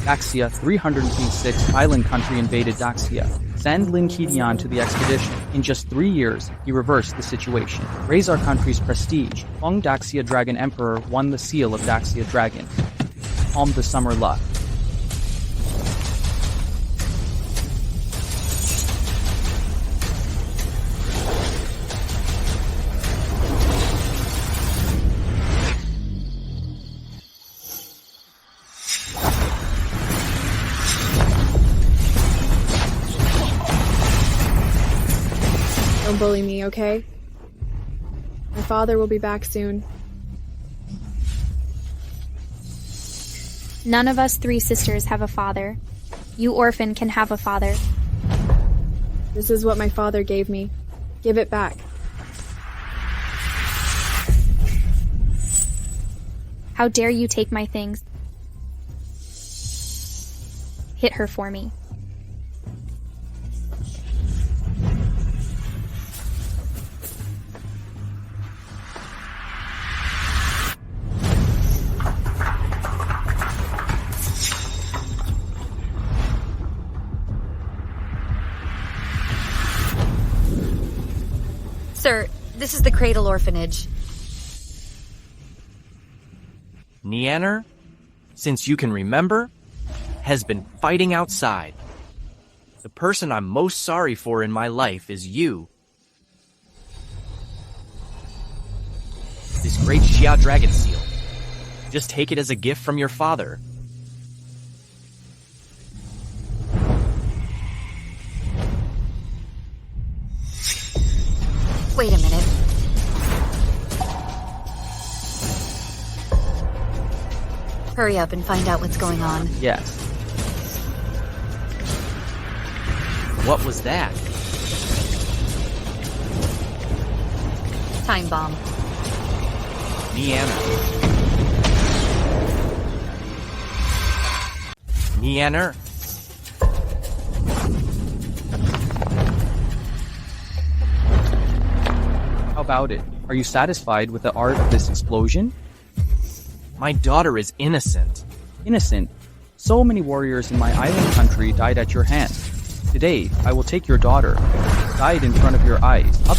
Daxia 326 island country invaded Daxia. Send Lin Qidian to the expedition. In just 3 years, he reversed the situation. Raise our country's prestige. Feng Daxia Dragon Emperor won the seal of Daxia Dragon. Calm the summer luck. Don't bully me, okay? My father will be back soon. None of us 3 sisters have a father. You orphan can have a father. This is what my father gave me. Give it back. How dare you take my things? Hit her for me. Sir, this is the Cradle Orphanage. Nianer, since you can remember, has been fighting outside. The person I'm most sorry for in my life is you. This great Xia dragon seal. Just take it as a gift from your father. Wait a minute. Hurry up and find out what's going on. Yes. What was that? Time bomb. Nianer. Nianer. How about it? Are you satisfied with the art of this explosion? My daughter is innocent. Innocent. So many warriors in my island country died at your hand. Today, I will take your daughter. Died in front of your eyes. Up.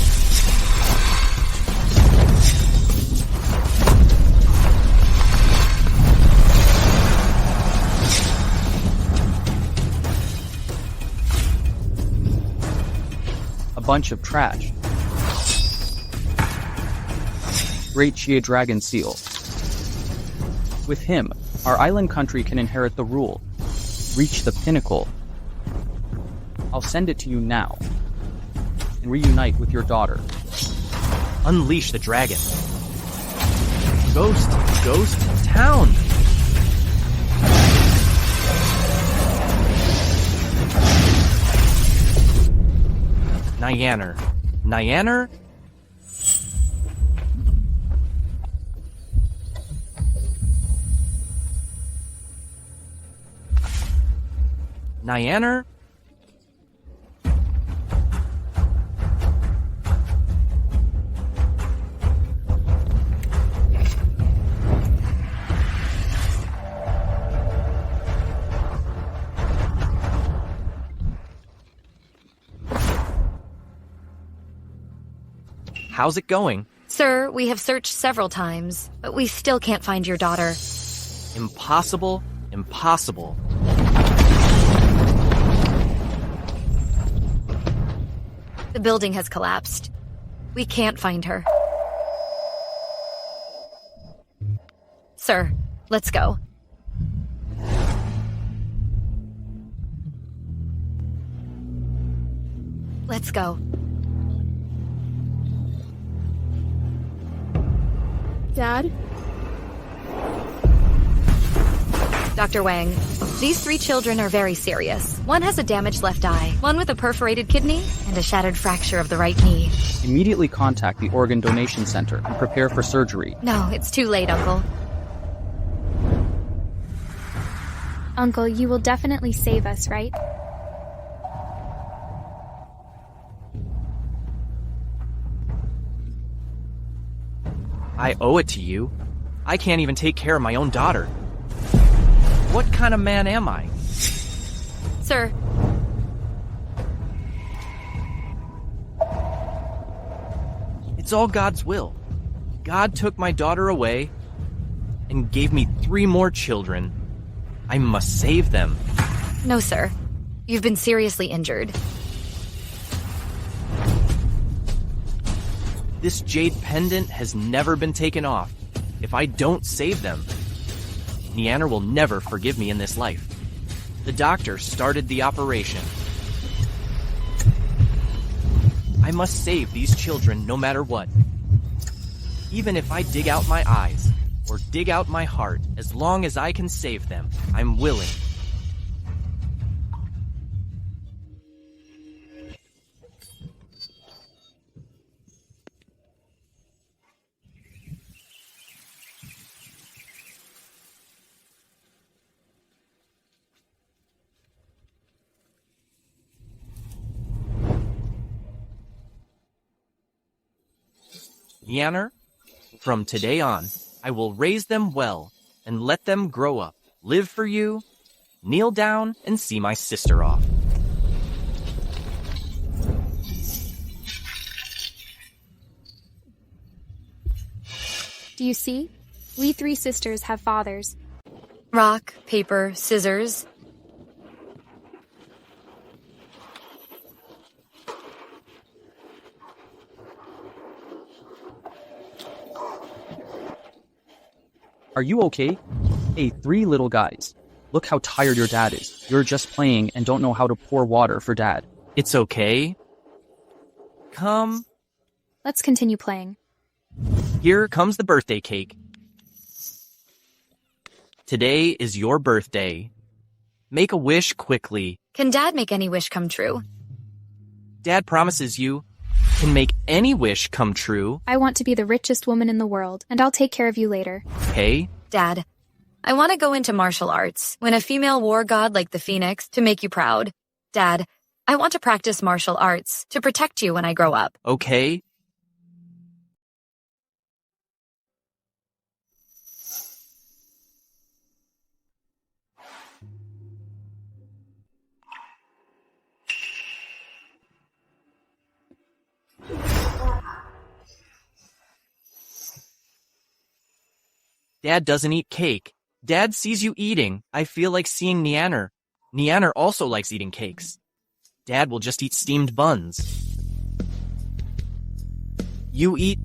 A bunch of trash. Great Xie Dragon Seal. With him, our island country can inherit the rule. Reach the pinnacle. I'll send it to you now. And reunite with your daughter. Unleash the dragon. Ghost town. Nianer. Nianer? Nianer? How's it going? Sir, we have searched several times, but we still can't find your daughter. Impossible. Impossible. The building has collapsed. We can't find her. Sir, let's go. Let's go. Dad? Dr. Wang, these 3 children are very serious. One has a damaged left eye, one with a perforated kidney, and a shattered fracture of the right knee. Immediately contact the organ donation center and prepare for surgery. No, it's too late, Uncle. Uncle, you will definitely save us, right? I owe it to you. I can't even take care of my own daughter. What kind of man am I? Sir, It's all God's will. God took my daughter away and gave me 3 more children. I must save them. no, sir. You've been seriously injured. This jade pendant has never been taken off. If I don't save them, Nianer will never forgive me in this life. The doctor started the operation. I must save these children no matter what. Even if I dig out my eyes or dig out my heart, as long as I can save them, I'm willing. Nianer, from today on, I will raise them well and let them grow up, live for you, kneel down and see my sister off. Do you see? We 3 sisters have fathers. Rock, paper, scissors. Are you okay? Hey, 3 little guys. Look how tired your dad is. You're just playing and don't know how to pour water for dad. It's okay. Come. Let's continue playing. Here comes the birthday cake. Today is your birthday. Make a wish quickly. Can Dad make any wish come true? Dad promises you can make any wish come true. I want to be the richest woman in the world, and I'll take care of you later. Okay? Dad, I want to go into martial arts, win a female war god like the Phoenix to make you proud. Dad, I want to practice martial arts to protect you when I grow up. Okay? Dad doesn't eat cake. Dad sees you eating. I feel like seeing Nianer. Nianer also likes eating cakes. Dad will just eat steamed buns. You eat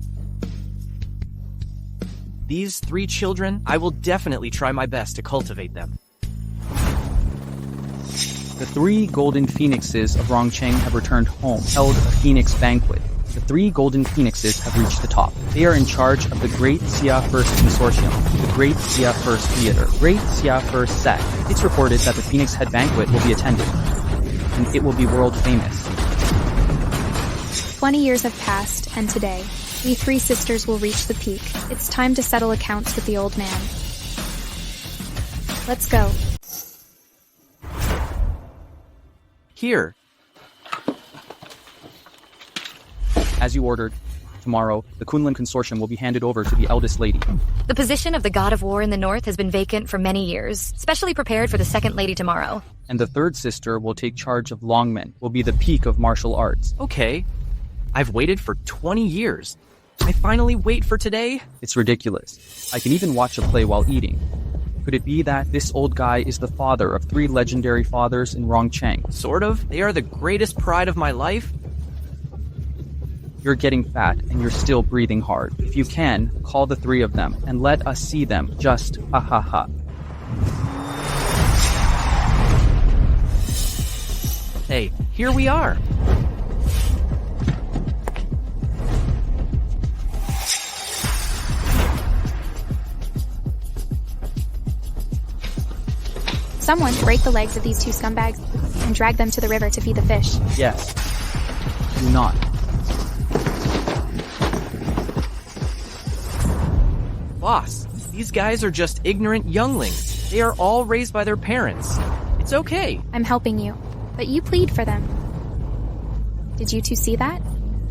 these 3 children? I will definitely try my best to cultivate them. The 3 golden phoenixes of Rongcheng have returned home, held a phoenix banquet. The 3 golden phoenixes have reached the top. They are in charge of the Great Xia First Consortium, the Great Xia First Theater, Great Xia First Set. It's reported that the Phoenix Head Banquet will be attended, and it will be world famous. 20 years have passed, and today, we 3 sisters will reach the peak. It's time to settle accounts with the old man. Let's go. Here. As you ordered, tomorrow, the Kunlun Consortium will be handed over to the eldest lady. The position of the god of war in the north has been vacant for many years, specially prepared for the second lady tomorrow. And the 3rd sister will take charge of Longmen, will be the peak of martial arts. Okay. I've waited for 20 years. I finally wait for today? It's ridiculous. I can even watch a play while eating. Could it be that this old guy is the father of 3 legendary fathers in Rongcheng? Sort of. They are the greatest pride of my life. You're getting fat and you're still breathing hard. If you can, call the 3 of them and let us see them. Just ha ha ha. Hey, here we are. Someone break the legs of these 2 scumbags and drag them to the river to feed the fish. Yes. Do not. Boss, these guys are just ignorant younglings. They are all raised by their parents. It's okay. I'm helping you, but you plead for them. Did you 2 see that?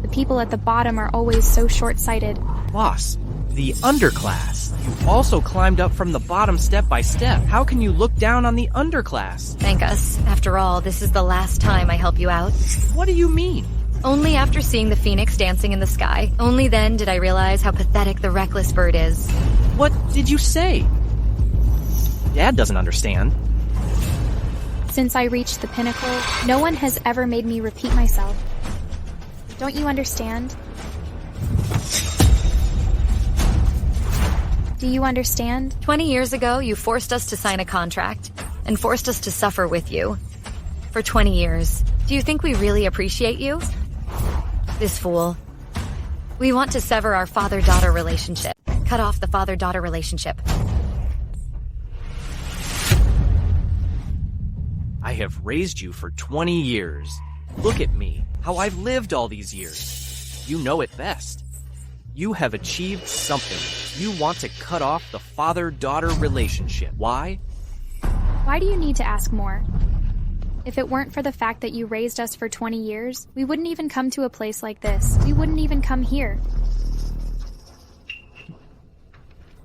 The people at the bottom are always so short-sighted. Boss, the underclass. You also climbed up from the bottom step by step. How can you look down on the underclass? Thank us. After all, this is the last time I help you out. What do you mean? Only after seeing the phoenix dancing in the sky. Only then did I realize how pathetic the reckless bird is. What did you say? Dad doesn't understand. Since I reached the pinnacle, no one has ever made me repeat myself. Don't you understand? Do you understand? 20 years ago, you forced us to sign a contract and forced us to suffer with you. For 20 years. Do you think we really appreciate you? This fool. We want to sever our father-daughter relationship. Cut off the father-daughter relationship. I have raised you for 20 years. Look at me, how I've lived all these years. You know it best. You have achieved something. You want to cut off the father-daughter relationship. Why? Why do you need to ask more? If it weren't for the fact that you raised us for 20 years, we wouldn't even come to a place like this. We wouldn't even come here.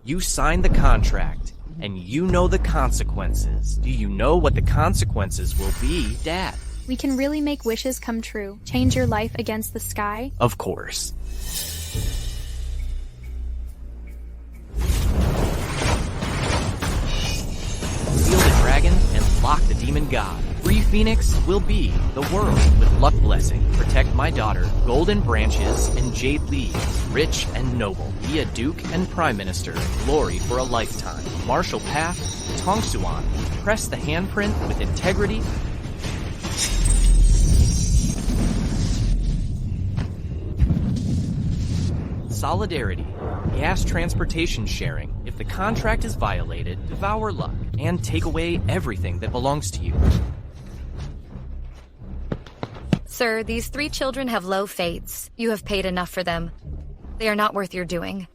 You signed the contract, and you know the consequences. Do you know what the consequences will be, Dad? We can really make wishes come true. Change your life against the sky? Of course. Seal the dragon and lock the demon god. Free Phoenix will be the world with luck blessing. Protect my daughter, golden branches, and jade leaves. Rich and noble. Be a duke and prime minister. Glory for a lifetime. Martial path, Tongsuan. Press the handprint with integrity. Solidarity. Gas transportation sharing. If the contract is violated, devour luck and take away everything that belongs to you. Sir, these 3 children have low fates. You have paid enough for them. They are not worth your doing.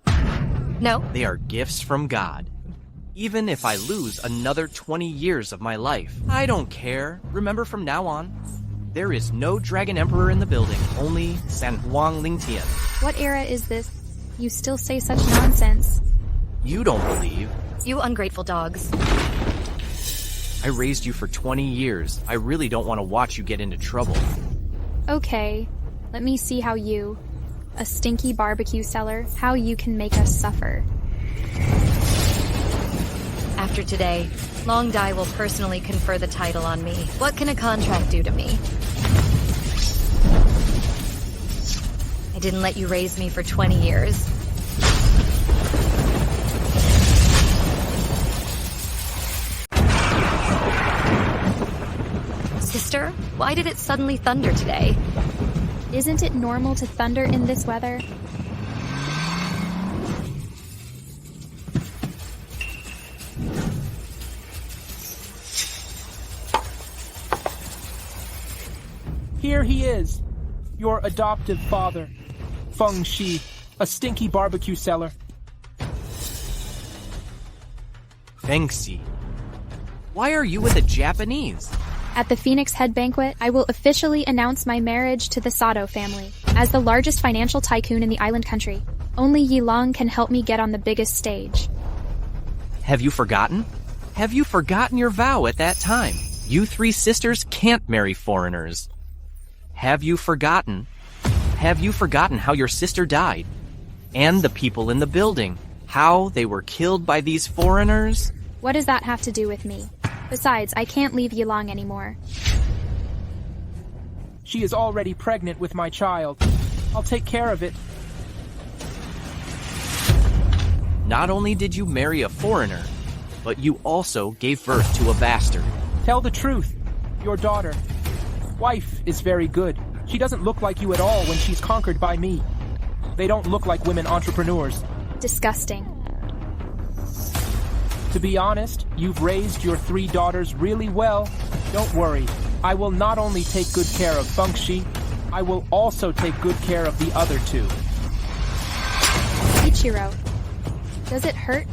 No? They are gifts from God. Even if I lose another 20 years of my life, I don't care. Remember, from now on, there is no Dragon Emperor in the building, only San Huang Lingtian. What era is this? You still say such nonsense. You don't believe. You ungrateful dogs. I raised you for 20 years. I really don't want to watch you get into trouble. Okay, let me see how you, a stinky barbecue seller, how you can make us suffer. After today, Long Dai will personally confer the title on me. What can a contract do to me? I didn't let you raise me for 20 years. Sister, why did it suddenly thunder today? Isn't it normal to thunder in this weather? Here he is, your adoptive father, Feng Shi, a stinky barbecue seller. Feng Shi. Why are you with a Japanese? At the Phoenix Head Banquet, I will officially announce my marriage to the Sato family. As the largest financial tycoon in the island country, only Yilong can help me get on the biggest stage. Have you forgotten? Have you forgotten your vow at that time? You 3 sisters can't marry foreigners. Have you forgotten? Have you forgotten how your sister died? And the people in the building, how they were killed by these foreigners? What does that have to do with me? Besides, I can't leave Yilong anymore. She is already pregnant with my child. I'll take care of it. Not only did you marry a foreigner, but you also gave birth to a bastard. Tell the truth. Your daughter. Wife is very good. She doesn't look like you at all when she's conquered by me. They don't look like women entrepreneurs. Disgusting. To be honest, you've raised your 3 daughters really well. Don't worry. I will not only take good care of Feng Shi, I will also take good care of the other 2. Ichiro, does it hurt?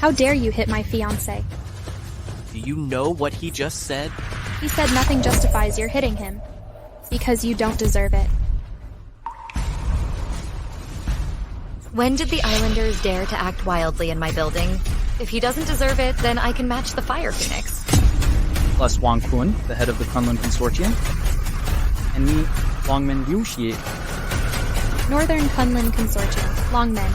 How dare you hit my fiancé? Do you know what he just said? He said nothing justifies your hitting him. Because you don't deserve it. When did the Islanders dare to act wildly in my building? If he doesn't deserve it, then I can match the Fire Phoenix. Plus Wang Kun, the head of the Kunlun Consortium. And me, Longmen Liu Xie. Northern Kunlun Consortium. Longmen.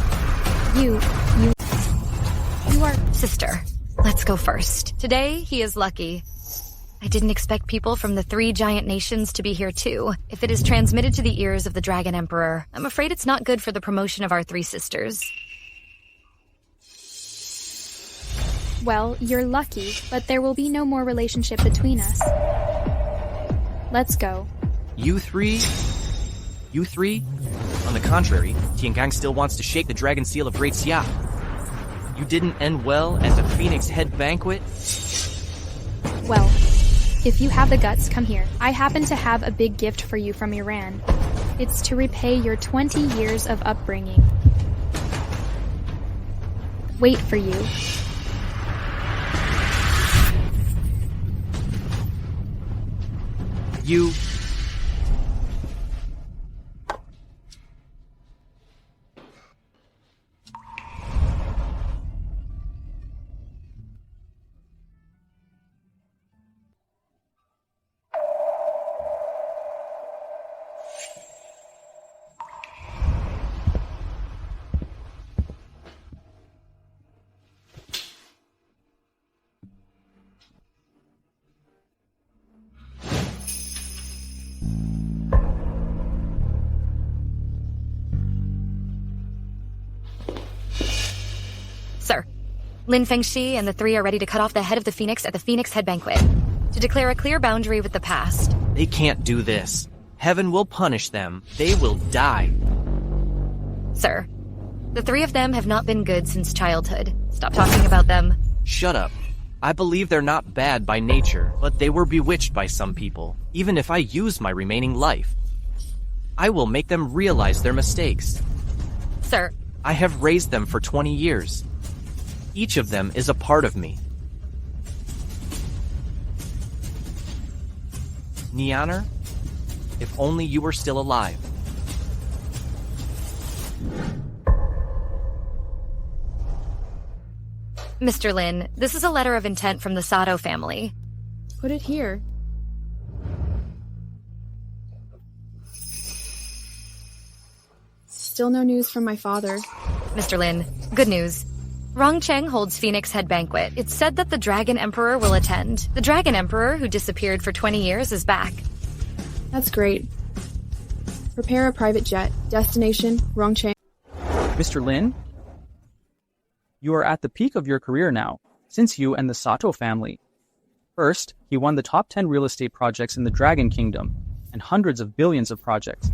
You are... Sister, let's go first. Today, he is lucky. I didn't expect people from the 3 giant nations to be here too. If it is transmitted to the ears of the Dragon Emperor, I'm afraid it's not good for the promotion of our 3 sisters. Well, you're lucky, but there will be no more relationship between us. Let's go. You three? On the contrary, Tiangang still wants to shake the dragon seal of Great Xia. You didn't end well at the Phoenix Head Banquet? Well, if you have the guts, come here. I happen to have a big gift for you from Iran. It's to repay your 20 years of upbringing. Wait for you. You... Sir, Lin Fengxi and the 3 are ready to cut off the head of the Phoenix at the Phoenix Head Banquet, to declare a clear boundary with the past. They can't do this. Heaven will punish them. They will die. Sir, the 3 of them have not been good since childhood. Stop talking about them. Shut up. I believe they're not bad by nature, but they were bewitched by some people. Even if I use my remaining life, I will make them realize their mistakes. Sir, I have raised them for 20 years. Each of them is a part of me. Nianer, if only you were still alive. Mr. Lin, this is a letter of intent from the Sato family. Put it here. Still no news from my father. Mr. Lin, good news. Rongcheng holds Phoenix Head Banquet. It's said that the Dragon Emperor will attend. The Dragon Emperor, who disappeared for 20 years, is back. That's great. Prepare a private jet. Destination, Rongcheng. Mr. Lin? You are at the peak of your career now, since you and the Sato family. First, he won the top 10 real estate projects in the Dragon Kingdom, and hundreds of billions of projects,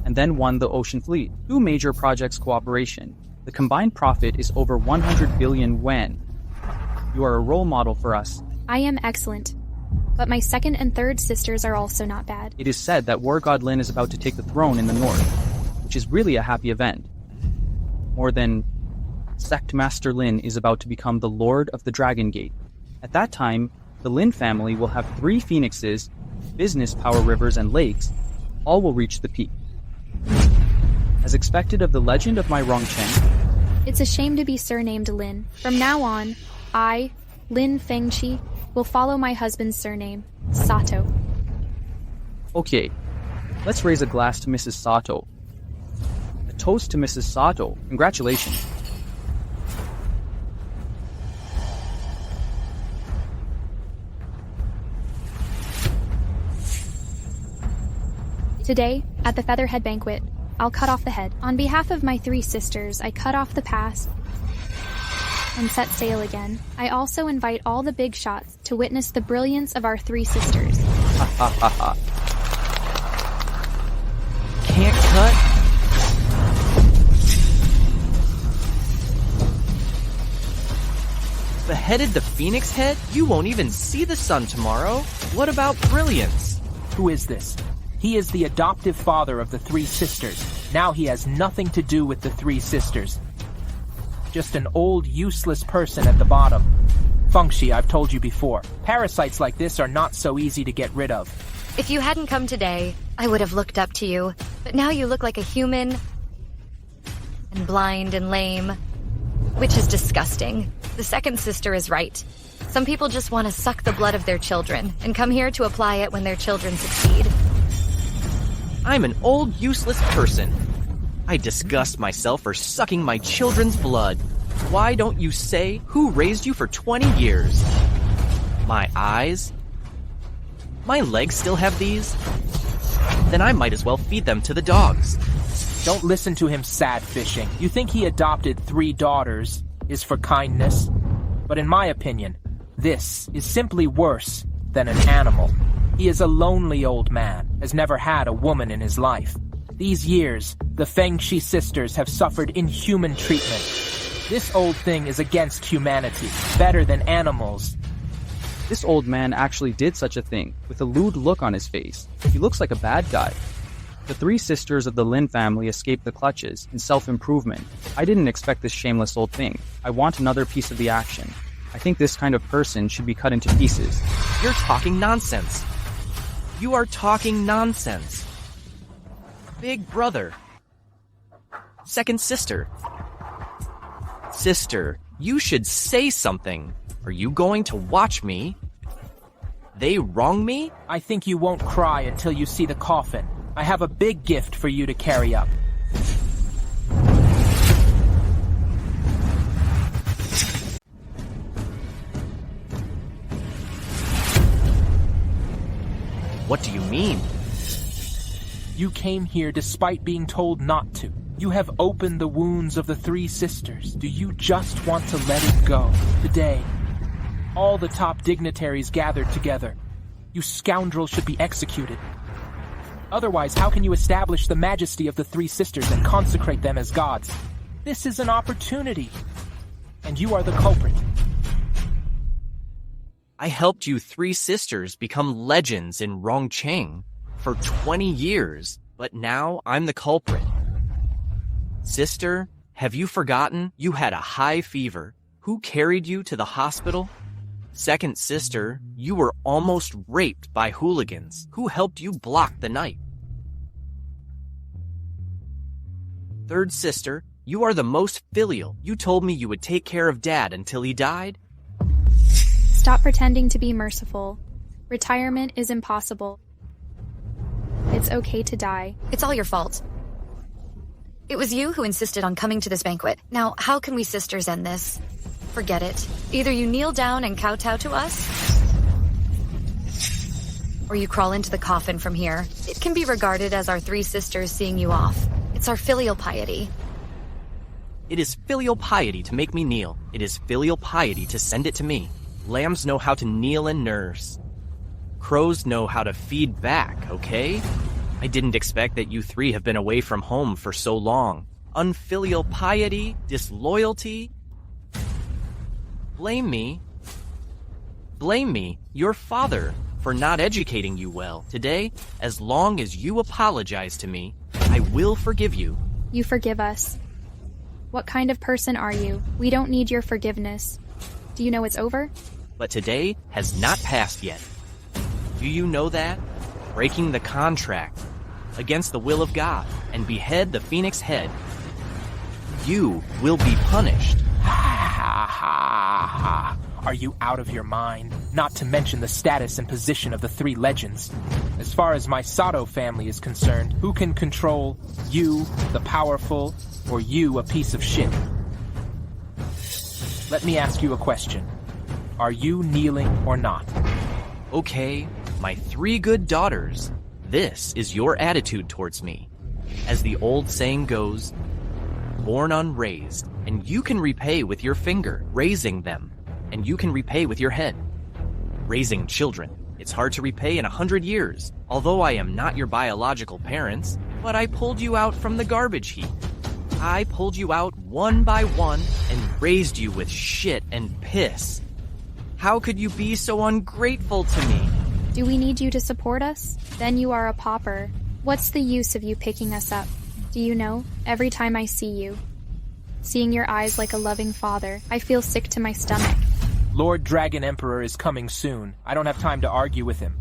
and then won the Ocean Fleet, 2 major projects cooperation. The combined profit is over 100 billion yuan. You are a role model for us. I am excellent. But my 2nd and 3rd sisters are also not bad. It is said that War God Lin is about to take the throne in the north, which is really a happy event. More than Sect Master Lin is about to become the Lord of the Dragon Gate. At that time, the Lin family will have 3 phoenixes, business power rivers and lakes. All will reach the peak. As expected of the legend of my Rongcheng, It's a shame to be surnamed Lin. From now on, I, Lin Fengqi, will follow my husband's surname, Sato. Okay, let's raise a glass to Mrs. Sato. A toast to Mrs. Sato. Congratulations. Today, at the Featherhead Banquet, I'll cut off the head. On behalf of my 3 sisters, I cut off the past and set sail again. I also invite all the big shots to witness the brilliance of our 3 sisters. Ha ha ha ha. Can't cut? Beheaded the Phoenix Head? You won't even see the sun tomorrow. What about brilliance? Who is this? He is the adoptive father of the 3 sisters. Now he has nothing to do with the 3 sisters. Just an old, useless person at the bottom. Fengxi, I've told you before. Parasites like this are not so easy to get rid of. If you hadn't come today, I would have looked up to you. But now you look like a human. and blind and lame, which is disgusting. The second sister is right. Some people just want to suck the blood of their children and come here to apply it when their children succeed. I'm an old, useless person. I disgust myself for sucking my children's blood. Why don't you say who raised you for 20 years? My eyes? My legs still have these? Then I might as well feed them to the dogs. Don't listen to him sad fishing. You think he adopted 3 daughters is for kindness? But in my opinion, this is simply worse than an animal. He is a lonely old man, has never had a woman in his life. These years, the Fengshi sisters have suffered inhuman treatment. This old thing is against humanity, better than animals. This old man actually did such a thing, with a lewd look on his face. He looks like a bad guy. The 3 sisters of the Lin family escaped the clutches in self-improvement. I didn't expect this shameless old thing. I want another piece of the action. I think this kind of person should be cut into pieces. You're talking nonsense. You are talking nonsense. Big brother. Second sister. Sister, you should say something. Are you going to watch me? They wrong me? I think you won't cry until you see the coffin. I have a big gift for you to carry up. What do you mean? You came here despite being told not to. You have opened the wounds of the 3 sisters. Do you just want to let it go? Today, all the top dignitaries gathered together. You scoundrel should be executed. Otherwise, how can you establish the majesty of the 3 sisters and consecrate them as gods? This is an opportunity, and you are the culprit. I helped you 3 sisters become legends in Rongcheng for 20 years, but now I'm the culprit. Sister, have you forgotten you had a high fever? Who carried you to the hospital? Second sister, you were almost raped by hooligans. Who helped you block the night? Third sister, you are the most filial. You told me you would take care of Dad until he died. Stop pretending to be merciful. Retirement is impossible. It's okay to die. It's all your fault. It was you who insisted on coming to this banquet. Now, how can we sisters end this? Forget it. Either you kneel down and kowtow to us, or you crawl into the coffin from here. It can be regarded as our 3 sisters seeing you off. It's our filial piety. It is filial piety to make me kneel. It is filial piety to send it to me. Lambs know how to kneel and nurse. Crows know how to feed back, okay? I didn't expect that you 3 have been away from home for so long. Unfilial piety, disloyalty. Blame me, your father, for not educating you well. Today, as long as you apologize to me, I will forgive you. You forgive us. What kind of person are you? We don't need your forgiveness. Do you know it's over? But today has not passed yet. Do you know that? Breaking the contract against the will of God and behead the phoenix head. You will be punished. Ha ha ha. Are you out of your mind? Not to mention the status and position of the 3 legends. As far as my Sato family is concerned, who can control you, the powerful, or you, a piece of shit? Let me ask you a question. Are you kneeling or not? Okay, my 3 good daughters. This is your attitude towards me. As the old saying goes, born unraised, and you can repay with your finger, raising them, and you can repay with your head. Raising children, it's hard to repay in 100 years, although I am not your biological parents, but I pulled you out from the garbage heap. I pulled you out one by one and raised you with shit and piss. How could you be so ungrateful to me? Do we need you to support us? Then you are a pauper. What's the use of you picking us up? Do you know, every time I see you, seeing your eyes like a loving father, I feel sick to my stomach. Lord Dragon Emperor is coming soon. I don't have time to argue with him.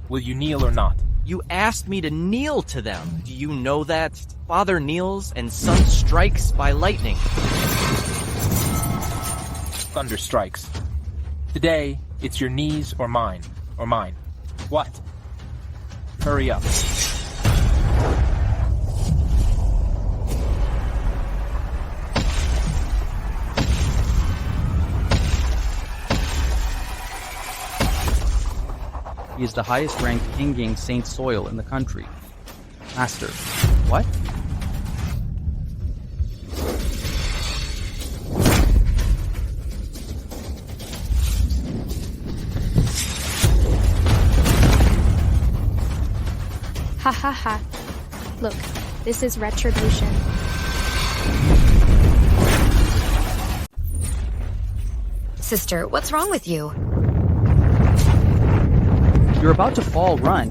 Will you kneel or not? You asked me to kneel to them. Do you know that? Father kneels and son strikes by lightning. Thunder strikes. Today, it's your knees or mine. Or mine. What? Hurry up. He is the highest-ranked Hinging Saint Soil in the country. Master. What? Ha ha ha. Look, this is retribution. Sister, what's wrong with you? You're about to fall, run.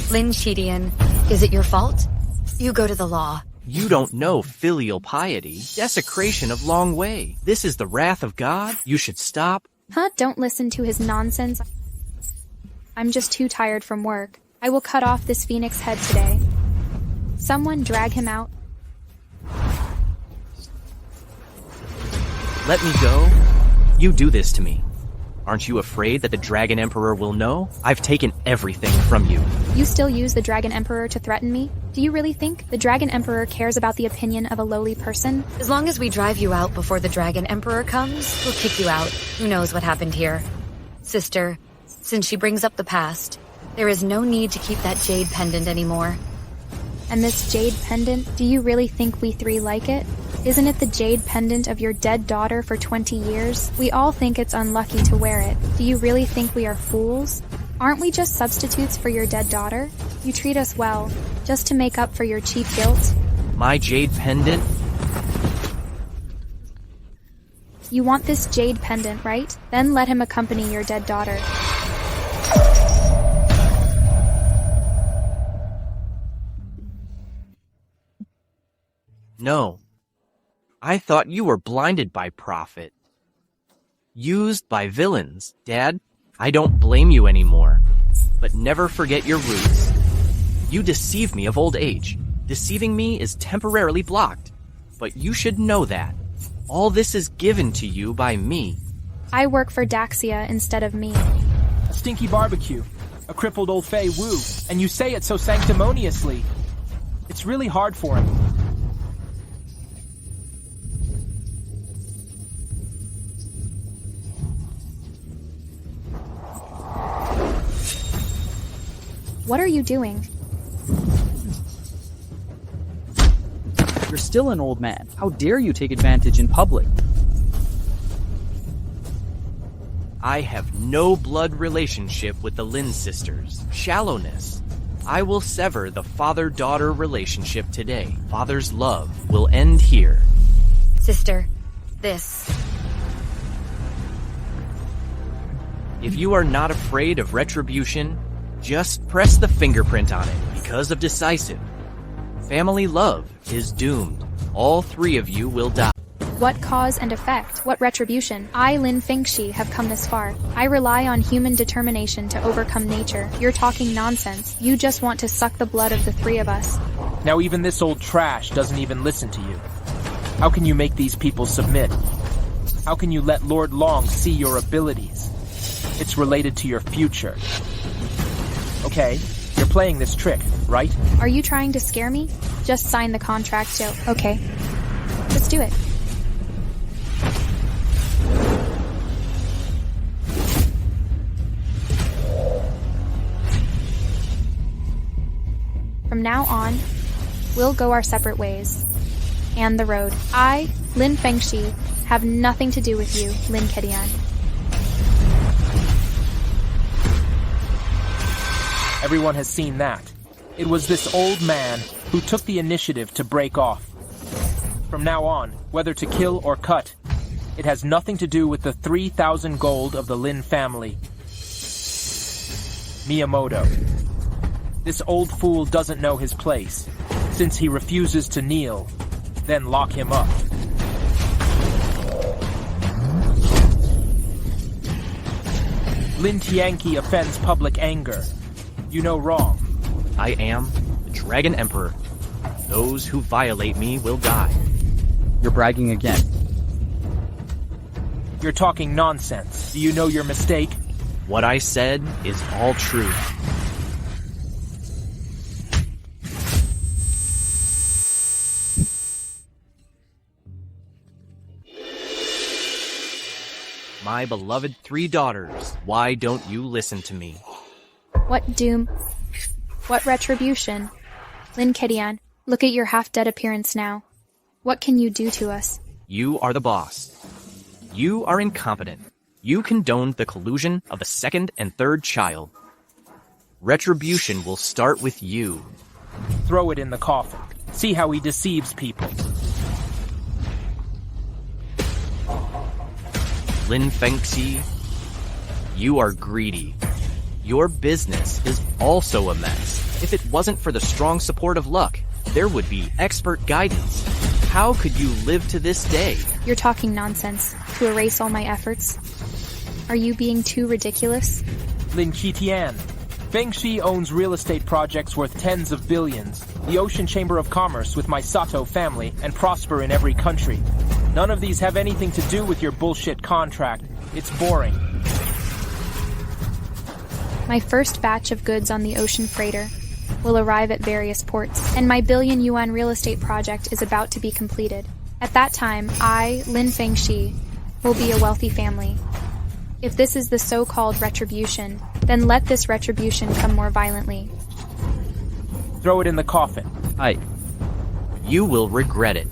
Lin Qidian, is it your fault? You go to the law. You don't know filial piety. Desecration of Long Wei. This is the wrath of God. You should stop. Huh? Don't listen to his nonsense. I'm just too tired from work. I will cut off this phoenix head today. Someone drag him out. Let me go. You do this to me. Aren't you afraid that the Dragon Emperor will know? I've taken everything from you. You still use the Dragon Emperor to threaten me? Do you really think the Dragon Emperor cares about the opinion of a lowly person? As long as we drive you out before the Dragon Emperor comes, we'll kick you out. Who knows what happened here? Sister, since she brings up the past, there is no need to keep that jade pendant anymore. And this jade pendant, do you really think we three like it? Isn't it the jade pendant of your dead daughter for 20 years? We all think it's unlucky to wear it. Do you really think we are fools? Aren't we just substitutes for your dead daughter? You treat us well, just to make up for your cheap guilt. My jade pendant? You want this jade pendant, right? Then let him accompany your dead daughter. No. I thought you were blinded by profit. Used by villains. Dad, I don't blame you anymore. But never forget your roots. You deceive me of old age. Deceiving me is temporarily blocked. But you should know that. All this is given to you by me. I work for Daxia instead of me. A stinky barbecue. A crippled old Fei Wu. And you say it so sanctimoniously. It's really hard for him. What are you doing? You're still an old man. How dare you take advantage in public? I have no blood relationship with the Lin sisters. Shallowness. I will sever the father-daughter relationship today. Father's love will end here. Sister, this. If you are not afraid of retribution, just press the fingerprint on it because of decisive. Family love is doomed. All three of you will die. What cause and effect? What retribution? I, Lin Fengxi, have come this far. I rely on human determination to overcome nature. You're talking nonsense. You just want to suck the blood of the three of us. Now even this old trash doesn't even listen to you. How can you make these people submit? How can you let Lord Long see your abilities? It's related to your future. Okay, you're playing this trick, right? Are you trying to scare me? Just sign the contract, so... Okay. Let's do it. From now on, we'll go our separate ways. And the road. I, Lin Fengxi, have nothing to do with you, Lin Qidian. Everyone has seen that. It was this old man who took the initiative to break off. From now on, whether to kill or cut, it has nothing to do with the 3,000 gold of the Lin family. Miyamoto. This old fool doesn't know his place. Since he refuses to kneel, then lock him up. Lin Tianqi offends public anger. You know wrong. I am the Dragon Emperor. Those who violate me will die. You're bragging again. You're talking nonsense. Do you know your mistake? What I said is all true. My beloved 3 daughters, why don't you listen to me? What doom? What retribution? Lin Kidian, look at your half-dead appearance now. What can you do to us? You are the boss. You are incompetent. You condoned the collusion of a 2nd and 3rd child. Retribution will start with you. Throw it in the coffin. See how he deceives people. Lin Fengxi, you are greedy. Your business is also a mess. If it wasn't for the strong support of luck, there would be expert guidance. How could you live to this day? You're talking nonsense to erase all my efforts. Are you being too ridiculous? Lin Qitian. Fengxi owns real estate projects worth tens of billions, the Ocean Chamber of Commerce with my Sato family, and prosper in every country. None of these have anything to do with your bullshit contract. It's boring. My first batch of goods on the ocean freighter will arrive at various ports, and my billion-yuan real estate project is about to be completed. At that time, I, Lin Fengxi, will be a wealthy family. If this is the so-called retribution, then let this retribution come more violently. Throw it in the coffin. Aye. You will regret it.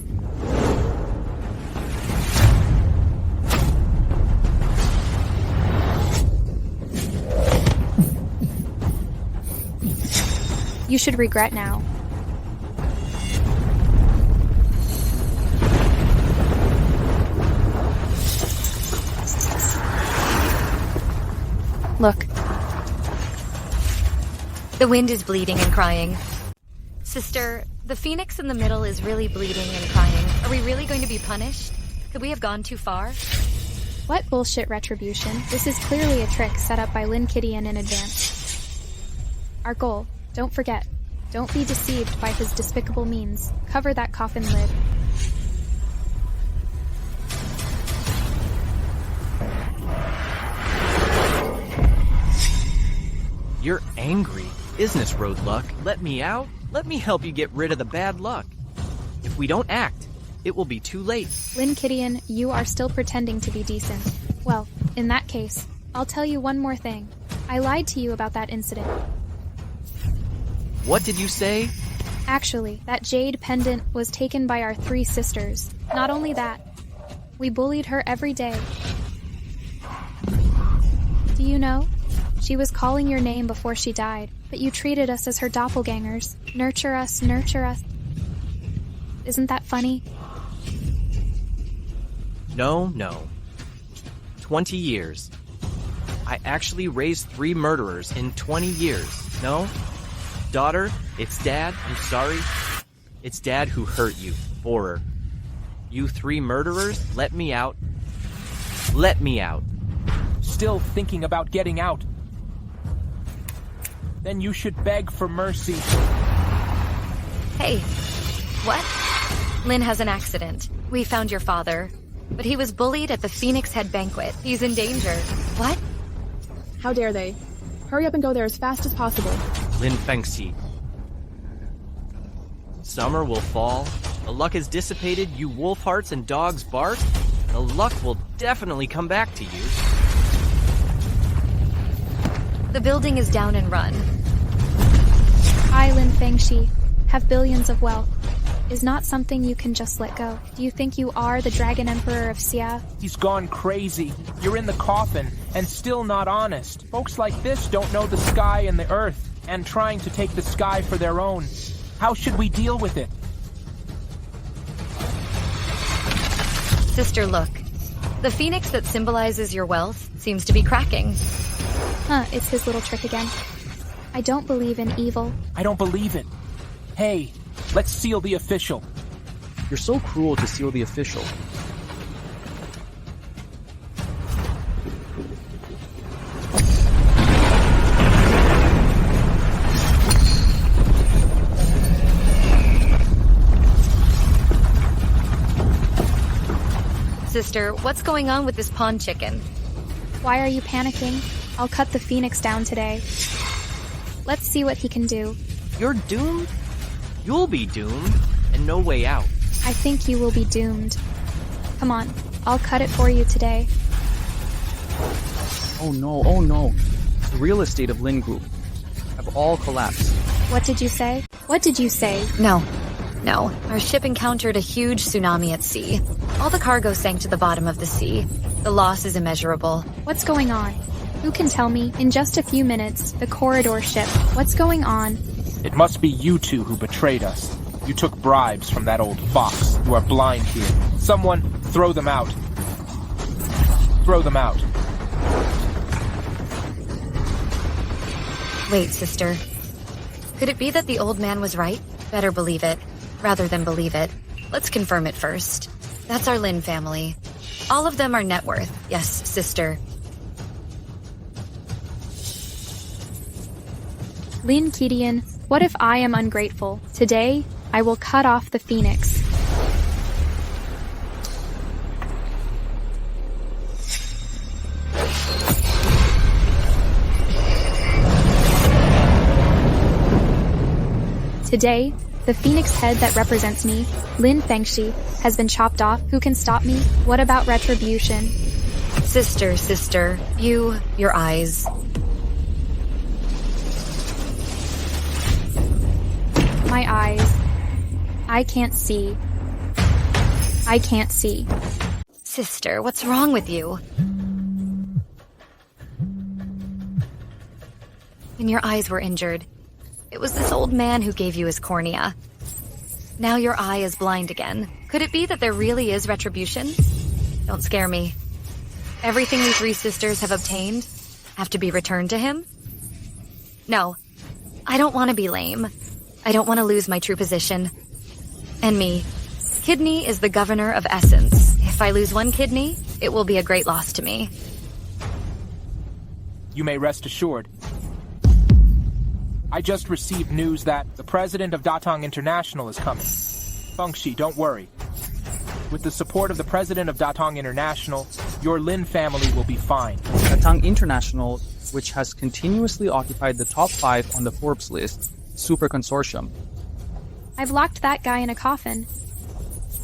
You should regret now. Look. The wind is bleeding and crying. Sister, the phoenix in the middle is really bleeding and crying. Are we really going to be punished? Could we have gone too far? What bullshit retribution? This is clearly a trick set up by Lin Kidian in advance. Our goal, don't forget, don't be deceived by his despicable means. Cover that coffin lid. You're angry. Business road luck. Let me out. Let me help you get rid of the bad luck. If we don't act, it will be too late. Lin Kidian, you are still pretending to be decent. Well, in that case, I'll tell you one more thing. I lied to you about that incident. What did you say? Actually, that jade pendant was taken by our 3 sisters. Not only that, we bullied her every day. Do you know? She was calling your name before she died, but you treated us as her doppelgangers. Nurture us, nurture us. Isn't that funny? No. 20 years. I actually raised 3 murderers in 20 years. No? Daughter, it's Dad, I'm sorry. It's Dad who hurt you, borer. You 3 murderers, let me out. Let me out. Still thinking about getting out. Then you should beg for mercy. Hey, what? Lin has an accident. We found your father. But he was bullied at the Phoenix Head banquet. He's in danger. What? How dare they? Hurry up and go there as fast as possible. Lin Fengxi. Summer will fall. The luck is dissipated, you wolf hearts and dogs bark. The luck will definitely come back to you. The building is down and run. I, Lin Fengxi, have billions of wealth. Is not something you can just let go. Do you think you are the Dragon Emperor of Xia? He's gone crazy. You're in the coffin, and still not honest. Folks like this don't know the sky and the earth, and trying to take the sky for their own. How should we deal with it? Sister, look. The phoenix that symbolizes your wealth seems to be cracking. Huh, it's his little trick again. I don't believe in evil. I don't believe it. Hey, let's seal the official. You're so cruel to seal the official. sister, what's going on with this pawn chicken? Why are you panicking? I'll cut the phoenix down today. Let's see what he can do. You're doomed? You'll be doomed, and no way out. I think you will be doomed. Come on, I'll cut it for you today. Oh no. The real estate of Lin Group have all collapsed. What did you say? What did you say? No. Our ship encountered a huge tsunami at sea. All the cargo sank to the bottom of the sea. The loss is immeasurable. What's going on? Who can tell me? In just a few minutes, the corridor ship. What's going on? It must be you two who betrayed us. You took bribes from that old fox. You are blind here. Someone, throw them out. Throw them out. Wait, sister. Could it be that the old man was right? Better believe it, rather than believe it. Let's confirm it first. That's our Lin family. All of them are net worth. Yes, sister. Lin Kidian, what if I am ungrateful? Today, I will cut off the phoenix. Today, the phoenix head that represents me, Lin Fengxi, has been chopped off. Who can stop me? What about retribution? Sister, your eyes. My eyes. I can't see. I can't see. Sister, what's wrong with you? When your eyes were injured, it was this old man who gave you his cornea. Now your eye is blind again. Could it be that there really is retribution? Don't scare me. Everything we three sisters have obtained have to be returned to him? No, I don't want to be lame. I don't want to lose my true position. And me. Kidney is the governor of essence. If I lose one kidney, it will be a great loss to me. You may rest assured. I just received news that the president of Datang International is coming. Fengxi, don't worry. With the support of the president of Datang International, your Lin family will be fine. Datang International, which has continuously occupied the top 5 on the Forbes list, Super Consortium. I've locked that guy in a coffin.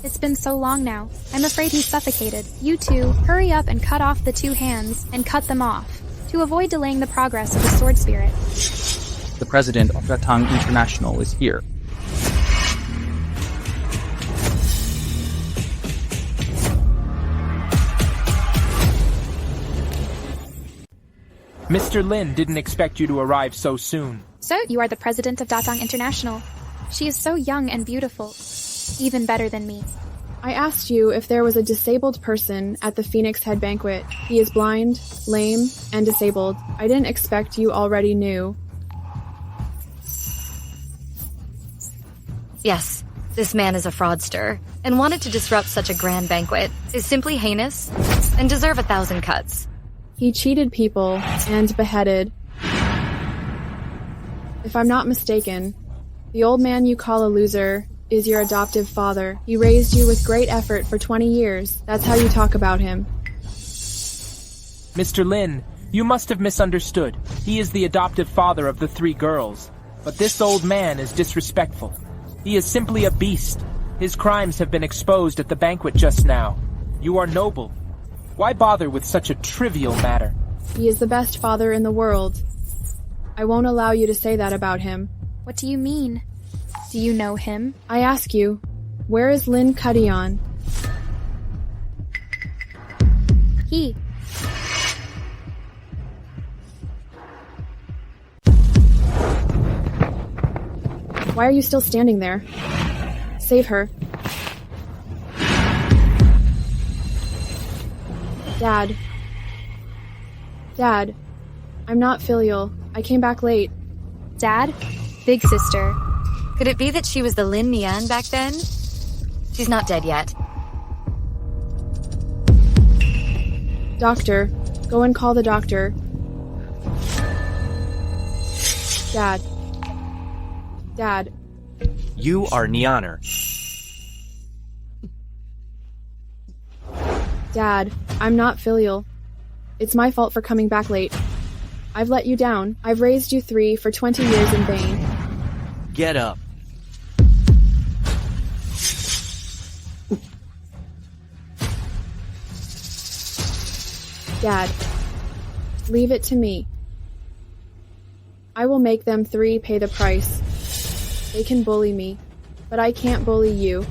It's been so long now. I'm afraid he's suffocated. You two, hurry up and cut off the 2 hands and cut them off, to avoid delaying the progress of the sword spirit. The president of Datang International is here. Mr. Lin didn't expect you to arrive so soon. So, you are the president of Datang International. She is so young and beautiful. Even better than me. I asked you if there was a disabled person at the Phoenix Head banquet. He is blind, lame, and disabled. I didn't expect you already knew. Yes, this man is a fraudster, and wanted to disrupt such a grand banquet is simply heinous, and deserve 1,000 cuts. He cheated people and beheaded. If I'm not mistaken, the old man you call a loser is your adoptive father. He raised you with great effort for 20 years. That's how you talk about him. Mr. Lin, you must have misunderstood. He is the adoptive father of the 3 girls. But this old man is disrespectful. He is simply a beast. His crimes have been exposed at the banquet just now. You are noble. Why bother with such a trivial matter? He is the best father in the world. I won't allow you to say that about him. What do you mean? Do you know him? I ask you, where is Lin Kidian? He. Why are you still standing there? Save her. Dad. Dad. I'm not filial. I came back late. Dad? Big sister. Could it be that she was the Lin Nian back then? She's not dead yet. Doctor. Go and call the doctor. Dad. Dad. You are Nianer. Dad, I'm not filial. It's my fault for coming back late. I've let you down. I've raised you three for 20 years in vain. Get up. Dad, leave it to me. I will make them three pay the price. They can bully me, but I can't bully you.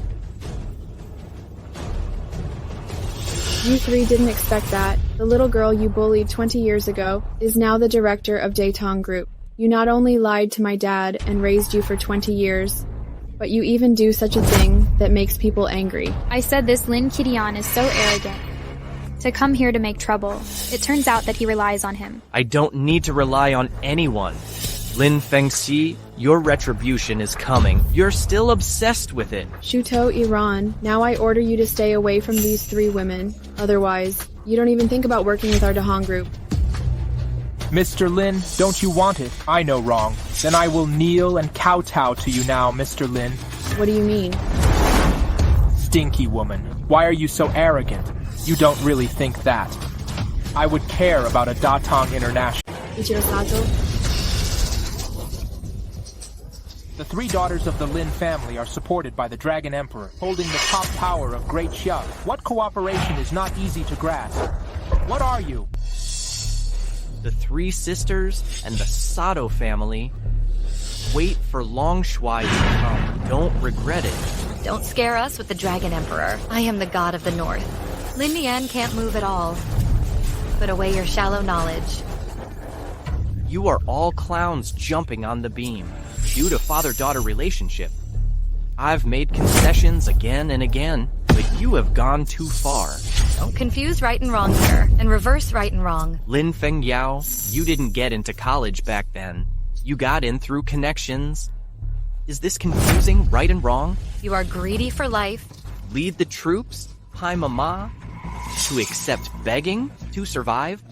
You three didn't expect that. The little girl you bullied 20 years ago is now the director of Daytong Group. You not only lied to my dad and raised you for 20 years, but you even do such a thing that makes people angry. I said this Lin Qidian is so arrogant. To come here to make trouble. It turns out that he relies on him. I don't need to rely on anyone. Lin Fengxi, your retribution is coming. You're still obsessed with it. Shuto Iran, now I order you to stay away from these three women. Otherwise, you don't even think about working with our Dahong group. Mr. Lin, don't you want it? I know wrong. Then I will kneel and kowtow to you now, Mr. Lin. What do you mean? Stinky woman, why are you so arrogant? You don't really think that. I would care about a Datong International. Ichiro Sato? The three daughters of the Lin family are supported by the Dragon Emperor, holding the top power of Great Xia. What cooperation is not easy to grasp? What are you? The three sisters and the Sato family. Wait for Long Shuai to come. Don't regret it. Don't scare us with the Dragon Emperor. I am the god of the north. Lin Yan can't move at all. Put away your shallow knowledge. You are all clowns jumping on the beam. Due to father-daughter relationship. I've made concessions again and again, but you have gone too far. Don't confuse right and wrong here, and reverse right and wrong. Lin Feng Yao, you didn't get into college back then. You got in through connections. Is this confusing right and wrong? You are greedy for life. Lead the troops? Pai Mama? To accept begging? To survive?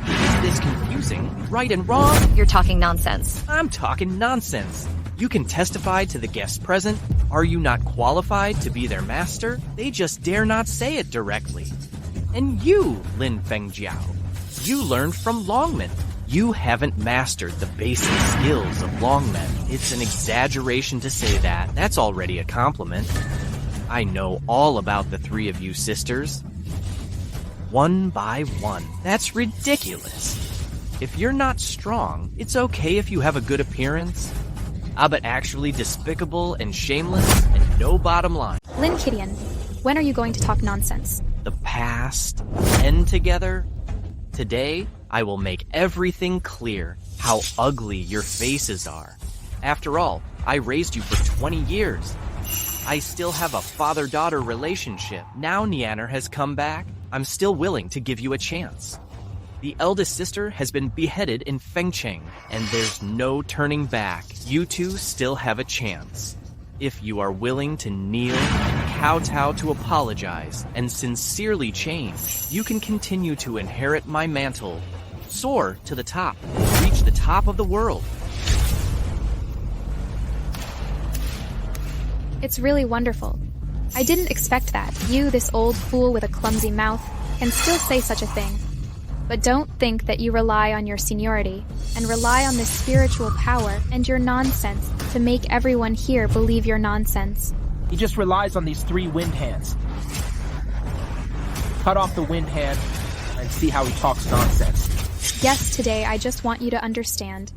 Is this confusing right and wrong? You're talking nonsense. I'm talking nonsense. You can testify to the guests present. Are you not qualified to be their master? They just dare not say it directly. And you, Lin Fengjiao, you learned from Longmen. You haven't mastered the basic skills of Longmen. It's an exaggeration to say that. That's already a compliment. I know all about the three of you sisters. One by one. That's ridiculous. If you're not strong, it's okay if you have a good appearance. But actually despicable and shameless and no bottom line. Lin Qidian, when are you going to talk nonsense? The past end together. Today, I will make everything clear how ugly your faces are. After all, I raised you for 20 years. I still have a father-daughter relationship. Now Nianer has come back. I'm still willing to give you a chance. The eldest sister has been beheaded in Fengcheng, and there's no turning back. You two still have a chance. If you are willing to kneel and kowtow to apologize and sincerely change, you can continue to inherit my mantle, soar to the top, and reach the top of the world. It's really wonderful. I didn't expect that. You, this old fool with a clumsy mouth, can still say such a thing. But don't think that you rely on your seniority, and rely on this spiritual power and your nonsense to make everyone here believe your nonsense. He just relies on these three wind hands. Cut off the wind hand and see how he talks nonsense. Yes, today I just want you to understand.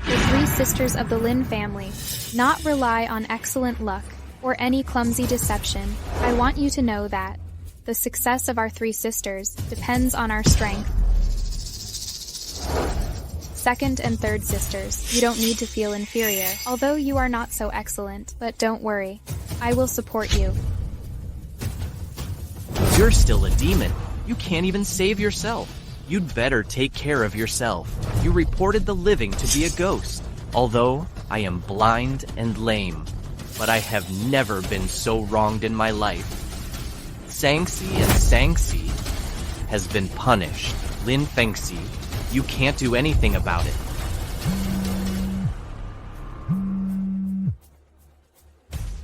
The three sisters of the Lin family not rely on excellent luck or any clumsy deception. I want you to know that the success of our three sisters depends on our strength. Second and third sisters, you don't need to feel inferior, although you are not so excellent. But don't worry, I will support you. You're still a demon. You can't even save yourself. You'd better take care of yourself. You reported the living to be a ghost. Although I am blind and lame, but I have never been so wronged in my life. Sangxi and Sangxi has been punished. Lin Fengxi, you can't do anything about it.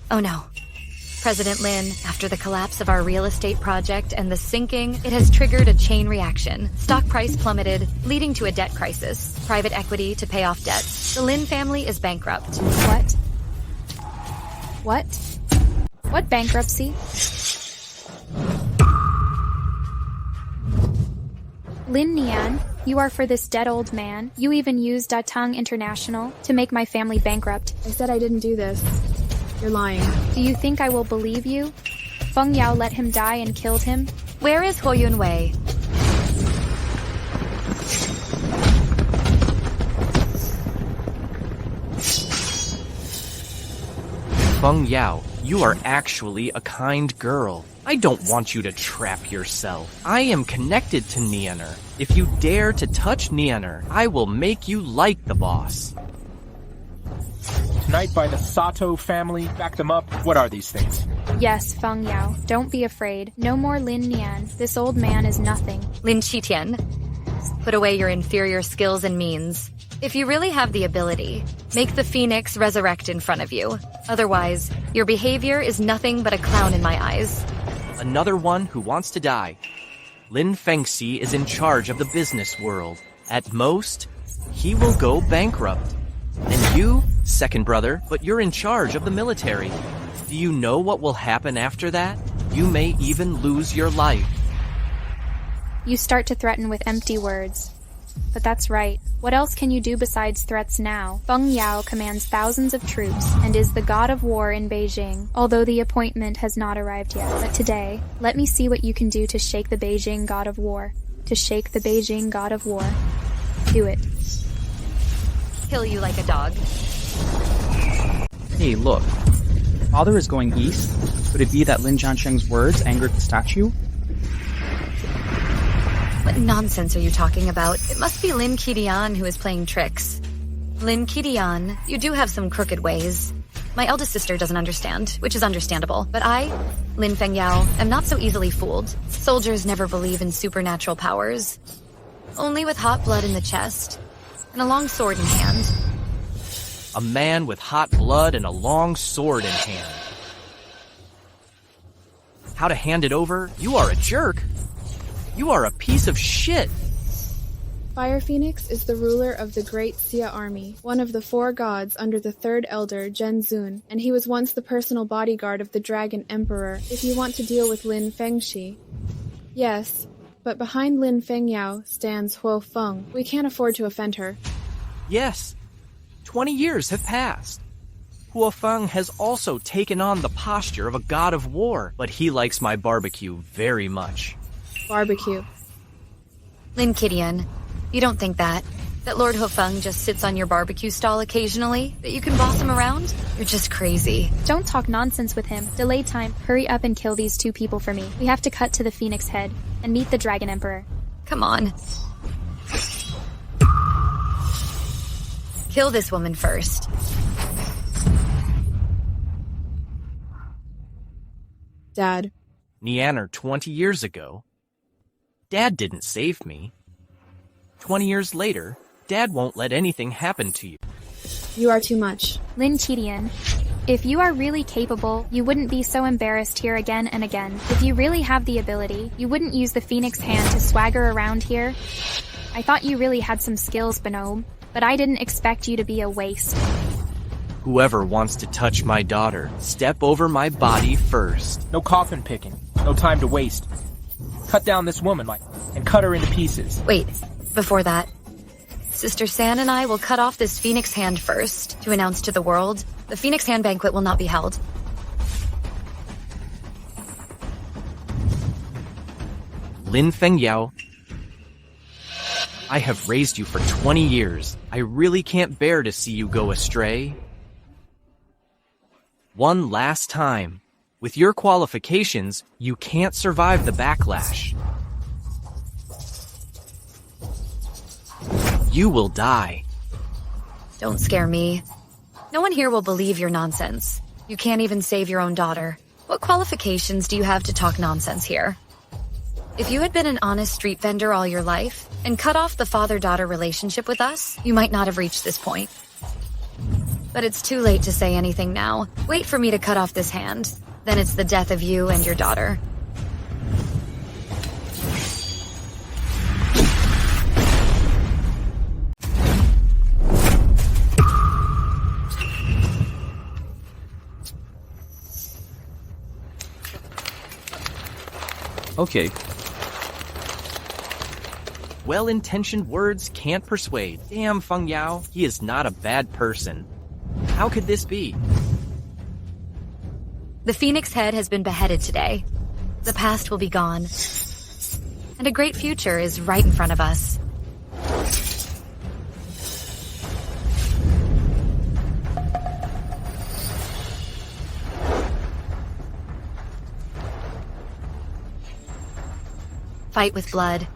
Oh no. President Lin, after the collapse of our real estate project and the sinking, it has triggered a chain reaction. Stock price plummeted, leading to a debt crisis. Private equity to pay off debt. The Lin family is bankrupt. What? What? What bankruptcy? Lin Nian, you are for this dead old man. You even used Datang International to make my family bankrupt. I said I didn't do this. You're lying. Do you think I will believe you? Feng Yao let him die and killed him? Where is Ho Yun Wei? Feng Yao, you are actually a kind girl. I don't want you to trap yourself. I am connected to Nianer. If you dare to touch Nianer, I will make you like the boss. Tonight by the Sato family, back them up. What are these things? Yes, Feng Yao. Don't be afraid. No more Lin Nian. This old man is nothing. Lin Qitian, put away your inferior skills and means. If you really have the ability, make the phoenix resurrect in front of you. Otherwise, your behavior is nothing but a clown in my eyes. Another one who wants to die. Lin Fengxi is in charge of the business world. At most, he will go bankrupt. And you, second brother, but you're in charge of the military. Do you know what will happen after that? You may even lose your life. You start to threaten with empty words. But that's right. What else can you do besides threats now? Feng Yao commands thousands of troops and is the god of war in Beijing, although the appointment has not arrived yet. But today, let me see what you can do to shake the Beijing god of war. To shake the Beijing god of war. Do it. Kill you like a dog. Hey, look. Father is going east. Could it be that Lin Jiansheng's words angered the statue? What nonsense are you talking about? It must be Lin Qidian who is playing tricks. Lin Qidian, you do have some crooked ways. My eldest sister doesn't understand, which is understandable. But I, Lin Fengyao, am not so easily fooled. Soldiers never believe in supernatural powers. Only with hot blood in the chest and a long sword in hand. A man with hot blood and a long sword in hand. How to hand it over? You are a jerk. You are a piece of shit. Fire Phoenix is the ruler of the Great Xia army, one of the 4 gods under the 3rd elder, Zhen Zun, and he was once the personal bodyguard of the Dragon Emperor, if you want to deal with Lin Fengxi. Yes, but behind Lin Fengyao stands Huo Feng. We can't afford to offend her. Yes, 20 years have passed. Huo Feng has also taken on the posture of a god of war, but he likes my barbecue very much. Barbecue. Lin Qidian, you don't think that Lord Hofeng just sits on your barbecue stall occasionally? That you can boss him around? You're just crazy. Don't talk nonsense with him. Delay time. Hurry up and kill these 2 people for me. We have to cut to the Phoenix Head and meet the Dragon Emperor. Come on. Kill this woman first. Dad. Nianer 20 years ago. Dad didn't save me. 20 years later, Dad won't let anything happen to you. You are too much. Lin Qidian, if you are really capable, you wouldn't be so embarrassed here again and again. If you really have the ability, you wouldn't use the Phoenix hand to swagger around here. I thought you really had some skills, Bonhomme, but I didn't expect you to be a waste. Whoever wants to touch my daughter, step over my body first. No coffin picking. No time to waste. Cut down this woman, and cut her into pieces. Wait, before that, Sister San and I will cut off this Phoenix hand first to announce to the world the Phoenix Hand banquet will not be held. Lin Fengyao, I have raised you for 20 years. I really can't bear to see you go astray. One last time. With your qualifications, you can't survive the backlash. You will die. Don't scare me. No one here will believe your nonsense. You can't even save your own daughter. What qualifications do you have to talk nonsense here? If you had been an honest street vendor all your life and cut off the father-daughter relationship with us, you might not have reached this point. But it's too late to say anything now. Wait for me to cut off this hand. then it's the death of you and your daughter. Okay, Well-intentioned words can't persuade. Damn, Feng Yao, he is not a bad person. How could this be? The Phoenix head has been beheaded today. The past will be gone. And a great future is right in front of us. Fight with blood.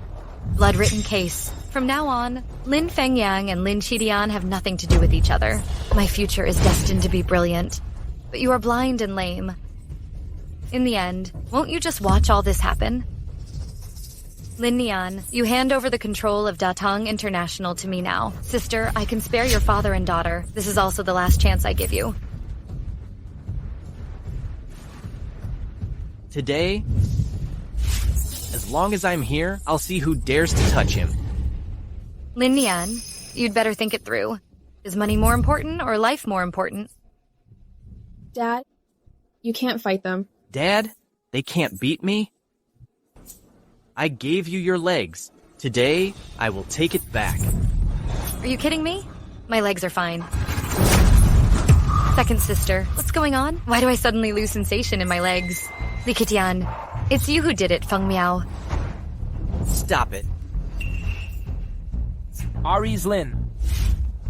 Blood-written case. From now on, Lin Fengyang and Lin Qidian have nothing to do with each other. My future is destined to be brilliant. But you are blind and lame. In the end, won't you just watch all this happen? Lin Nian, you hand over the control of Datang International to me now. Sister, I can spare your father and daughter. This is also the last chance I give you. Today, as long as I'm here, I'll see who dares to touch him. Lin Nian, you'd better think it through. Is money more important or life more important? Dad, you can't fight them. Dad, they can't beat me? I gave you your legs. Today, I will take it back. Are you kidding me? My legs are fine. Second sister, what's going on? Why do I suddenly lose sensation in my legs? Li Kitian, it's you who did it, Feng Miao. Stop it. Aries Lin.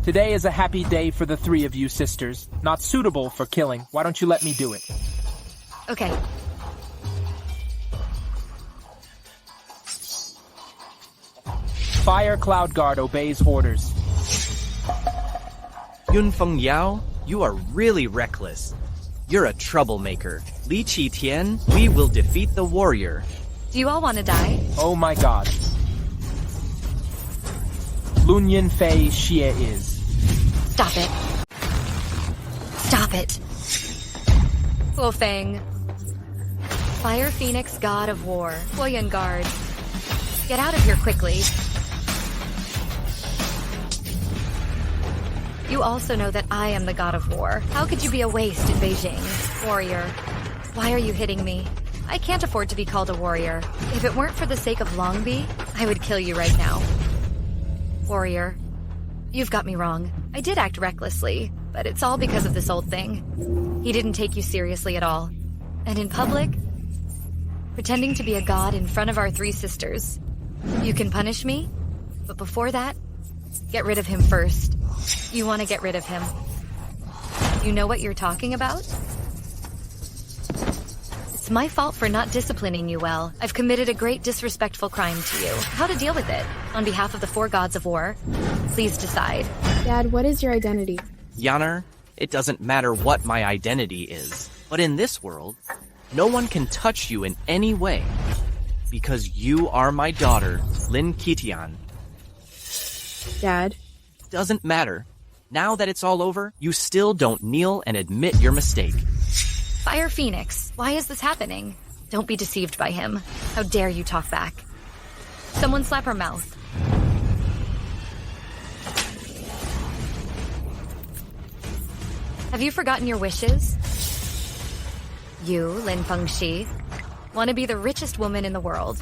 Today is a happy day for the three of you sisters. Not suitable for killing. Why don't you let me do it? Okay. Fire Cloud Guard obeys orders. Yun Feng Yao, you are really reckless. You're a troublemaker. Li Qitian, we will defeat the warrior. Do you all want to die? Oh my god. Lunyan Fei Xie is. Stop it. Stop it. Luo Feng. Fire Phoenix, God of War. Huoyan Guard. Get out of here quickly. You also know that I am the God of War. How could you be a waste in Beijing? Warrior. Why are you hitting me? I can't afford to be called a warrior. If it weren't for the sake of Longbi, I would kill you right now. Warrior. You've got me wrong. I did act recklessly, but it's all because of this old thing. He didn't take you seriously at all. And in public, pretending to be a god in front of our three sisters. You can punish me, but before that, get rid of him first. You want to get rid of him. You know what you're talking about? It's my fault for not disciplining you well. I've committed a great disrespectful crime to you. How to deal with it? On behalf of the four gods of war, please decide. Dad, what is your identity? Yanar, it doesn't matter what my identity is. But in this world, no one can touch you in any way. Because you are my daughter, Lin Kitian. Dad? Doesn't matter. Now that it's all over, you still don't kneel and admit your mistake. Fire Phoenix, why is this happening? Don't be deceived by him. How dare you talk back? Someone slap her mouth. Have you forgotten your wishes? You, Lin Fengxi, want to be the richest woman in the world,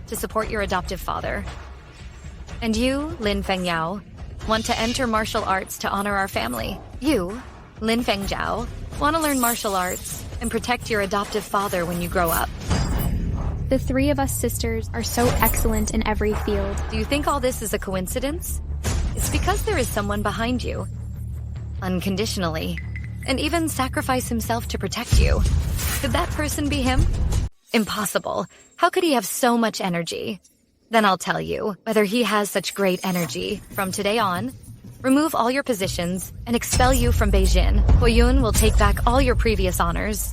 to support your adoptive father. And you, Lin Fengyao, want to enter martial arts to honor our family. You, Lin Fengjiao, want to learn martial arts and protect your adoptive father when you grow up. The three of us sisters are so excellent in every field. Do you think all this is a coincidence? It's because there is someone behind you. Unconditionally. And even sacrifice himself to protect you. Could that person be him? Impossible. How could he have so much energy? Then I'll tell you whether he has such great energy. From today on, remove all your positions and expel you from Beijing. Huoyun will take back all your previous honors.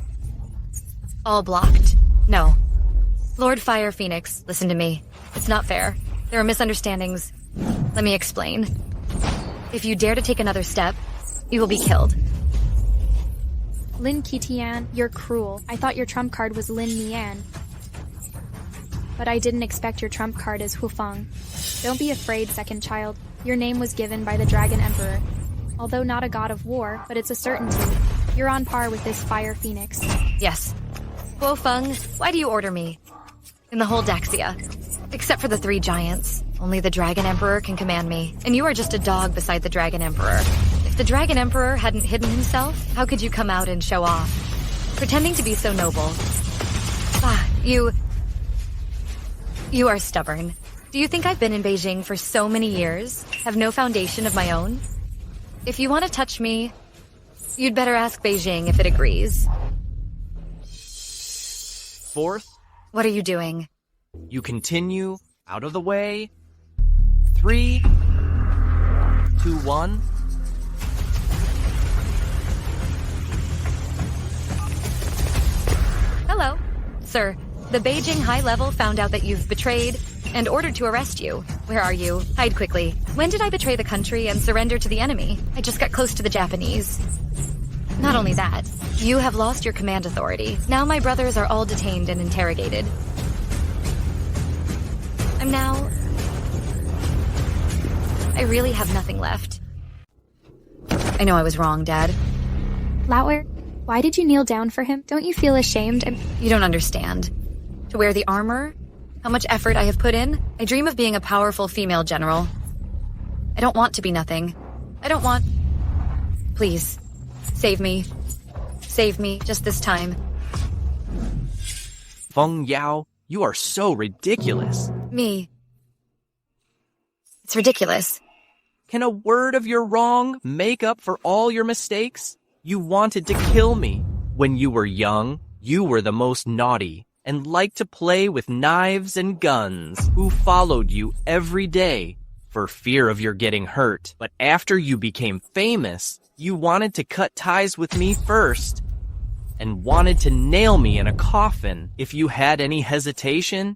All blocked. No. Lord Fire Phoenix, listen to me. It's not fair. There are misunderstandings. Let me explain. If you dare to take another step, you will be killed. Lin Qitian, you're cruel. I thought your trump card was Lin Nian. But I didn't expect your trump card as Hufeng. Don't be afraid, second child. Your name was given by the Dragon Emperor. Although not a god of war, but it's a certainty. You're on par with this fire phoenix. Yes. Hufeng, why do you order me? In the whole Daxia. Except for the 3 giants. Only the Dragon Emperor can command me. And you are just a dog beside the Dragon Emperor. If the Dragon Emperor hadn't hidden himself, how could you come out and show off? Pretending to be so noble. You are stubborn. Do you think I've been in Beijing for so many years? Have no foundation of my own? If you want to touch me, you'd better ask Beijing if it agrees. Fourth, What are you doing? you continue out of the way. 3, 2, 1. Hello. Sir, the Beijing High Level found out that you've betrayed and ordered to arrest you. Where are you? Hide quickly. When did I betray the country and surrender to the enemy? I just got close to the Japanese. Not only that, you have lost your command authority. Now my brothers are all detained and interrogated. I really have nothing left. I know I was wrong, Dad. Lauer, why did you kneel down for him? Don't you feel ashamed? You don't understand. To wear the armor? How much effort I have put in? I dream of being a powerful female general. I don't want to be nothing. I don't want... Please, save me. Save me, just this time. Feng Yao, you are so ridiculous. Me. It's ridiculous. Can a word of your wrong make up for all your mistakes? You wanted to kill me. When you were young, you were the most naughty and liked to play with knives and guns, who followed you every day for fear of your getting hurt. But after you became famous, you wanted to cut ties with me first and wanted to nail me in a coffin. If you had any hesitation,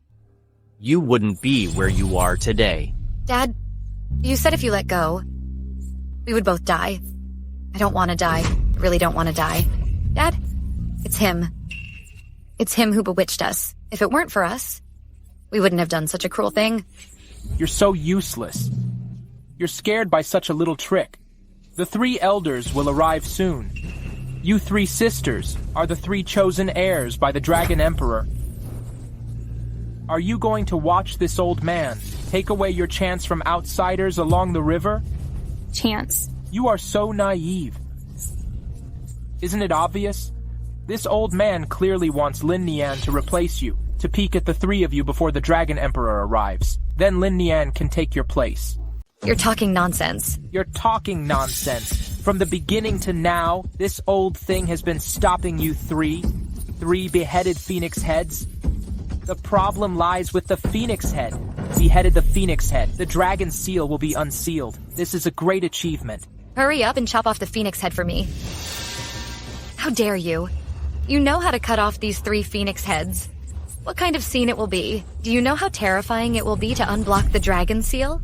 you wouldn't be where you are today. Dad, you said if you let go, we would both die. I don't want to die. I really don't want to die. Dad, it's him. It's him who bewitched us. If it weren't for us, we wouldn't have done such a cruel thing. You're so useless. You're scared by such a little trick. The 3 elders will arrive soon. You 3 sisters are the 3 chosen heirs by the Dragon Emperor. Are you going to watch this old man take away your chance from outsiders along the river? Chance. You are so naive. Isn't it obvious? This old man clearly wants Lin Nian to replace you, to peek at the 3 of you before the Dragon Emperor arrives. Then Lin Nian can take your place. You're talking nonsense. You're talking nonsense. From the beginning to now, this old thing has been stopping you 3 beheaded phoenix heads. The problem lies with the phoenix head. Beheaded the phoenix head. The dragon seal will be unsealed. This is a great achievement. Hurry up and chop off the phoenix head for me. How dare you? You know how to cut off these 3 phoenix heads. What kind of scene it will be? Do you know how terrifying it will be to unblock the dragon seal?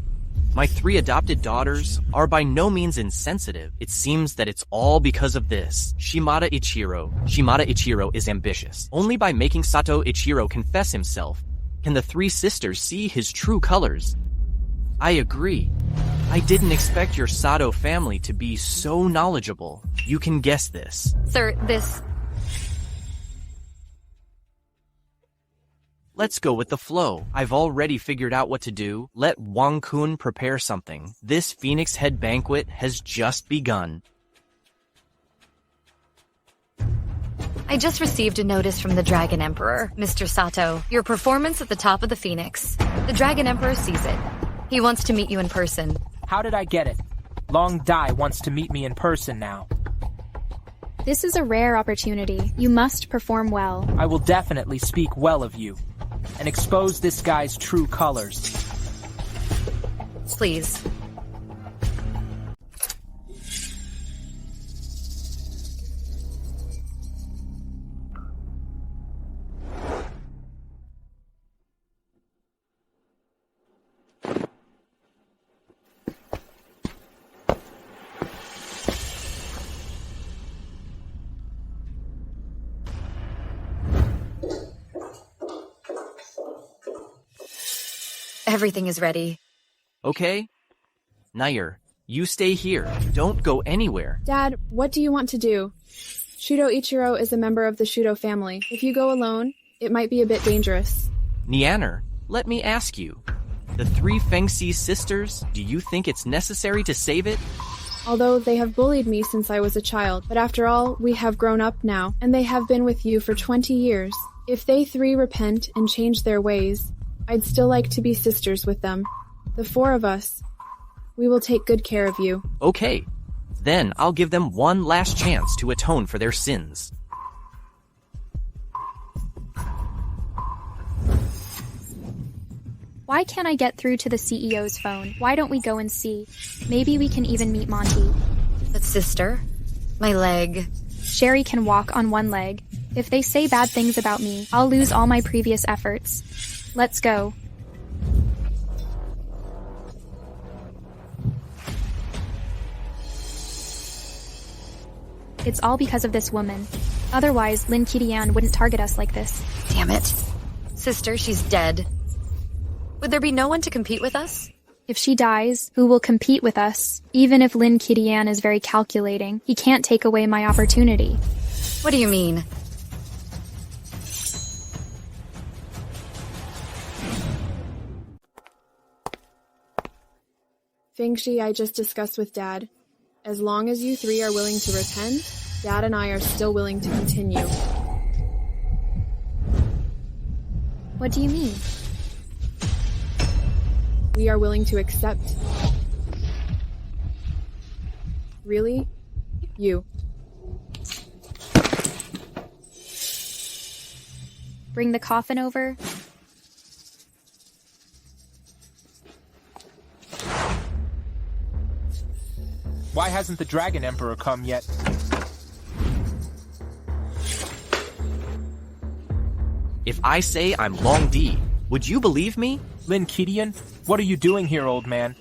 My 3 adopted daughters are by no means insensitive. It seems that it's all because of this. Shimada Ichiro is ambitious. Only by making Sato Ichiro confess himself can the 3 sisters see his true colors. I agree. I didn't expect your Sato family to be so knowledgeable. You can guess this. Sir, this... Let's go with the flow. I've already figured out what to do. Let Wang Kun prepare something. This Phoenix Head banquet has just begun. I just received a notice from the Dragon Emperor. Mr. Sato, your performance at the top of the Phoenix. The Dragon Emperor sees it. He wants to meet you in person. How did I get it? Long Dai wants to meet me in person now. This is a rare opportunity. You must perform well. I will definitely speak well of you and expose this guy's true colors. Please. Everything is ready. Okay? Nair, you stay here. Don't go anywhere. Dad, what do you want to do? Shudo Ichiro is a member of the Shudo family. If you go alone, it might be a bit dangerous. Nianer, let me ask you. The three Fengxi sisters, do you think it's necessary to save it? Although they have bullied me since I was a child, but after all, we have grown up now, and they have been with you for 20 years. If they three repent and change their ways, I'd still like to be sisters with them. The four of us. We will take good care of you. Okay. Then I'll give them one last chance to atone for their sins. Why can't I get through to the CEO's phone? Why don't we go and see? Maybe we can even meet Monty. But sister, my leg. Sherry can walk on one leg. If they say bad things about me, I'll lose all my previous efforts. Let's go. It's all because of this woman. Otherwise, Lin Qidian wouldn't target us like this. Damn it. Sister, she's dead. Would there be no one to compete with us? If she dies, who will compete with us? Even if Lin Qidian is very calculating, he can't take away my opportunity. What do you mean? Fengxi, I just discussed with Dad. As long as you three are willing to repent, Dad and I are still willing to continue. What do you mean? We are willing to accept. Really? You. Bring the coffin over? Why hasn't the Dragon Emperor come yet? If I say I'm Long Di, would you believe me? Lin Qidian, what are you doing here, old man?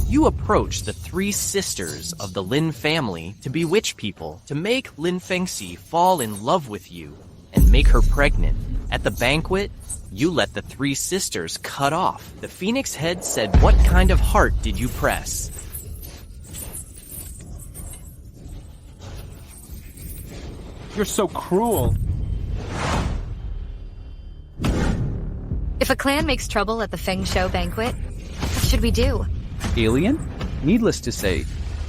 You approach the three sisters of the Lin family to bewitch people, to make Lin Fengxi fall in love with you, and make her pregnant. At the banquet, you let the three sisters cut off. The phoenix head said, "What kind of heart did you press?" You're so cruel. If a clan makes trouble at the Feng Shou banquet, what should we do? Alien? Needless to say.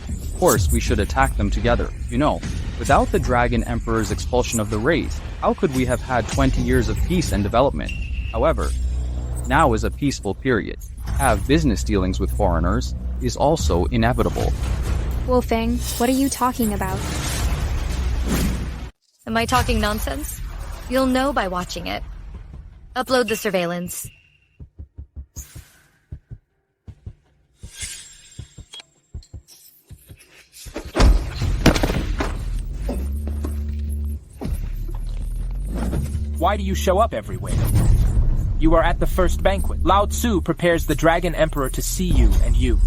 Of course, we should attack them together. You know, without the Dragon Emperor's expulsion of the race, how could we have had 20 years of peace and development? However, now is a peaceful period. Have business dealings with foreigners is also inevitable. Wu Feng, what are you talking about? Am I talking nonsense? You'll know by watching it. Upload the surveillance. Why do you show up everywhere? You are at the first banquet. Lao Tzu prepares the Dragon Emperor to see you and you.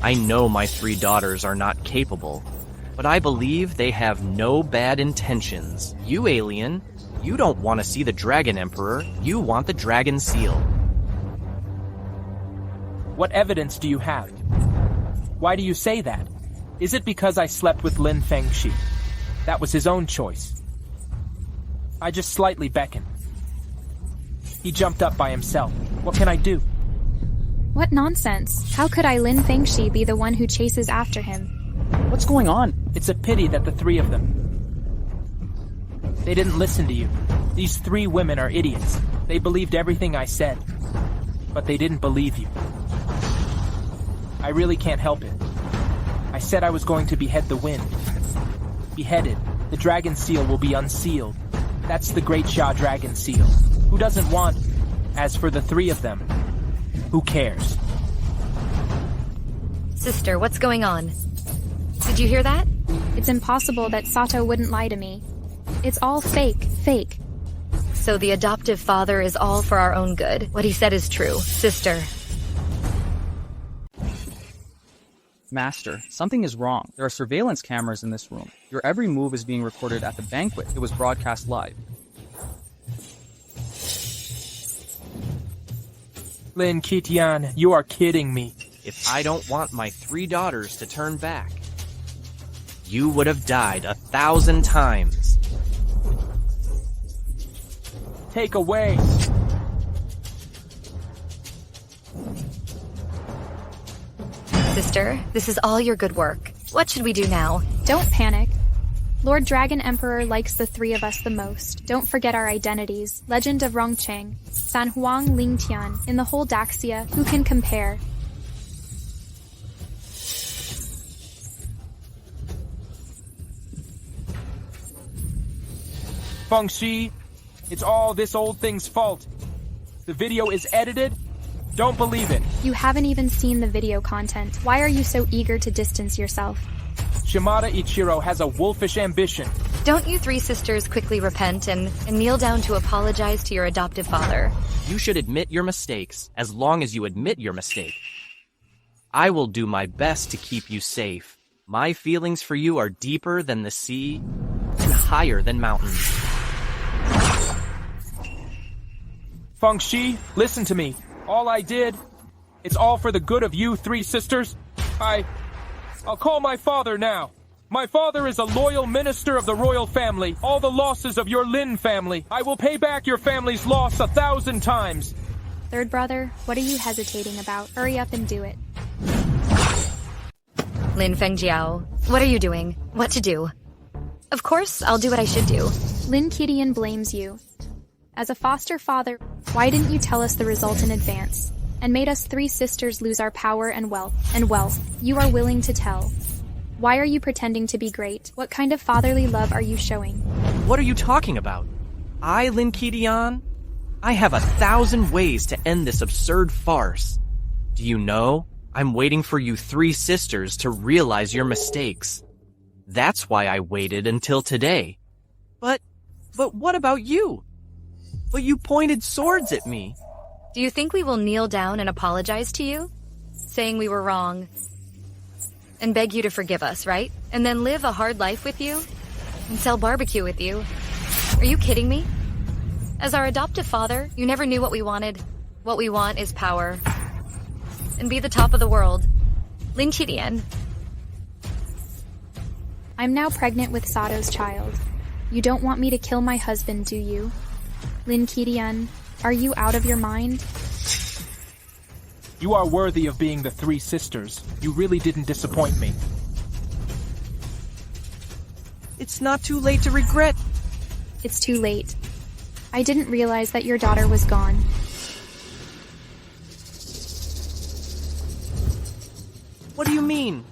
I know my three daughters are not capable, but I believe they have no bad intentions. You, alien, you don't want to see the Dragon Emperor, you want the Dragon Seal. What evidence do you have? Why do you say that? Is it because I slept with Lin Fengxi? That was his own choice. I just slightly beckoned. He jumped up by himself. What can I do? What nonsense! How could I Lin Fengxi be the one who chases after him? What's going on? It's a pity that the three of them. They didn't listen to you. These three women are idiots. They believed everything I said. But they didn't believe you. I really can't help it. I said I was going to behead the wind. Beheaded, the dragon seal will be unsealed. That's the great Sha dragon seal. Who doesn't want? As for the three of them, who cares? Sister, what's going on? Did you hear that? It's impossible that Sato wouldn't lie to me. It's all fake. So the adoptive father is all for our own good. What he said is true. Sister. Master, something is wrong. There are surveillance cameras in this room. Your every move is being recorded at the banquet. It was broadcast live. Lin Qitian, you are kidding me. If I don't want my 3 daughters to turn back, you would have died 1,000 times. Take away. Sister, this is all your good work. What should we do now? Don't panic. Lord Dragon Emperor likes the 3 of us the most. Don't forget our identities. Legend of Rongcheng, San Huang Lingtian. In the whole Daxia, who can compare? Fengxi, it's all this old thing's fault. The video is edited. Don't believe it. You haven't even seen the video content. Why are you so eager to distance yourself? Shimada Ichiro has a wolfish ambition. Don't you 3 sisters quickly repent and kneel down to apologize to your adoptive father? You should admit your mistakes, as long as you admit your mistake. I will do my best to keep you safe. My feelings for you are deeper than the sea and higher than mountains. Fengxi, listen to me. All I did, it's all for the good of you 3 sisters. I'll call my father now. My father is a loyal minister of the royal family. All the losses of your Lin family, I will pay back your family's loss 1,000 times. Third brother, what are you hesitating about? Hurry up and do it. Lin Fengjiao, what are you doing? What to do? Of course, I'll do what I should do. Lin Qidian blames you. As a foster father, why didn't you tell us the result in advance? And made us 3 sisters lose our power and wealth. You are willing to tell. Why are you pretending to be great? What kind of fatherly love are you showing? What are you talking about? I, Lin Qidian? I have 1,000 ways to end this absurd farce. Do you know? I'm waiting for you 3 sisters to realize your mistakes. That's why I waited until today. But what about you? But you pointed swords at me. Do you think we will kneel down and apologize to you? Saying we were wrong. And beg you to forgive us, right? And then live a hard life with you? And sell barbecue with you? Are you kidding me? As our adoptive father, you never knew what we wanted. What we want is power. And be the top of the world. Lin Qidian. I'm now pregnant with Sato's child. You don't want me to kill my husband, do you? Lin Qidian, are you out of your mind? You are worthy of being the 3 sisters. You really didn't disappoint me. It's not too late to regret. It's too late. I didn't realize that your daughter was gone. What do you mean?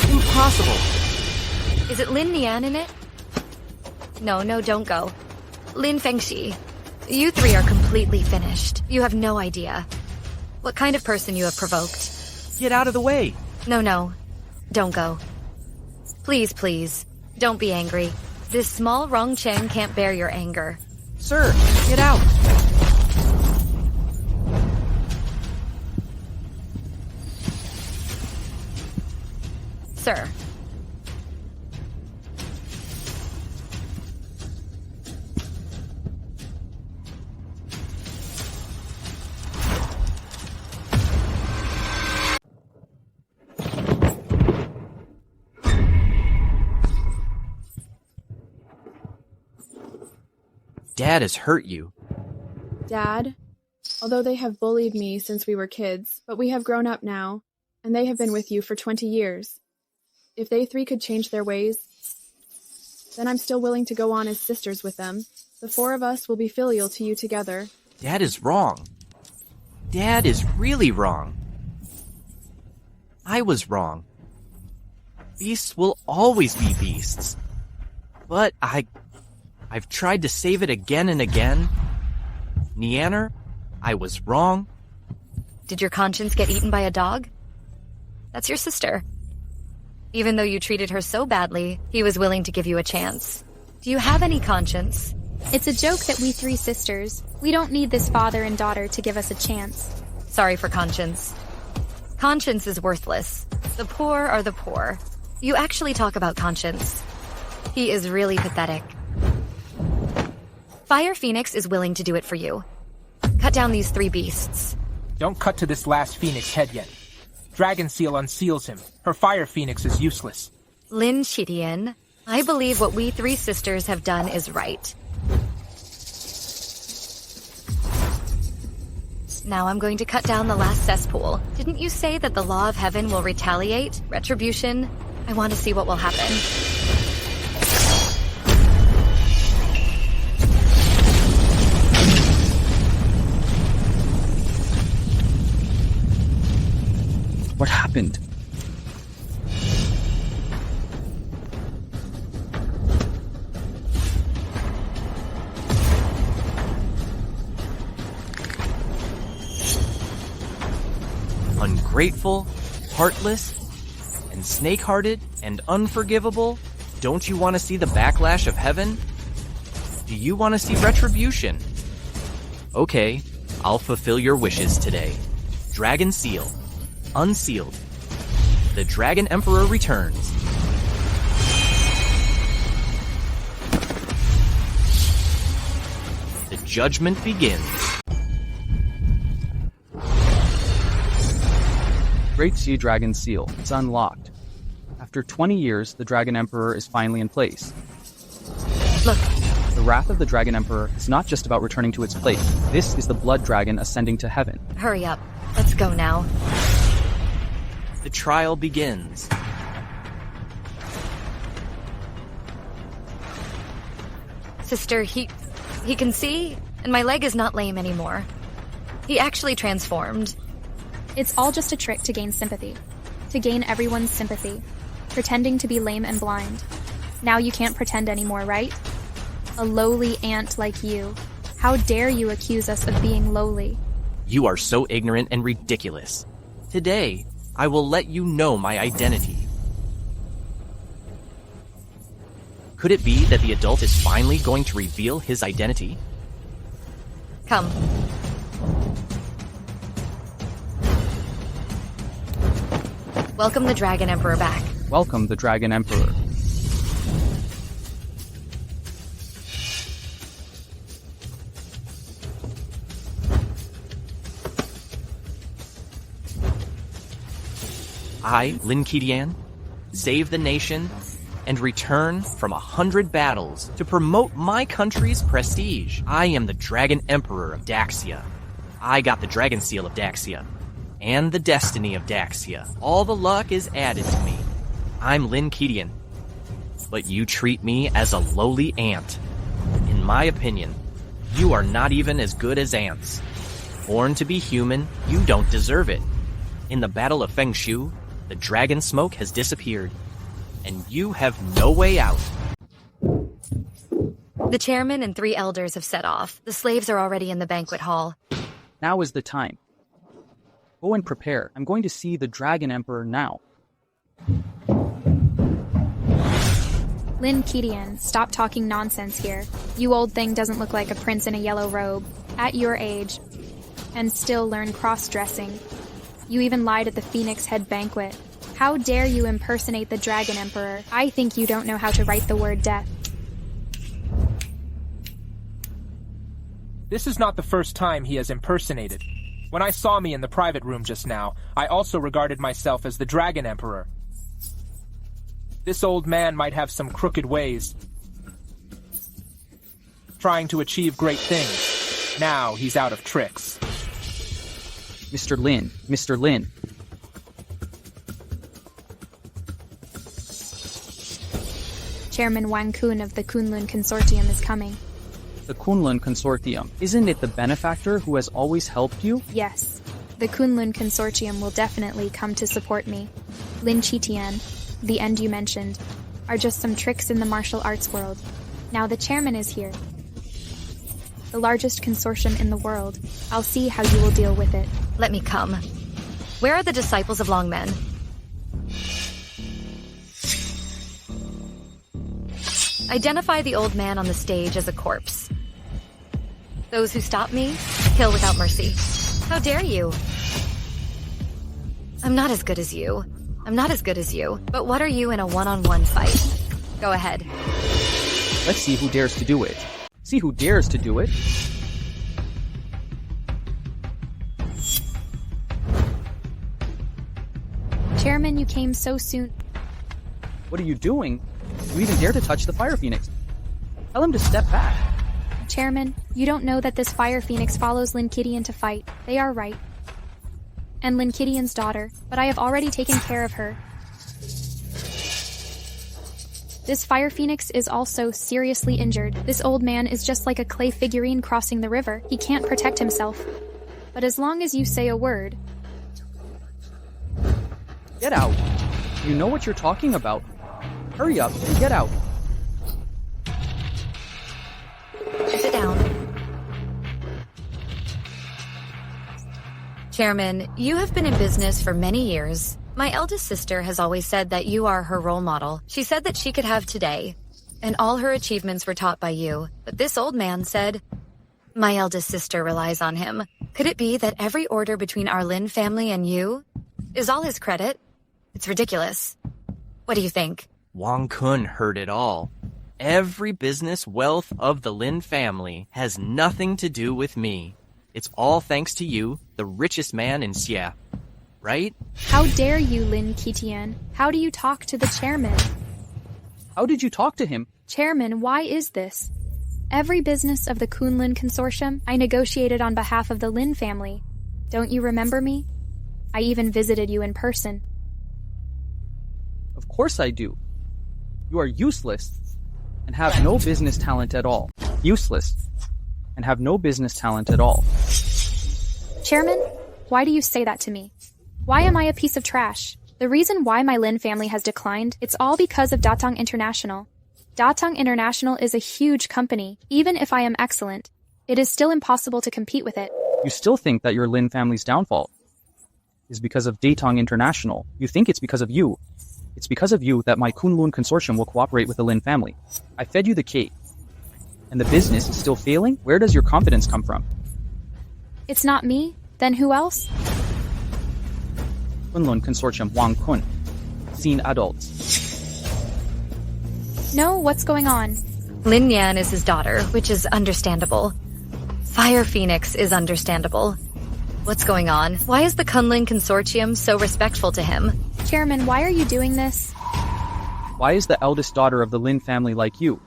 Impossible. Is it Lin Nian in it? No, don't go. Lin Fengxi, you 3 are completely finished. You have no idea what kind of person you have provoked. Get out of the way. No, don't go. Please, don't be angry. This small Rongcheng can't bear your anger. Sir, get out. Sir. Dad has hurt you. Dad? Although they have bullied me since we were kids, but we have grown up now, and they have been with you for 20 years. If they 3 could change their ways, then I'm still willing to go on as sisters with them. The 4 of us will be filial to you together. Dad is wrong. Dad is really wrong. I was wrong. Beasts will always be beasts. But I've tried to save it again and again. Nianer, I was wrong. Did your conscience get eaten by a dog? That's your sister. Even though you treated her so badly, he was willing to give you a chance. Do you have any conscience? It's a joke that we three sisters, we don't need this father and daughter to give us a chance. Sorry for conscience. Conscience is worthless. The poor are the poor. You actually talk about conscience. He is really pathetic. Fire Phoenix is willing to do it for you. Cut down these 3 beasts. Don't cut to this last phoenix head yet. Dragon Seal unseals him. Her Fire Phoenix is useless. Lin Chidian, I believe what we 3 sisters have done is right. Now I'm going to cut down the last cesspool. Didn't you say that the law of heaven will retaliate? Retribution? I want to see what will happen. What happened? Ungrateful, heartless, and snake-hearted, and unforgivable? Don't you want to see the backlash of heaven? Do you want to see retribution? Okay, I'll fulfill your wishes today. Dragon Seal. Unsealed. The Dragon Emperor returns. The judgment begins. Great Sea Dragon Seal. It's unlocked. After 20 years, the Dragon Emperor is finally in place. Look, The wrath of the Dragon Emperor is not just about returning to its place. This is the Blood Dragon ascending to heaven. hurry up. Let's go now. The trial begins. Sister, he can see, and my leg is not lame anymore. He actually transformed. It's all just a trick to gain sympathy. To gain everyone's sympathy. Pretending to be lame and blind. Now you can't pretend anymore, right? A lowly ant like you. How dare you accuse us of being lowly? You are so ignorant and ridiculous. Today, I will let you know my identity. Could it be that the adult is finally going to reveal his identity? Come. Welcome the Dragon Emperor back. Welcome the Dragon Emperor. I, Lin Qidian, save the nation and return from 100 battles to promote my country's prestige. I am the Dragon Emperor of Daxia. I got the Dragon Seal of Daxia and the destiny of Daxia. All the luck is added to me. I'm Lin Qidian, but you treat me as a lowly ant. In my opinion, you are not even as good as ants. Born to be human, you don't deserve it. In the Battle of Fengshu, the dragon smoke has disappeared, and you have no way out. The chairman and 3 elders have set off. The slaves are already in the banquet hall. Now is the time. Go and prepare. I'm going to see the Dragon Emperor now. Lin Qidian, stop talking nonsense here. You old thing doesn't look like a prince in a yellow robe. At your age. And still learn cross-dressing. You even lied at the Phoenix Head banquet. How dare you impersonate the Dragon Emperor? I think you don't know how to write the word death. This is not the first time he has impersonated. When I saw me in the private room just now, I also regarded myself as the Dragon Emperor. This old man might have some crooked ways, trying to achieve great things. Now he's out of tricks. Mr. Lin, Mr. Lin. Chairman Wang Kun of the Kunlun Consortium is coming. The Kunlun Consortium. Isn't it the benefactor who has always helped you? Yes, the Kunlun Consortium will definitely come to support me. Lin Qidian, the end you mentioned, are just some tricks in the martial arts world. Now the chairman is here. The largest consortium in the world. I'll see how you will deal with it. Let me come. Where are the disciples of Longmen? Identify the old man on the stage as a corpse. Those who stop me, kill without mercy. How dare you? I'm not as good as you. But what are you in a one-on-one fight? Go ahead. Let's see who dares to do it. See who dares to do it. Chairman, you came so soon. What are you doing? You even dare to touch the Fire Phoenix. Tell him to step back. Chairman, you don't know that this Fire Phoenix follows Lin Kidian to fight. They are right. And Lin Kidian's daughter, but I have already taken care of her. This Fire Phoenix is also seriously injured. This old man is just like a clay figurine crossing the river. He can't protect himself. But as long as you say a word... Get out. You know what you're talking about. Hurry up and get out. Sit down. Chairman, you have been in business for many years. My eldest sister has always said that you are her role model. She said that she could have today, and all her achievements were taught by you. But this old man said, my eldest sister relies on him. Could it be that every order between our Lin family and you is all his credit? It's ridiculous. What do you think? Wang Kun heard it all. Every business wealth of the Lin family has nothing to do with me. It's all thanks to you, the richest man in Xia. Right? How dare you, Lin Kidian? How do you talk to the chairman? How did you talk to him? Chairman, why is this? Every business of the Kunlun Consortium, I negotiated on behalf of the Lin family. Don't you remember me? I even visited you in person. Of course I do. You are useless and have no business talent at all. Useless and have no business talent at all. Chairman, why do you say that to me? Why am I a piece of trash? The reason why my Lin family has declined, it's all because of Datang International. Datang International is a huge company. Even if I am excellent, it is still impossible to compete with it. You still think that your Lin family's downfall is because of Datang International. You think it's because of you. It's because of you that my Kunlun Consortium will cooperate with the Lin family. I fed you the cake. And the business is still failing? Where does your confidence come from? It's not me. Then who else? Kunlun Consortium Wang Kun. Seen adults. No, what's going on? Lin Yan is his daughter, which is understandable. Fire Phoenix is understandable. What's going on? Why is the Kunlun Consortium so respectful to him? Chairman, why are you doing this? Why is the eldest daughter of the Lin family like you?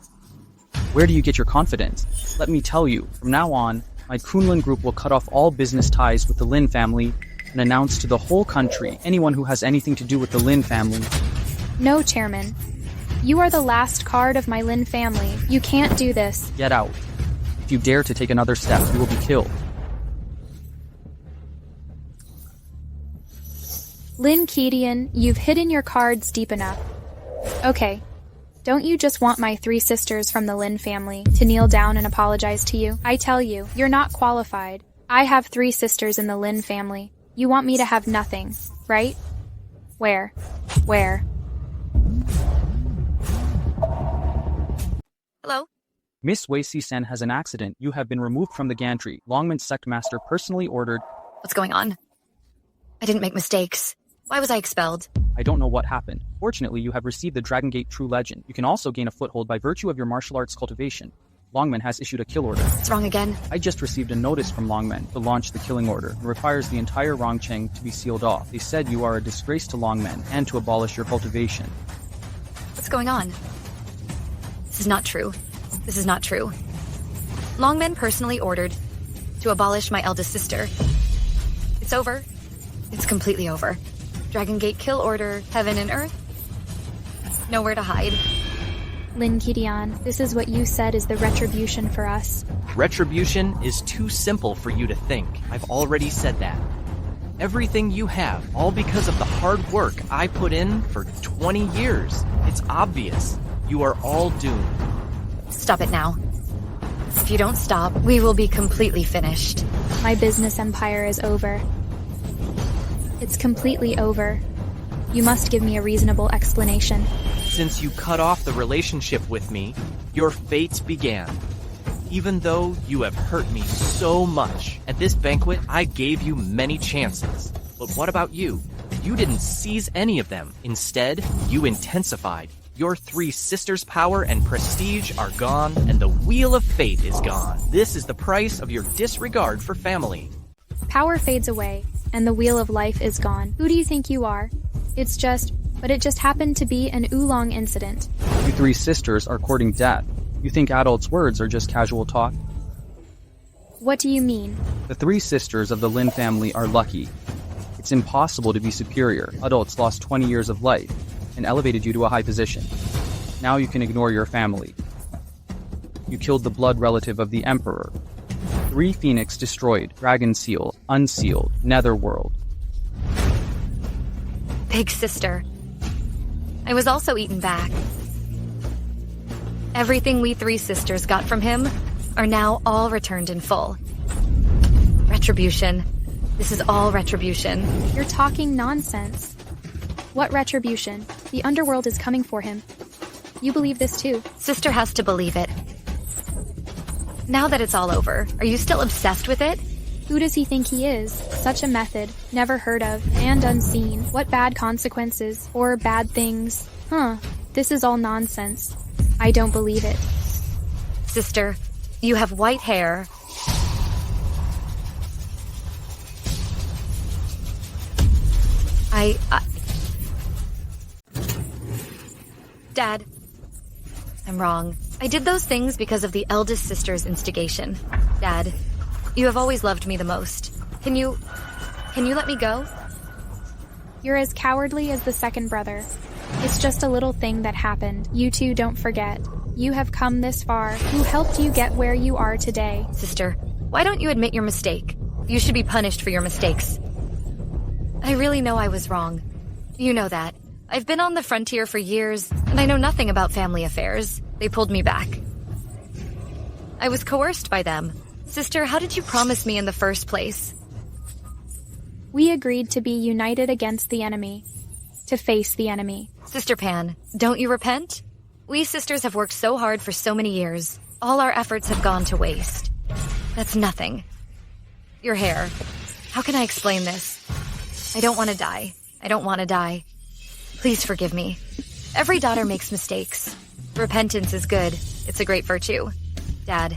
Where do you get your confidence? Let me tell you, from now on, my Kunlun group will cut off all business ties with the Lin family and announce to the whole country anyone who has anything to do with the Lin family. No, Chairman. You are the last card of my Lin family. You can't do this. Get out. If you dare to take another step, you will be killed. Lin Kidian, you've hidden your cards deep enough. Okay. Don't you just want my 3 sisters from the Lin family to kneel down and apologize to you? I tell you, you're not qualified. I have 3 sisters in the Lin family. You want me to have nothing, right? Where? Hello? Miss Wei Si-sen has an accident. You have been removed from the gantry. Longman sect master personally ordered. What's going on? I didn't make mistakes. Why was I expelled? I don't know what happened. Fortunately, you have received the Dragon Gate True Legend. You can also gain a foothold by virtue of your martial arts cultivation. Longman has issued a kill order. What's wrong again? I just received a notice from Longmen to launch the killing order. It requires the entire Rongcheng to be sealed off. They said you are a disgrace to Longmen and to abolish your cultivation. What's going on? This is not true. Longmen personally ordered to abolish my eldest sister. It's over. It's completely over. Dragon Gate kill order, heaven and earth. Nowhere to hide. Lin Kidian, this is what you said is the retribution for us. Retribution is too simple for you to think. I've already said that. Everything you have, all because of the hard work I put in for 20 years. It's obvious. You are all doomed. Stop it now. If you don't stop, we will be completely finished. My business empire is over. It's completely over. You must give me a reasonable explanation. Since you cut off the relationship with me, your fate began. Even though you have hurt me so much, at this banquet I gave you many chances. But what about you? You didn't seize any of them. Instead, you intensified. Your three sisters' power and prestige are gone, and the wheel of fate is gone. This is the price of your disregard for family. Power fades away, and the wheel of life is gone. Who do you think you are? It just happened to be an oolong incident. You three sisters are courting death. You think adults' words are just casual talk? What do you mean? The three sisters of the Lin family are lucky. It's impossible to be superior. Adults lost 20 years of life and elevated you to a high position. Now you can ignore your family. You killed the blood relative of the emperor. 3 phoenix destroyed, dragon seal, unsealed, netherworld. Big sister. I was also eaten back. Everything we 3 sisters got from him are now all returned in full. Retribution. This is all retribution. You're talking nonsense. What retribution? The underworld is coming for him. You believe this too? Sister has to believe it. Now that it's all over, are you still obsessed with it? Who does he think he is? Such a method, never heard of, and unseen. What bad consequences, or bad things? This is all nonsense. I don't believe it. Sister, you have white hair. Dad, I'm wrong. I did those things because of the eldest sister's instigation. Dad, you have always loved me the most. Can you let me go? You're as cowardly as the second brother. It's just a little thing that happened. You two don't forget. You have come this far. Who helped you get where you are today? Sister, why don't you admit your mistake? You should be punished for your mistakes. I really know I was wrong. You know that. I've been on the frontier for years, and I know nothing about family affairs. They pulled me back. I was coerced by them. Sister, how did you promise me in the first place? We agreed to be united against the enemy. To face the enemy. Sister Pan, don't you repent? We sisters have worked so hard for so many years. All our efforts have gone to waste. That's nothing. Your hair. How can I explain this? I don't want to die. I don't want to die. Please forgive me. Every daughter makes mistakes. Repentance is good. It's a great virtue. Dad,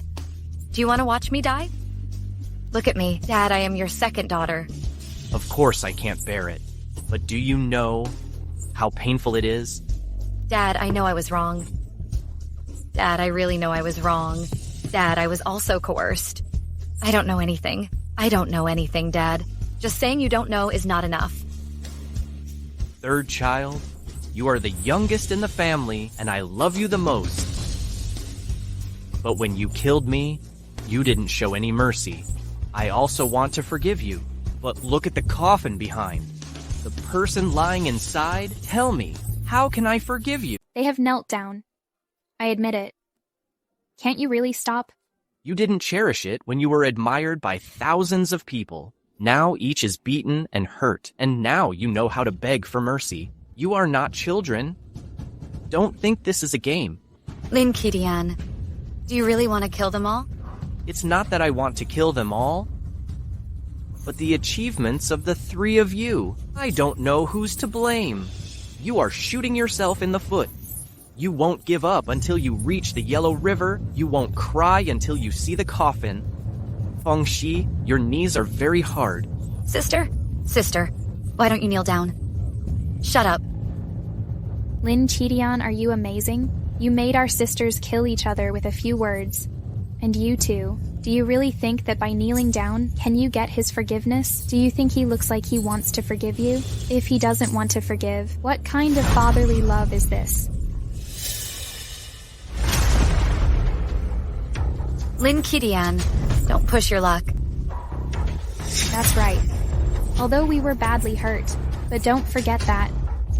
do you want to watch me die? Look at me. Dad, I am your second daughter. Of course I can't bear it. But do you know how painful it is? Dad, I know I was wrong. Dad, I really know I was wrong. Dad, I was also coerced. I don't know anything. I don't know anything, Dad. Just saying you don't know is not enough. Third child, you are the youngest in the family, and I love you the most. But when you killed me, you didn't show any mercy. I also want to forgive you, but look at the coffin behind. The person lying inside, tell me, how can I forgive you? They have knelt down. I admit it. Can't you really stop? You didn't cherish it when you were admired by thousands of people. Now each is beaten and hurt, and now you know how to beg for mercy. You are not children. Don't think this is a game. Lin Qidian, do you really want to kill them all? It's not that I want to kill them all, but the achievements of the 3 of you. I don't know who's to blame. You are shooting yourself in the foot. You won't give up until you reach the Yellow River. You won't cry until you see the coffin. Fengxi, your knees are very hard. Sister, why don't you kneel down? Shut up. Lin Qidian, are you amazing? You made our sisters kill each other with a few words. And you two, do you really think that by kneeling down, can you get his forgiveness? Do you think he looks like he wants to forgive you? If he doesn't want to forgive, what kind of fatherly love is this? Lin Qidian, don't push your luck. That's right. Although we were badly hurt, but don't forget that.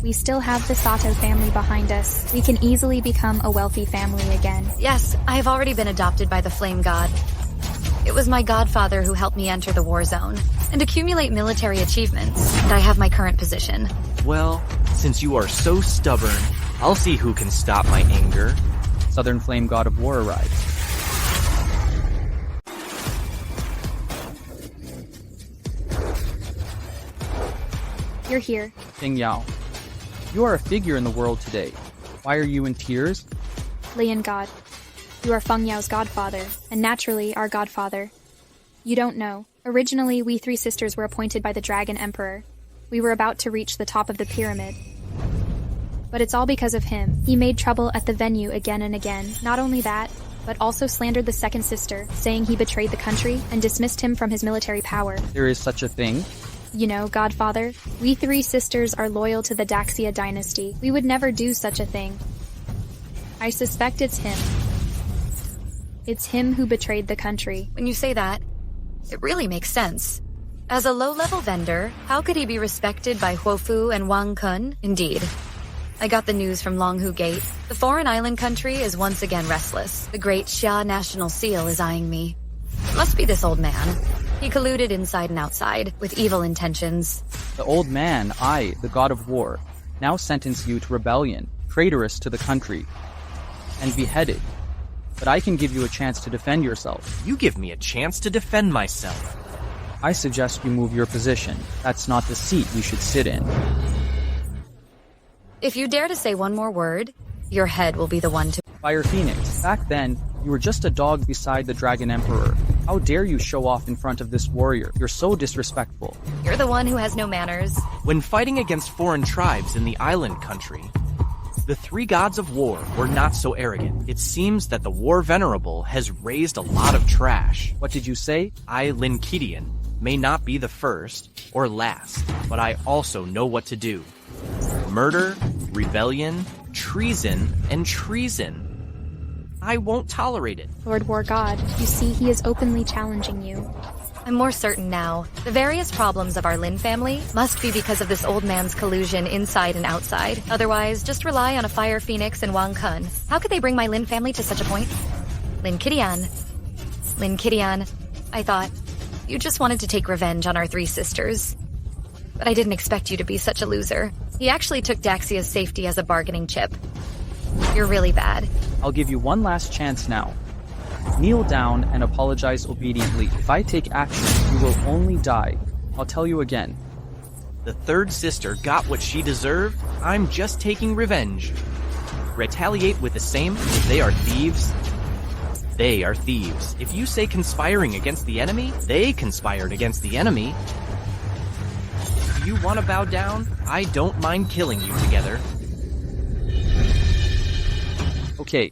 We still have the Sato family behind us. We can easily become a wealthy family again. Yes, I have already been adopted by the Flame God. It was my godfather who helped me enter the war zone and accumulate military achievements, and I have my current position. Well, since you are so stubborn, I'll see who can stop my anger. Southern Flame God of War arrives. You're here. Feng Yao, you are a figure in the world today. Why are you in tears? Lian God. You are Feng Yao's godfather, and naturally our godfather. You don't know. Originally, we three sisters were appointed by the Dragon Emperor. We were about to reach the top of the pyramid. But it's all because of him. He made trouble at the venue again and again. Not only that, but also slandered the second sister, saying he betrayed the country and dismissed him from his military power. There is such a thing? You know, Godfather, we three sisters are loyal to the Daxia dynasty. We would never do such a thing. I suspect it's him. It's him who betrayed the country. When you say that, it really makes sense. As a low-level vendor, how could he be respected by Huofu and Wang Kun? Indeed. I got the news from Longhu Gate. The foreign island country is once again restless. The great Xia National Seal is eyeing me. It must be this old man. He colluded inside and outside, with evil intentions. The old man, I, the god of war, now sentence you to rebellion, traitorous to the country, and beheaded. But I can give you a chance to defend yourself. You give me a chance to defend myself. I suggest you move your position. That's not the seat you should sit in. If you dare to say one more word, your head will be the one to— Fire Phoenix, back then, you were just a dog beside the Dragon Emperor. How dare you show off in front of this warrior? You're so disrespectful. You're the one who has no manners. When fighting against foreign tribes in the island country, the three gods of war were not so arrogant. It seems that the War Venerable has raised a lot of trash. What did you say? I, Lin Kidian, may not be the first or last, but I also know what to do. Murder, rebellion, treason, and treason. I won't tolerate it. Lord War God, you see he is openly challenging you. I'm more certain now. The various problems of our Lin family must be because of this old man's collusion inside and outside. Otherwise, just rely on a Fire Phoenix and Wang Kun. How could they bring my Lin family to such a point? Lin Kidian, I thought you just wanted to take revenge on our three sisters. But I didn't expect you to be such a loser. He actually took Daxia's safety as a bargaining chip. You're really bad. I'll give you one last chance now. Kneel down and apologize obediently. If I take action, you will only die. I'll tell you again. The third sister got what she deserved. I'm just taking revenge. Retaliate with the same. If they are thieves, they are thieves. If you say conspiring against the enemy, they conspired against the enemy. If you want to bow down, I don't mind killing you together. Okay.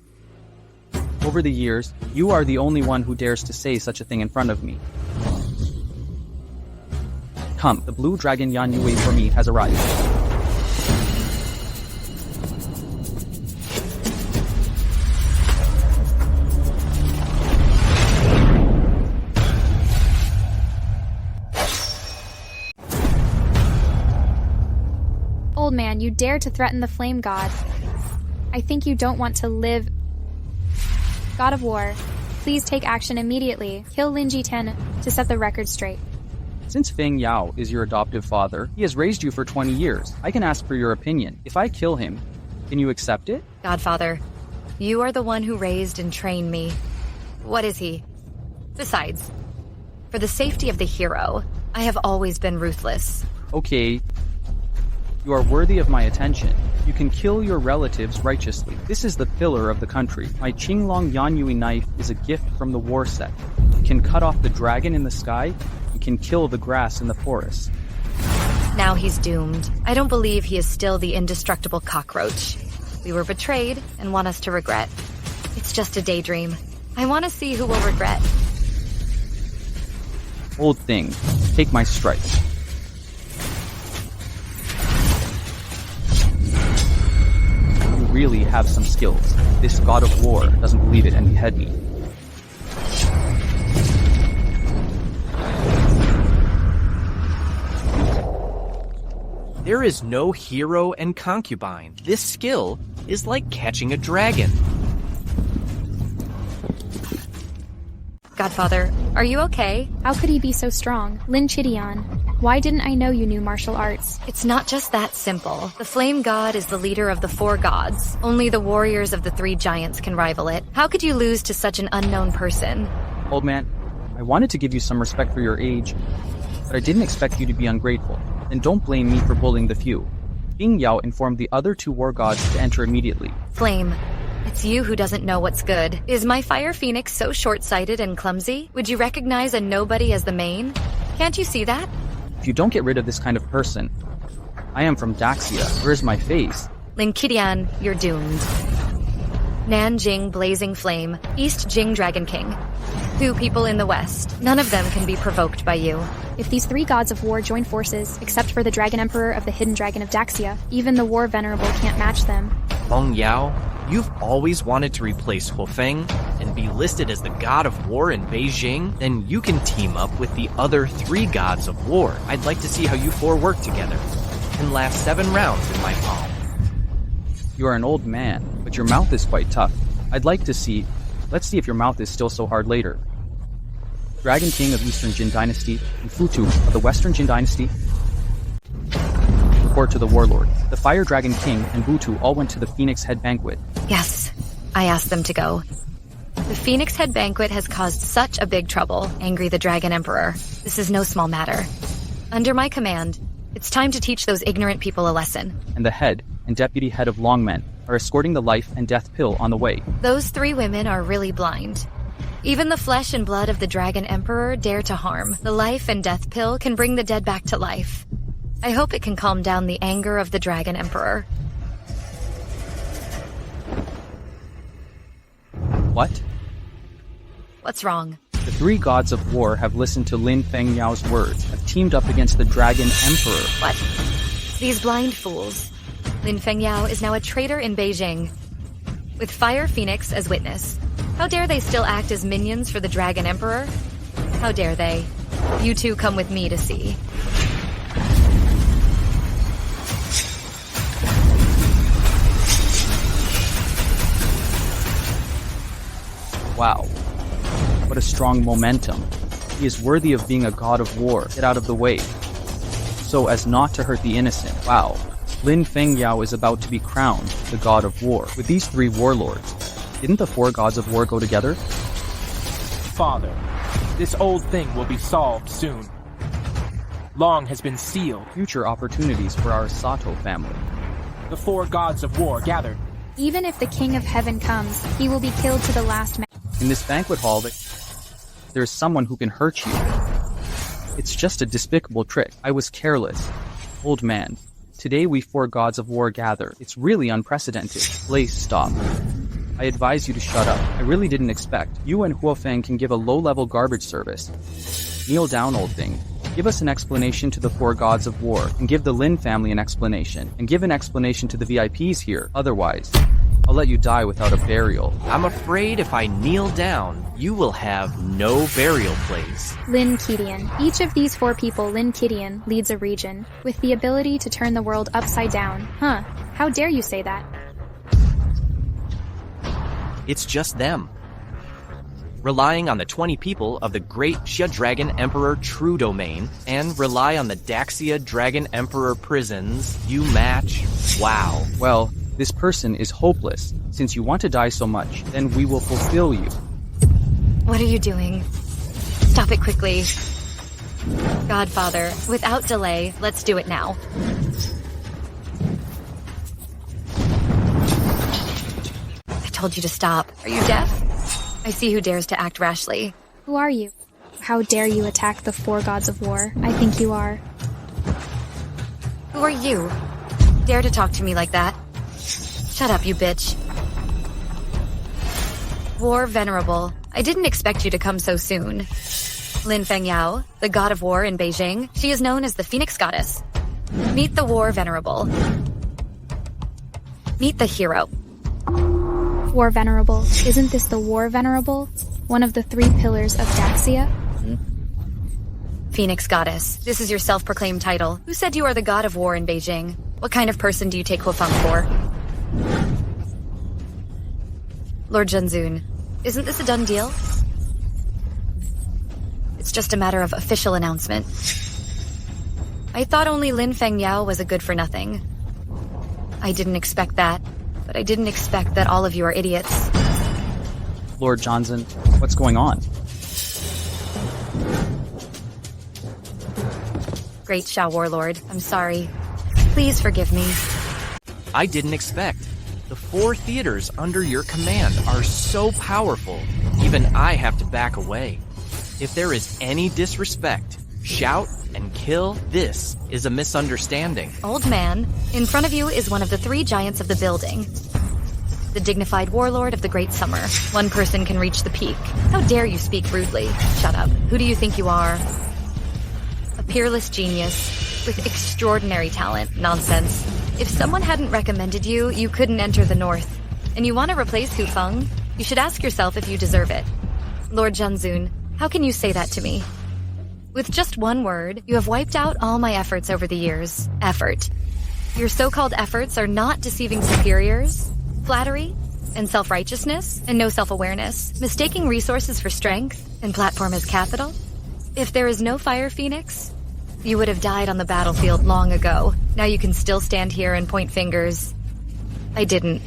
Over the years, you are the only one who dares to say such a thing in front of me. Come, the blue dragon Yan you wait for me has arrived. Old man, you dare to threaten the flame god. I think you don't want to live. God of War, please take action immediately. Kill Lin Jitian to set the record straight. Since Feng Yao is your adoptive father, he has raised you for 20 years. I can ask for your opinion. If I kill him, can you accept it? Godfather, you are the one who raised and trained me. What is he? Besides, for the safety of the hero, I have always been ruthless. Okay. You are worthy of my attention. You can kill your relatives righteously. This is the pillar of the country. My Qinglong Yanyui knife is a gift from the war set. You can cut off the dragon in the sky. You can kill the grass in the forest. Now he's doomed. I don't believe he is still the indestructible cockroach. We were betrayed and want us to regret. It's just a daydream. I want to see who will regret. Old thing, take my strike. Really have some skills. This god of war doesn't believe it and behead me. There is no hero and concubine. This skill is like catching a dragon. Godfather, are you okay? How could he be so strong? Lin Chidian. Why didn't I know you knew martial arts? It's not just that simple. The Flame God is the leader of the 4 gods. Only the warriors of the 3 giants can rival it. How could you lose to such an unknown person? Old man, I wanted to give you some respect for your age, but I didn't expect you to be ungrateful. And don't blame me for bullying the few. Bing Yao informed the other 2 war gods to enter immediately. Flame, it's you who doesn't know what's good. Is my fire phoenix so short-sighted and clumsy? Would you recognize a nobody as the main? Can't you see that? If you don't get rid of this kind of person, I am from Daxia. Where's my face? Lin Qidian, you're doomed. Nanjing Blazing Flame, East Jing Dragon King. 2 people in the west. None of them can be provoked by you. If these 3 gods of war join forces, except for the Dragon Emperor of the Hidden Dragon of Daxia, even the War Venerable can't match them. Feng Yao, you've always wanted to replace Huofeng and be listed as the god of war in Beijing? Then you can team up with the other 3 gods of war. I'd like to see how you 4 work together. Can last 7 rounds in my palm. You are an old man, but your mouth is quite tough. Let's see if your mouth is still so hard later. Dragon King of Eastern Jin Dynasty and Futu of the Western Jin Dynasty report to the warlord. The Fire Dragon King and Butu all went to the Phoenix Head Banquet. Yes, I asked them to go. The Phoenix Head Banquet has caused such a big trouble, angry the Dragon Emperor. This is no small matter. Under my command, it's time to teach those ignorant people a lesson. And the head and deputy head of Longmen are escorting the life and death pill on the way. Those 3 women are really blind. Even the flesh and blood of the Dragon Emperor dare to harm. The life and death pill can bring the dead back to life. I hope it can calm down the anger of the Dragon Emperor. What? What's wrong? The 3 gods of war have listened to Lin Feng Yao's words, have teamed up against the Dragon Emperor. What? These blind fools. Lin Feng Yao is now a traitor in Beijing, with Fire Phoenix as witness. How dare they still act as minions for the Dragon Emperor? How dare they? You 2 come with me to see. Wow. What a strong momentum. He is worthy of being a god of war. Get out of the way. So as not to hurt the innocent. Wow. Lin Feng Yao is about to be crowned the god of war with these 3 warlords. Didn't the 4 gods of war go together? Father, this old thing will be solved soon. Long has been sealed. Future opportunities for our Sato family. The 4 gods of war gathered. Even if the King of Heaven comes, he will be killed to the last man. In this banquet hall, there is someone who can hurt you. It's just a despicable trick. I was careless. Old man, today we 4 gods of war gather. It's really unprecedented. Please stop. I advise you to shut up. I really didn't expect. You and Huofeng can give a low-level garbage service. Kneel down, old thing. Give us an explanation to the 4 gods of war, and give the Lin family an explanation, and give an explanation to the VIPs here. Otherwise, I'll let you die without a burial. I'm afraid if I kneel down, you will have no burial place. Lin Qidian. Each of these 4 people, Lin Qidian, leads a region, with the ability to turn the world upside down. Huh. How dare you say that? It's just them. Relying on the 20 people of the Great Xia Dragon Emperor True Domain, and rely on the Daxia Dragon Emperor prisons, you match. Wow. Well, this person is hopeless. Since you want to die so much, then we will fulfill you. What are you doing? Stop it quickly. Godfather, without delay, let's do it now. I told you to stop. Are you deaf? I see who dares to act rashly. Who are you? How dare you attack the 4 gods of war? I think you are. Who are you? Dare to talk to me like that? Shut up, you bitch. War Venerable, I didn't expect you to come so soon. Lin Feng Yao, the god of war in Beijing, she is known as the Phoenix Goddess. Meet the War Venerable. Meet the hero. War Venerable. Isn't this the War Venerable? One of the 3 pillars of Daxia? Phoenix Goddess, this is your self-proclaimed title. Who said you are the god of war in Beijing? What kind of person do you take Huofeng for? Lord Zhenzun, isn't this a done deal? It's just a matter of official announcement. I thought only Lin Fengyao was a good-for-nothing. I didn't expect that, but I didn't expect that all of you are idiots. Lord Johnson, what's going on? Great Xiao Warlord, I'm sorry. Please forgive me. I didn't expect. The 4 theaters under your command are so powerful, even I have to back away. If there is any disrespect, shout and kill. This is a misunderstanding. Old man, in front of you is one of the 3 giants of the building. The dignified warlord of the Great Summer. One person can reach the peak. How dare you speak rudely? Shut up. Who do you think you are? A peerless genius with extraordinary talent. Nonsense. If someone hadn't recommended you, you couldn't enter the North. And you want to replace Hu Feng? You should ask yourself if you deserve it. Lord Zhenzun, how can you say that to me? With just one word, you have wiped out all my efforts over the years. Effort. Your so-called efforts are not deceiving superiors, flattery, and self-righteousness, and no self-awareness, mistaking resources for strength, and platform as capital. If there is no Fire Phoenix, you would have died on the battlefield long ago. Now you can still stand here and point fingers. I didn't.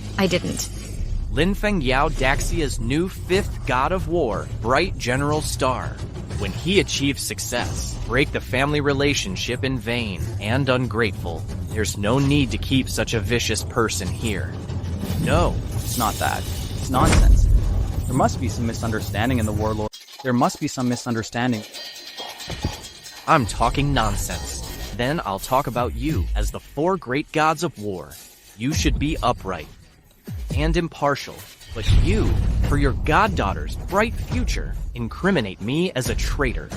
Lin Fengyao, Daxia's new 5th god of war, bright general star. When he achieves success, break the family relationship in vain and ungrateful. There's no need to keep such a vicious person here. No, It's not that. It's nonsense. There must be some misunderstanding in the warlord. There must be some misunderstanding. I'm talking nonsense. Then I'll talk about you as the 4 great gods of war. You should be upright and impartial, but you, for your goddaughter's bright future, incriminate me as a traitor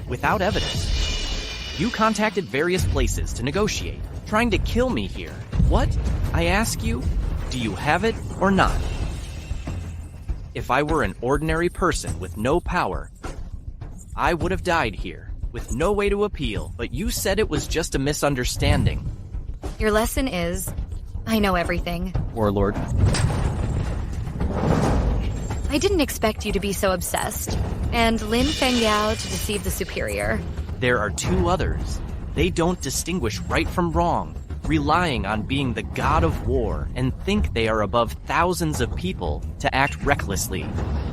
without evidence. You contacted various places to negotiate, trying to kill me here. What? I ask you, do you have it or not? If I were an ordinary person with no power, I would have died here, with no way to appeal, but you said it was just a misunderstanding. Your lesson is, I know everything. Warlord. I didn't expect you to be so obsessed, and Lin Fengyao to deceive the superior. There are 2 others. They don't distinguish right from wrong, relying on being the god of war and think they are above thousands of people to act recklessly.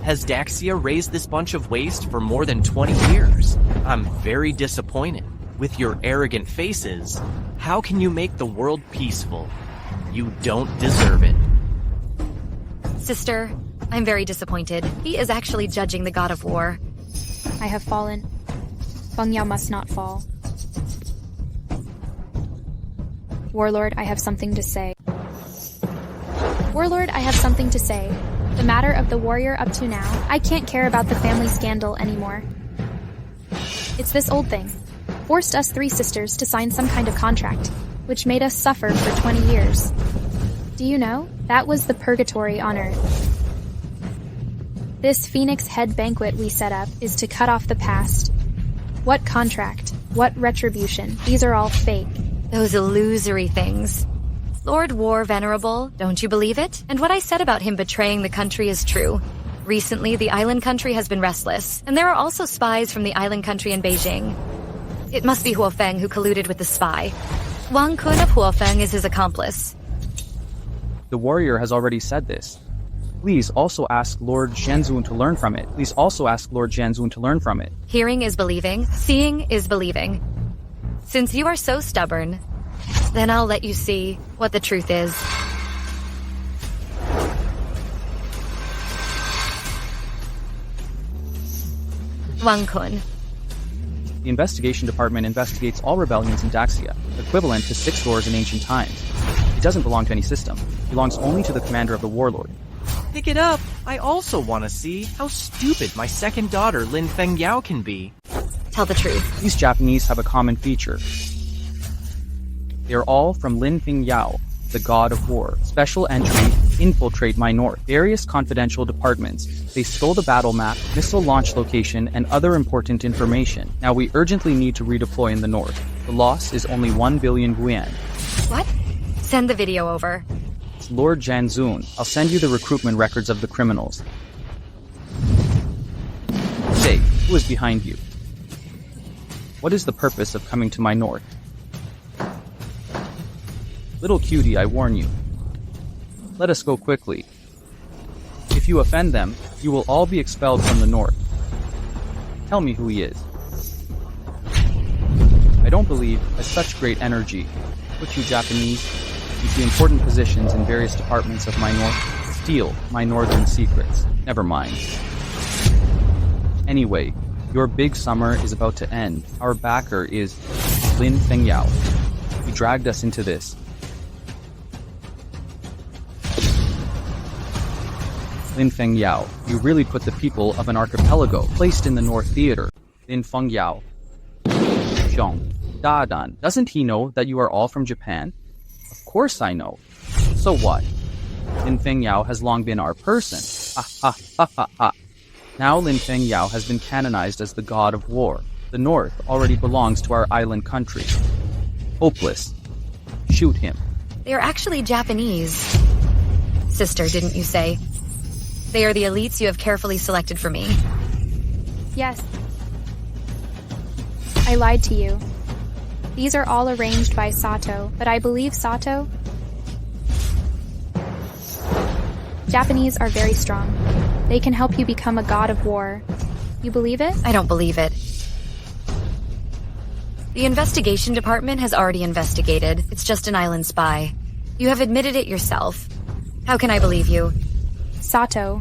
Has Daxia raised this bunch of waste for more than 20 years? I'm very disappointed. With your arrogant faces, how can you make the world peaceful? You don't deserve it. Sister, I'm very disappointed. He is actually judging the god of war. I have fallen. Feng Yao must not fall. Warlord, I have something to say. Warlord, I have something to say. The matter of the warrior up to now, I can't care about the family scandal anymore. It's this old thing. Forced us 3 sisters to sign some kind of contract, which made us suffer for 20 years. Do you know? That was the purgatory on Earth. This Phoenix Head banquet we set up is to cut off the past. What contract? What retribution? These are all fake. Those illusory things. Lord War Venerable, don't you believe it? And what I said about him betraying the country is true. Recently, the island country has been restless, and there are also spies from the island country in Beijing. It must be Huofeng who colluded with the spy. Wang Kun of Huofeng is his accomplice. The warrior has already said this. Please also ask Lord Zhenzun to learn from it. Please also ask Lord Zhenzun to learn from it. Hearing is believing, seeing is believing. Since you are so stubborn, then I'll let you see what the truth is. Wang Kun. The investigation department investigates all rebellions in Daxia, equivalent to 6 doors in ancient times. It doesn't belong to any system. It belongs only to the commander of the warlord. Pick it up! I also want to see how stupid my second daughter Lin Fengyao can be. Tell the truth. These Japanese have a common feature. They are all from Lin Fengyao, the god of war. Special entry, infiltrate my north. Various confidential departments. They stole the battle map, missile launch location, and other important information. Now we urgently need to redeploy in the north. The loss is only 1 billion yuan. What? Send the video over. It's Lord Zhenzun. I'll send you the recruitment records of the criminals. Say, who is behind you? What is the purpose of coming to my north? Little cutie, I warn you. Let us go quickly. If you offend them, you will all be expelled from the north. Tell me who he is. I don't believe, has such great energy, put you Japanese into important positions in various departments of my north, steal my northern secrets. Never mind. Anyway, your big summer is about to end. Our backer is Lin Fengyao. He dragged us into this. Lin Fengyao, you really put the people of an archipelago placed in the North Theater. Lin Fengyao. Zhong. Dadan. Doesn't he know that you are all from Japan? Of course I know. So what? Lin Fengyao has long been our person. Ha ha ha ha ha. Now Lin Fengyao has been canonized as the god of war. The North already belongs to our island country. Hopeless. Shoot him. They are actually Japanese. Sister, didn't you say? They are the elites you have carefully selected for me. Yes. I lied to you. These are all arranged by Sato, but I believe Sato... Japanese are very strong. They can help you become a god of war. You believe it? I don't believe it. The investigation department has already investigated. It's just an island spy. You have admitted it yourself. How can I believe you? Sato,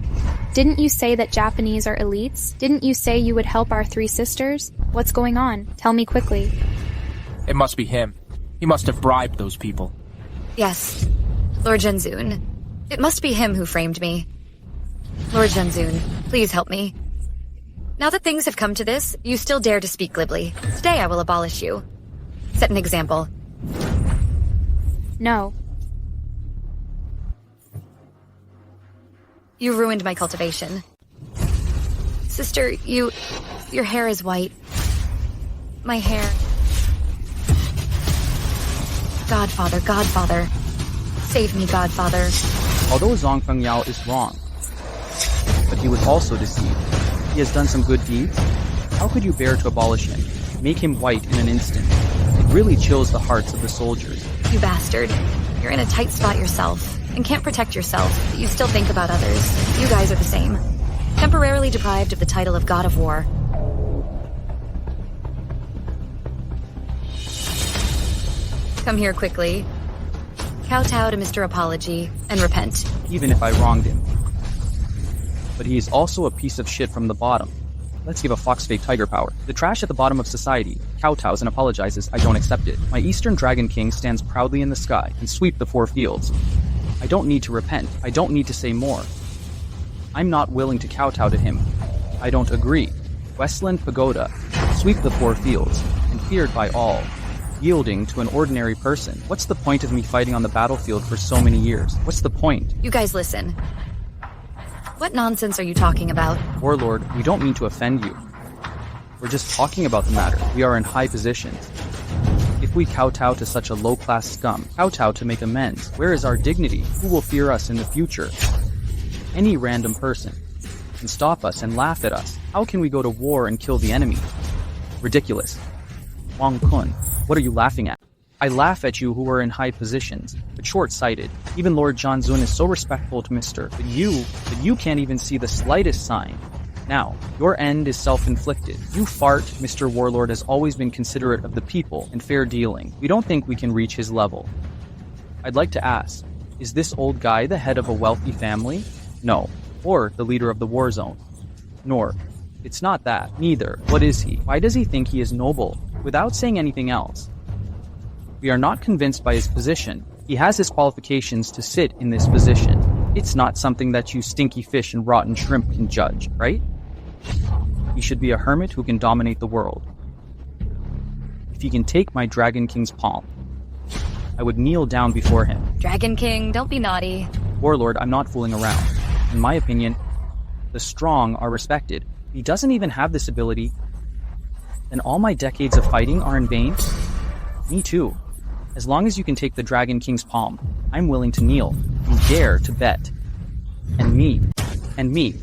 didn't you say that Japanese are elites? Didn't you say you would help our three sisters? What's going on? Tell me quickly. It must be him. He must have bribed those people. Yes, Lord Zhenzun. It must be him who framed me. Lord Zhenzun, please help me. Now that things have come to this, you still dare to speak glibly. Today I will abolish you. Set an example. No. You ruined my cultivation. Sister, your hair is white. My hair. Godfather, Godfather. Save me, Godfather. Although Zhang Peng is wrong, but he was also deceived. He has done some good deeds. How could you bear to abolish him? Make him white in an instant. It really chills the hearts of the soldiers. You bastard. You're in a tight spot yourself, and can't protect yourself, but you still think about others. You guys are the same. Temporarily deprived of the title of God of War. Come here quickly. Kowtow to Mr. Apology, and repent. Even if I wronged him. But he is also a piece of shit from the bottom. Let's give a fox fake tiger power. The trash at the bottom of society kowtows and apologizes. I don't accept it. My Eastern Dragon King stands proudly in the sky and sweep the 4 fields. I don't need to repent. I don't need to say more. I'm not willing to kowtow to him. I don't agree. Westland Pagoda, sweep the 4 fields, and feared by all. Yielding to an ordinary person. What's the point of me fighting on the battlefield for so many years? What's the point? You guys listen. What nonsense are you talking about? Warlord, we don't mean to offend you. We're just talking about the matter. We are in high positions. If we kowtow to such a low-class scum, kowtow to make amends, where is our dignity? Who will fear us in the future? Any random person can stop us and laugh at us. How can we go to war and kill the enemy? Ridiculous. Wang Kun, what are you laughing at? I laugh at you who are in high positions, but short-sighted. Even Lord Zhenzun is so respectful to Mr. But you can't even see the slightest sign. Now, your end is self-inflicted. You fart, Mr. Warlord has always been considerate of the people and fair dealing. We don't think we can reach his level. I'd like to ask, is this old guy the head of a wealthy family? No. Or the leader of the war zone? Nor. It's not that. Neither. What is he? Why does he think he is noble? Without saying anything else. We are not convinced by his position. He has his qualifications to sit in this position. It's not something that you stinky fish and rotten shrimp can judge, right? He should be a hermit who can dominate the world. If he can take my Dragon King's palm, I would kneel down before him. Dragon King, don't be naughty. Warlord, I'm not fooling around. In my opinion, the strong are respected. If he doesn't even have this ability, then all my decades of fighting are in vain? Me too. As long as you can take the Dragon King's palm, I'm willing to kneel. You dare to bet. And me. And me.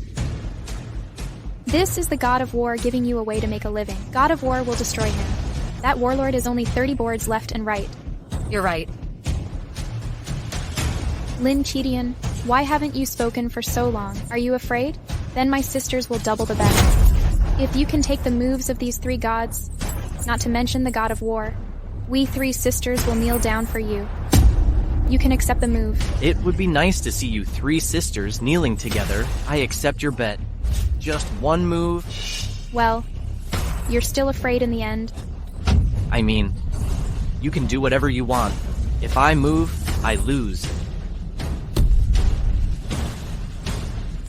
This is the God of War giving you a way to make a living. God of War will destroy him. That warlord is only 30 boards left and right. You're right. Lin Qidian, why haven't you spoken for so long? Are you afraid? Then my sisters will double the bet. If you can take the moves of these three gods, not to mention the god of war, we three sisters will kneel down for you. You can accept the move. It would be nice to see you three sisters kneeling together. I accept your bet. Just one move. Well, you're still afraid in the end. I mean, you can do whatever you want. If I move, I lose.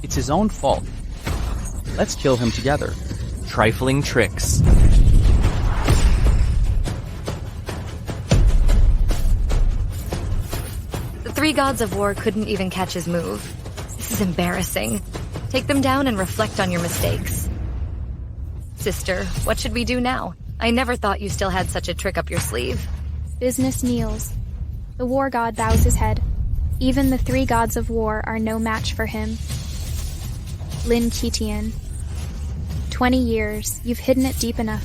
It's his own fault. Let's kill him together. Trifling tricks. The three gods of war couldn't even catch his move. This is embarrassing. Take them down and reflect on your mistakes. Sister, what should we do now? I never thought you still had such a trick up your sleeve. Business kneels. The war god bows his head. Even the three gods of war are no match for him. Lin Qidian. 20 years, you've hidden it deep enough.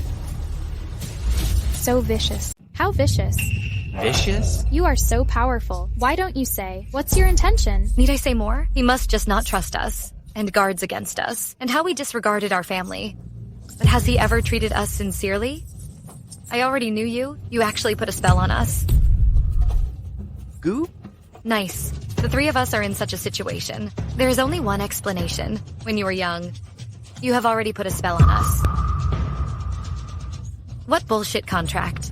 So vicious. How vicious? Vicious? You are so powerful. Why don't you say, what's your intention? Need I say more? He must just not trust us, and guards against us, and how we disregarded our family. But has he ever treated us sincerely? I already knew you. You actually put a spell on us. Goop? Nice. The three of us are in such a situation. There is only one explanation. When you were young, you have already put a spell on us. What bullshit contract?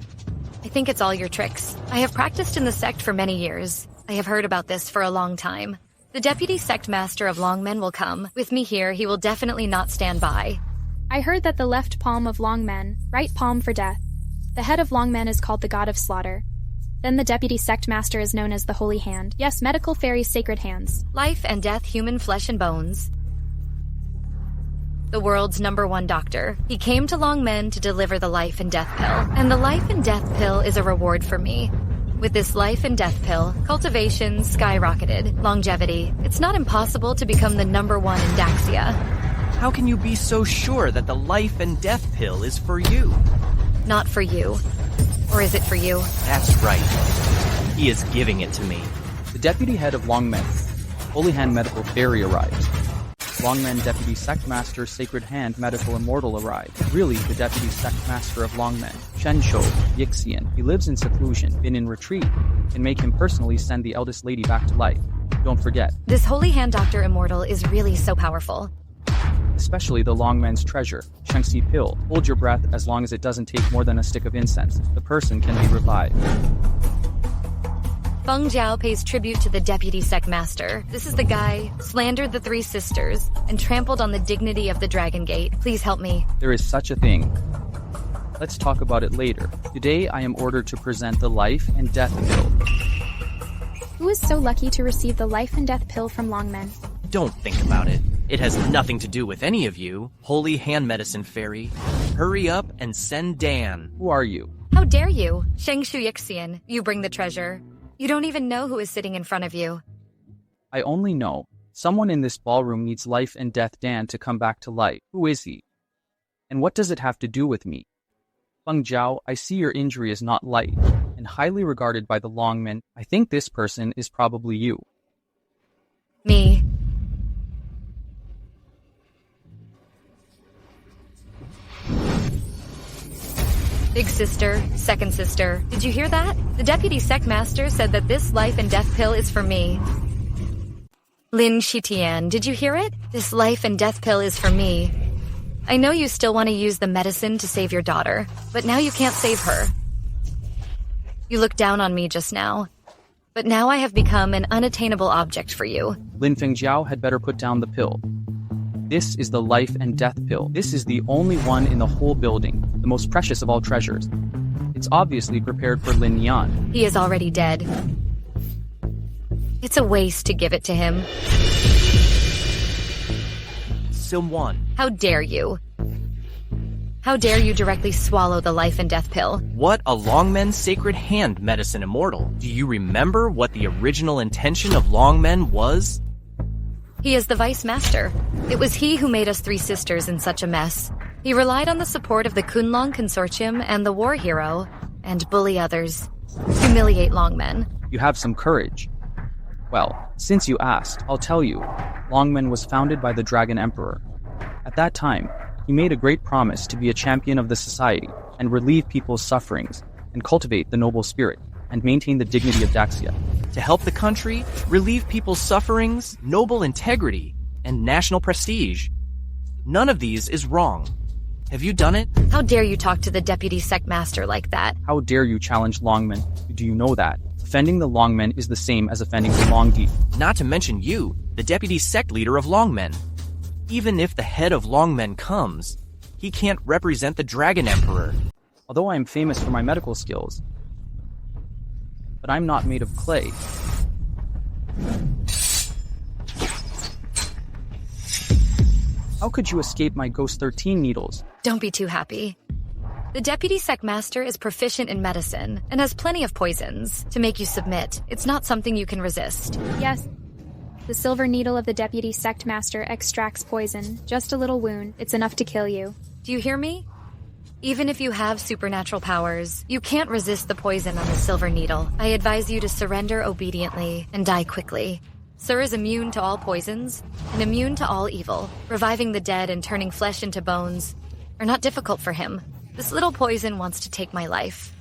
I think it's all your tricks. I have practiced in the sect for many years. I have heard about this for a long time. The deputy sect master of Longmen will come. With me here, he will definitely not stand by. I heard that the left palm of Longmen, right palm for death. The head of Longmen is called the god of slaughter. Then the deputy sect master is known as the Holy Hand. Yes, medical fairy's sacred hands. Life and death, human flesh and bones. The world's #1 doctor. He came to Longmen to deliver the life and death pill. And the life and death pill is a reward for me. With this life and death pill, cultivation skyrocketed. Longevity. It's not impossible to become the #1 in Daxia. How can you be so sure that the life and death pill is for you? Not for you. Or is it for you? That's right. He is giving it to me. The deputy head of Longmen, Holy Hand Medical Fairy arrives. Longmen Deputy Sect Master Sacred Hand Medical Immortal arrives. Really, the Deputy Sect Master of Longmen, Shensho Yixian. He lives in seclusion, been in retreat. Can make him personally send the eldest lady back to life. Don't forget. This Holy Hand Doctor Immortal is really so powerful. Especially the Longmen's treasure, Shengxi pill. Hold your breath as long as it doesn't take more than a stick of incense. The person can be revived. Feng Jiao pays tribute to the deputy sect master. This is the guy slandered the three sisters and trampled on the dignity of the Dragon Gate. Please help me. There is such a thing. Let's talk about it later. Today I am ordered to present the life and death pill. Who is so lucky to receive the life and death pill from Longmen? Don't think about it. It has nothing to do with any of you. Holy Hand Medicine Fairy. Hurry up and send Dan. Who are you? How dare you? Shengshu Yixian, you bring the treasure. You don't even know who is sitting in front of you. I only know someone in this ballroom needs life and death Dan to come back to life. Who is he? And what does it have to do with me? Feng Jiao, I see your injury is not light and highly regarded by the Longmen. I think this person is probably you. Me. Big sister, second sister, did you hear that? The deputy sect master said that this life and death pill is for me. Lin Qidian, did you hear it? This life and death pill is for me. I know you still want to use the medicine to save your daughter, but now you can't save her. You looked down on me just now, but now I have become an unattainable object for you. Lin Fengjiao had better put down the pill. This is the life and death pill. This is the only one in the whole building, the most precious of all treasures. It's obviously prepared for Lin Yan. He is already dead. It's a waste to give it to him. Silm-1. How dare you? How dare you directly swallow the life and death pill? What a Longmen Sacred Hand Medicine Immortal. Do you remember what the original intention of Longmen was? He is the vice master. It was he who made us three sisters in such a mess. He relied on the support of the Kunlong Consortium and the war hero, and bully others. Humiliate Longmen. You have some courage. Well, since you asked, I'll tell you. Longmen was founded by the Dragon Emperor. At that time, he made a great promise to be a champion of the society and relieve people's sufferings and cultivate the noble spirit and maintain the dignity of Daxia. To help the country, relieve people's sufferings, noble integrity, and national prestige. None of these is wrong. Have you done it? How dare you talk to the deputy sect master like that? How dare you challenge Longmen? Do you know that? Offending the Longmen is the same as offending the Longdi. Not to mention you, the deputy sect leader of Longmen. Even if the head of Longmen comes, he can't represent the Dragon Emperor. Although I am famous for my medical skills, but I'm not made of clay. How could you escape my Ghost 13 needles? Don't be too happy. The deputy sect master is proficient in medicine and has plenty of poisons to make you submit. It's not something you can resist. Yes. The silver needle of the deputy sect master extracts poison. Just a little wound. It's enough to kill you. Do you hear me? Even if you have supernatural powers, you can't resist the poison on the silver needle. I advise you to surrender obediently and die quickly. Sir is immune to all poisons and immune to all evil. Reviving the dead and turning flesh into bones are not difficult for him. This little poison wants to take my life.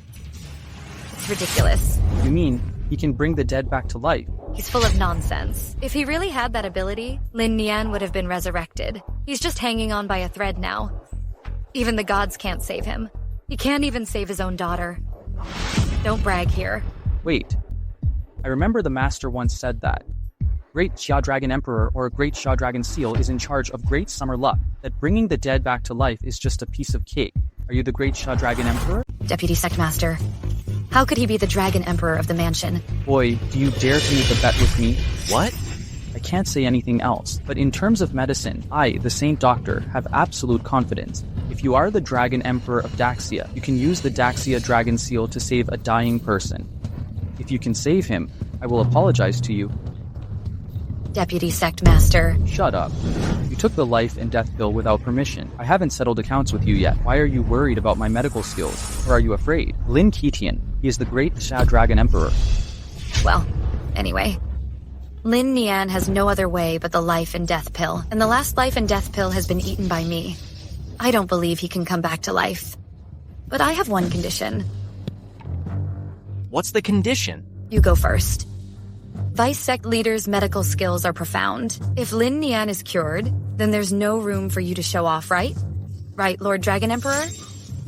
It's ridiculous. You mean he can bring the dead back to life? He's full of nonsense. If he really had that ability, Lin Nian would have been resurrected. He's just hanging on by a thread now. Even the gods can't save him. He can't even save his own daughter. Don't brag here. Wait. I remember the master once said that Great Xia Dragon Emperor or Great Xia Dragon Seal is in charge of great summer luck, that bringing the dead back to life is just a piece of cake. Are you the Great Xia Dragon Emperor? Deputy Sect Master. How could he be the Dragon Emperor of the mansion? Boy, do you dare to make a bet with me? What? I can't say anything else, but in terms of medicine, I, the Saint Doctor, have absolute confidence. If you are the Dragon Emperor of Daxia, you can use the Daxia Dragon Seal to save a dying person. If you can save him, I will apologize to you. Deputy Sect Master. Shut up. You took the life and death pill without permission. I haven't settled accounts with you yet. Why are you worried about my medical skills? Or are you afraid? Lin Ketian, he is the Great Xia Dragon Emperor. Well, anyway. Lin Nian has no other way but the life and death pill, and the last life and death pill has been eaten by me. I don't believe he can come back to life. But I have one condition. What's the condition? You go first. Vice Sect leader's medical skills are profound. If Lin Nian is cured, then there's no room for you to show off, right? Right, Lord Dragon Emperor?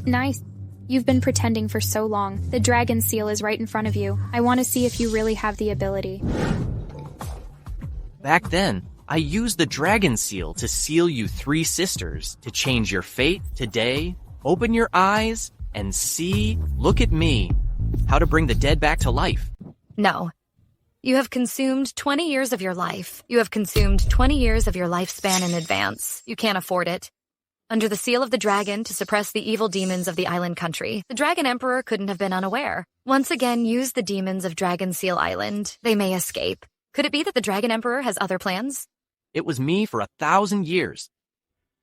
Nice. You've been pretending for so long. The dragon seal is right in front of you. I want to see if you really have the ability. Back then, I used the dragon seal to seal you three sisters, to change your fate. Today, open your eyes and see, look at me, how to bring the dead back to life. No. You have consumed 20 years of your life. You have consumed 20 years of your lifespan in advance. You can't afford it. Under the seal of the dragon to suppress the evil demons of the island country, the Dragon Emperor couldn't have been unaware. Once again, use the demons of Dragon Seal Island. They may escape. Could it be that the Dragon Emperor has other plans? It was me for 1,000 years.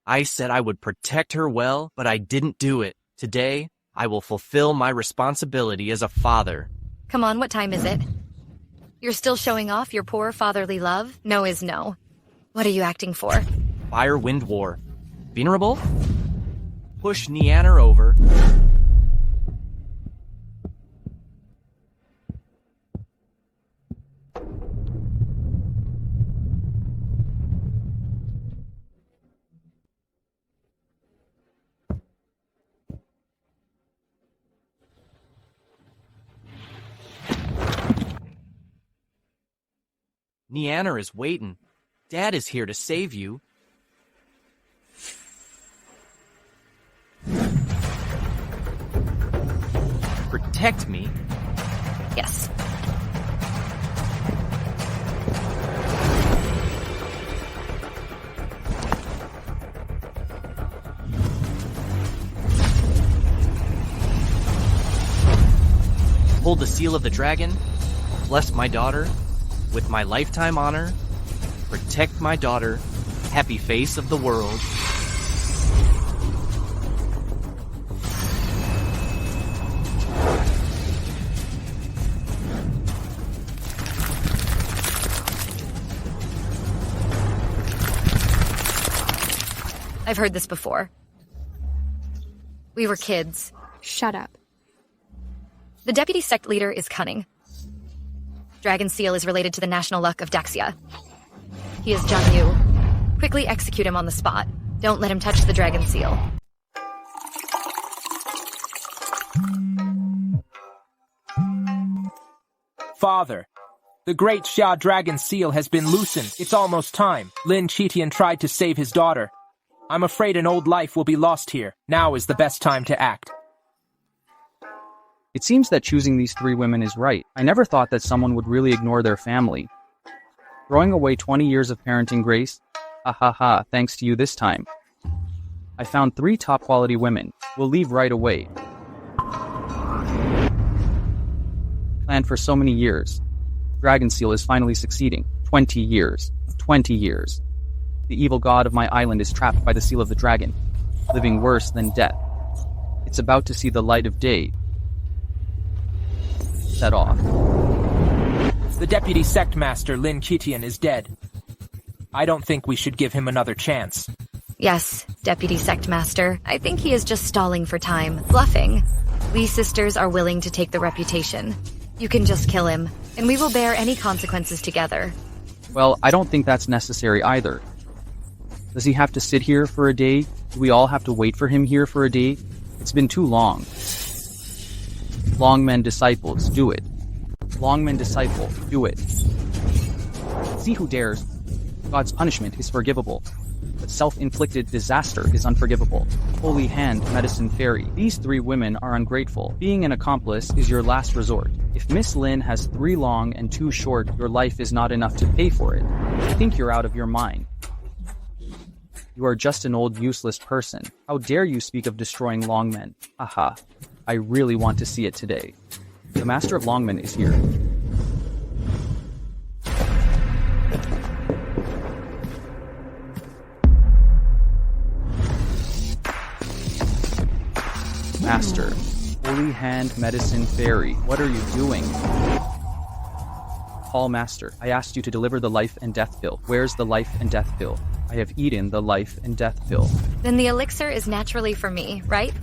I said I would protect her well, but I didn't do it. Today, I will fulfill my responsibility as a father. Come on, what time is it? You're still showing off your poor fatherly love? No is no. What are you acting for? Fire, wind, war. Venerable? Push Nianer over. Nianer is waiting. Dad is here to save you. Protect me? Yes. Hold the seal of the dragon. Bless my daughter. With my lifetime honor, protect my daughter, happy face of the world. I've heard this before. We were kids. Shut up. The deputy sect leader is cunning. Dragon Seal is related to the national luck of Daxia. He is Zhang Yu. Quickly execute him on the spot. Don't let him touch the Dragon Seal. Father, the great Xia Dragon Seal has been loosened. It's almost time. Lin Qitian tried to save his daughter. I'm afraid an old life will be lost here. Now is the best time to act. It seems that choosing these three women is right. I never thought that someone would really ignore their family. Throwing away 20 years of parenting grace? Ha ha ha, thanks to you this time. I found 3 top-quality women. We'll leave right away. Planned for so many years. Dragon Seal is finally succeeding. 20 years. 20 years. The evil god of my island is trapped by the seal of the dragon, living worse than death. It's about to see the light of day. Set off. The deputy sect master, Lin Qitian, is dead. I don't think we should give him another chance. Yes, Deputy Sect Master. I think he is just stalling for time, bluffing. We sisters are willing to take the reputation. You can just kill him, and we will bear any consequences together. Well, I don't think that's necessary either. Does he have to sit here for a day? Do we all have to wait for him here for a day? It's been too long. Longmen disciples, do it. Longmen disciple, do it. See who dares. God's punishment is forgivable, but self-inflicted disaster is unforgivable. Holy Hand, Medicine Fairy. These 3 women are ungrateful. Being an accomplice is your last resort. If Miss Lin has 3 long and 2 short, your life is not enough to pay for it. I think you're out of your mind. You are just an old, useless person. How dare you speak of destroying Longmen? Aha. I really want to see it today. The Master of Longmen is here. Master, Holy Hand Medicine Fairy, what are you doing? Hall Master, I asked you to deliver the life and death pill. Where's the life and death pill? I have eaten the life and death pill. Then the elixir is naturally for me, right?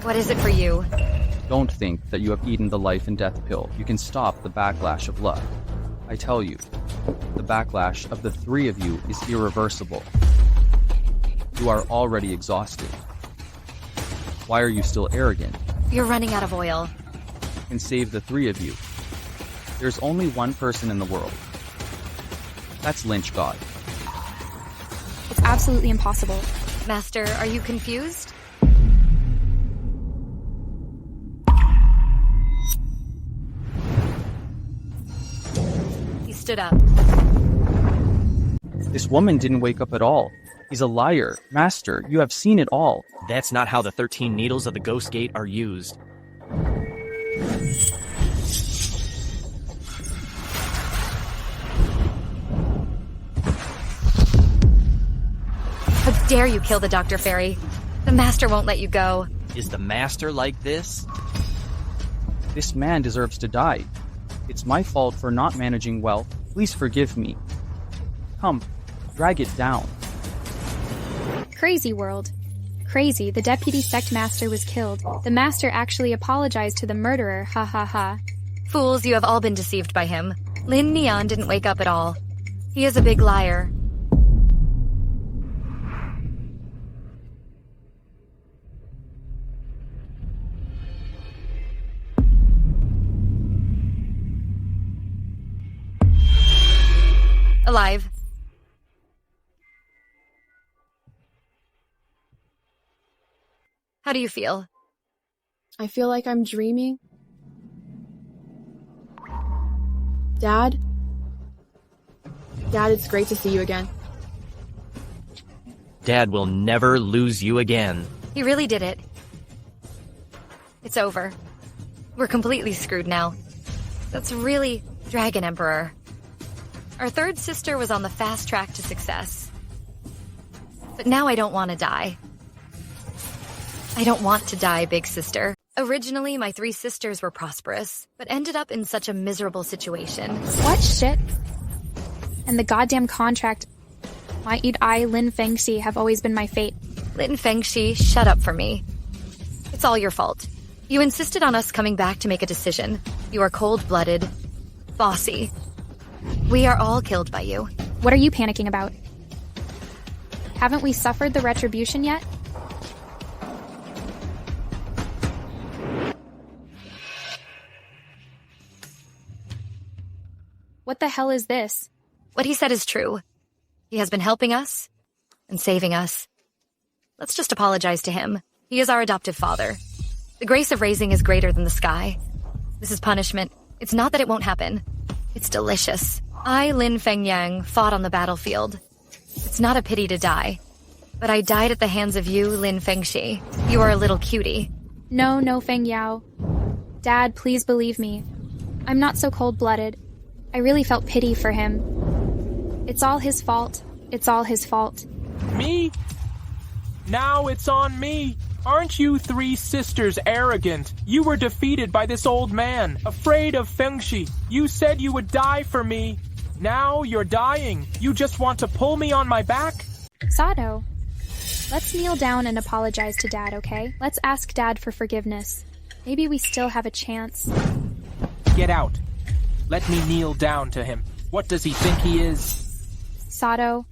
What is it for you? Don't think that you have eaten the life and death pill. You can stop the backlash of luck. I tell you, the backlash of the 3 of you is irreversible. You are already exhausted. Why are you still arrogant? You're running out of oil. I can save the 3 of you. There's only one person in the world. That's Lynch God. It's absolutely impossible. Master, are you confused? He stood up. This woman didn't wake up at all. He's a liar. Master, you have seen it all. That's not how the 13 needles of the Ghost Gate are used. How dare you kill the Dr. Fairy? The Master won't let you go. Is the Master like this? This man deserves to die. It's my fault for not managing well. Please forgive me. Come, drag it down. Crazy world. Crazy, the deputy sect master was killed. The master actually apologized to the murderer, ha ha ha. Fools, you have all been deceived by him. Lin Nian didn't wake up at all. He is a big liar. Alive. How do you feel? I feel like I'm dreaming. Dad? Dad, it's great to see you again. Dad will never lose you again. He really did it. It's over. We're completely screwed now. That's really Dragon Emperor. Our 3rd sister was on the fast track to success. But now I don't want to die. I don't want to die, big sister. Originally, my 3 sisters were prosperous, but ended up in such a miserable situation. What shit? And the goddamn contract. Might I, Lin Fengxi, have always been my fate. Lin Fengxi, shut up for me. It's all your fault. You insisted on us coming back to make a decision. You are cold-blooded, bossy. We are all killed by you. What are you panicking about? Haven't we suffered the retribution yet? What the hell is this? What he said is true. He has been helping us and saving us. Let's just apologize to him. He is our adoptive father. The grace of raising is greater than the sky. This is punishment. It's not that it won't happen. It's delicious. I, Lin Fengyang, fought on the battlefield. It's not a pity to die. But I died at the hands of you, Lin Fengxi. You are a little cutie. No, Feng Yao. Dad, please believe me. I'm not so cold-blooded. I really felt pity for him. It's all his fault. It's all his fault. Me? Now it's on me. Aren't you three sisters arrogant? You were defeated by this old man, afraid of Fengxi. You said you would die for me. Now you're dying. You just want to pull me on my back? Sato, let's kneel down and apologize to Dad, okay? Let's ask Dad for forgiveness. Maybe we still have a chance. Get out. Let me kneel down to him. What does he think he is? Sato,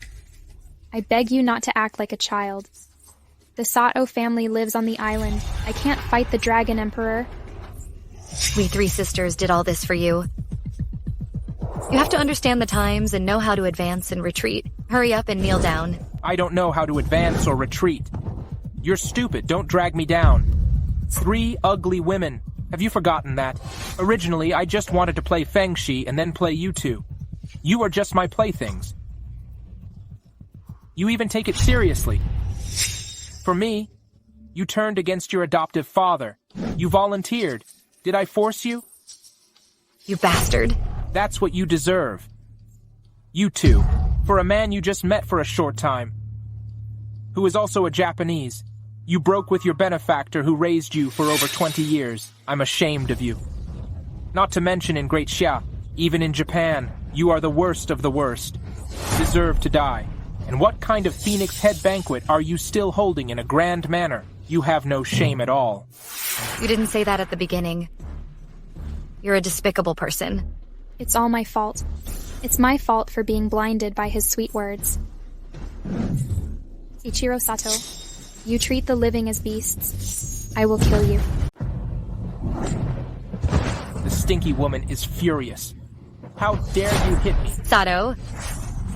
I beg you not to act like a child. The Sato family lives on the island. I can't fight the Dragon Emperor. We three sisters did all this for you. You have to understand the times and know how to advance and retreat. Hurry up and kneel down. I don't know how to advance or retreat. You're stupid. Don't drag me down. 3 ugly women. Have you forgotten that? Originally, I just wanted to play Fengxi and then play you two. You are just my playthings. You even take it seriously. For me, you turned against your adoptive father. You volunteered. Did I force you? You bastard. That's what you deserve. You two, for a man you just met for a short time, who is also a Japanese. You broke with your benefactor who raised you for over 20 years. I'm ashamed of you. Not to mention in Great Xia, even in Japan, you are the worst of the worst. Deserve to die. And what kind of phoenix head banquet are you still holding in a grand manner? You have no shame at all. You didn't say that at the beginning. You're a despicable person. It's all my fault. It's my fault for being blinded by his sweet words. Ichiro Sato, you treat the living as beasts. I will kill you. The stinky woman is furious. How dare you hit me? Sato,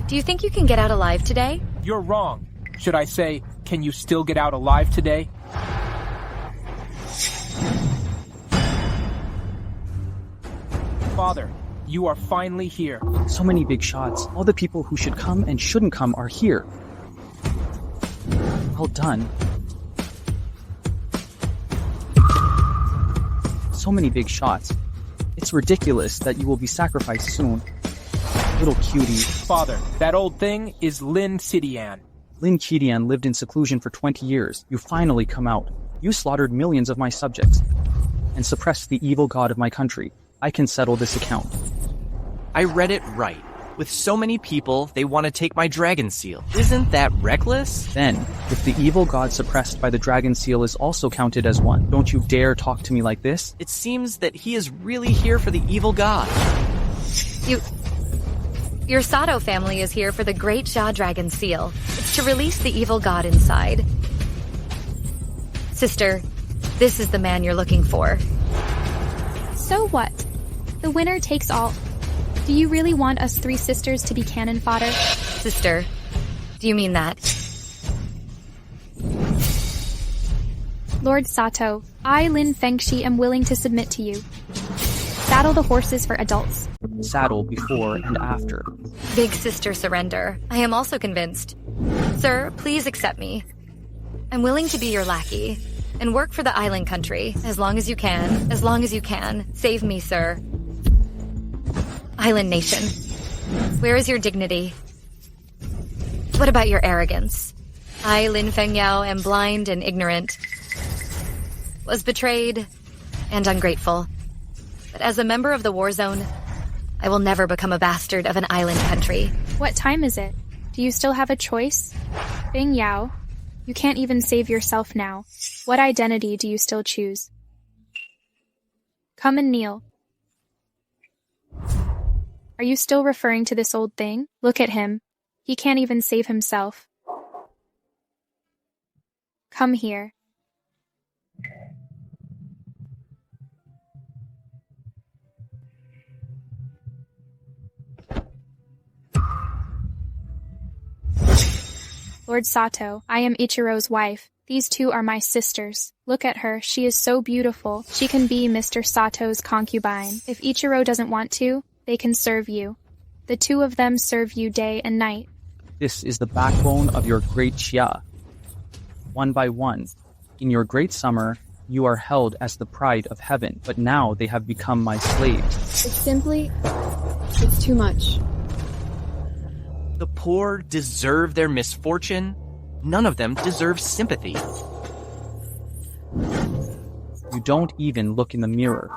do you think you can get out alive today? You're wrong. Should I say, can you still get out alive today? Father, you are finally here. So many big shots. All the people who should come and shouldn't come are here. Well done. So many big shots. It's ridiculous that you will be sacrificed soon. Little cutie. Father, that old thing is Lin Qidian. Lin Qidian lived in seclusion for 20 years. You finally come out. You slaughtered millions of my subjects and suppressed the evil god of my country. I can settle this account. I read it right. With so many people, they want to take my dragon seal. Isn't that reckless? Then, if the evil god suppressed by the dragon seal is also counted as one, don't you dare talk to me like this? It seems that he is really here for the evil god. Your Sato family is here for the Great Xia Dragon Seal. It's to release the evil god inside. Sister, this is the man you're looking for. So what? The winner takes all. Do you really want us 3 sisters to be cannon fodder? Sister, do you mean that? Lord Sato, I, Lin Fengxi, am willing to submit to you. Saddle the horses for adults. Saddle before and after. Big sister surrender. I am also convinced. Sir, please accept me. I'm willing to be your lackey and work for the island country as long as you can. As long as you can. Save me, sir. Island nation. Where is your dignity? What about your arrogance? I, Lin Fengyao, am blind and ignorant. Was betrayed and ungrateful. But as a member of the war zone, I will never become a bastard of an island country. What time is it? Do you still have a choice? Bing Yao, You can't even save yourself now. What identity do you still choose? Come and kneel. Are you still referring to this old thing? Look at him. He can't even save himself. Come here. Lord Sato, I am Ichiro's wife. These two are my sisters. Look at her, she is so beautiful. She can be Mr. Sato's concubine. If Ichiro doesn't want to, they can serve you. The two of them serve you day and night. This is the backbone of your great Xia. One by one, in your great summer, you are held as the pride of heaven, but now they have become my slaves. It's too much. The poor deserve their misfortune. None of them deserve sympathy. You don't even look in the mirror.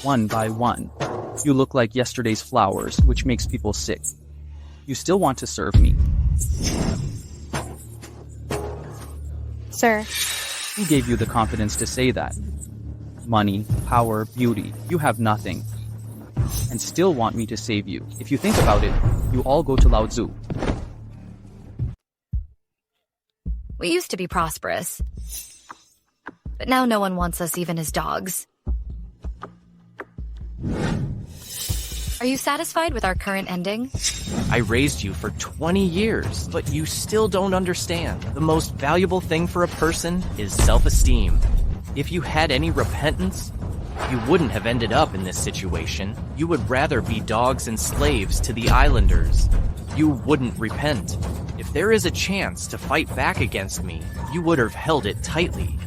One by one, you look like yesterday's flowers, which makes people sick. You still want to serve me. Sir, Who gave you the confidence to say that? Money, power, beauty, you have nothing. And still want me to save you. If you think about it, you all go to Lao Tzu. We used to be prosperous. But now no one wants us even as dogs. Are you satisfied with our current ending? I raised you for 20 years, but you still don't understand. The most valuable thing for a person is self-esteem. If you had any repentance, you wouldn't have ended up in this situation. You would rather be dogs and slaves to the islanders. You wouldn't repent. If there is a chance to fight back against me, you would have held it tightly.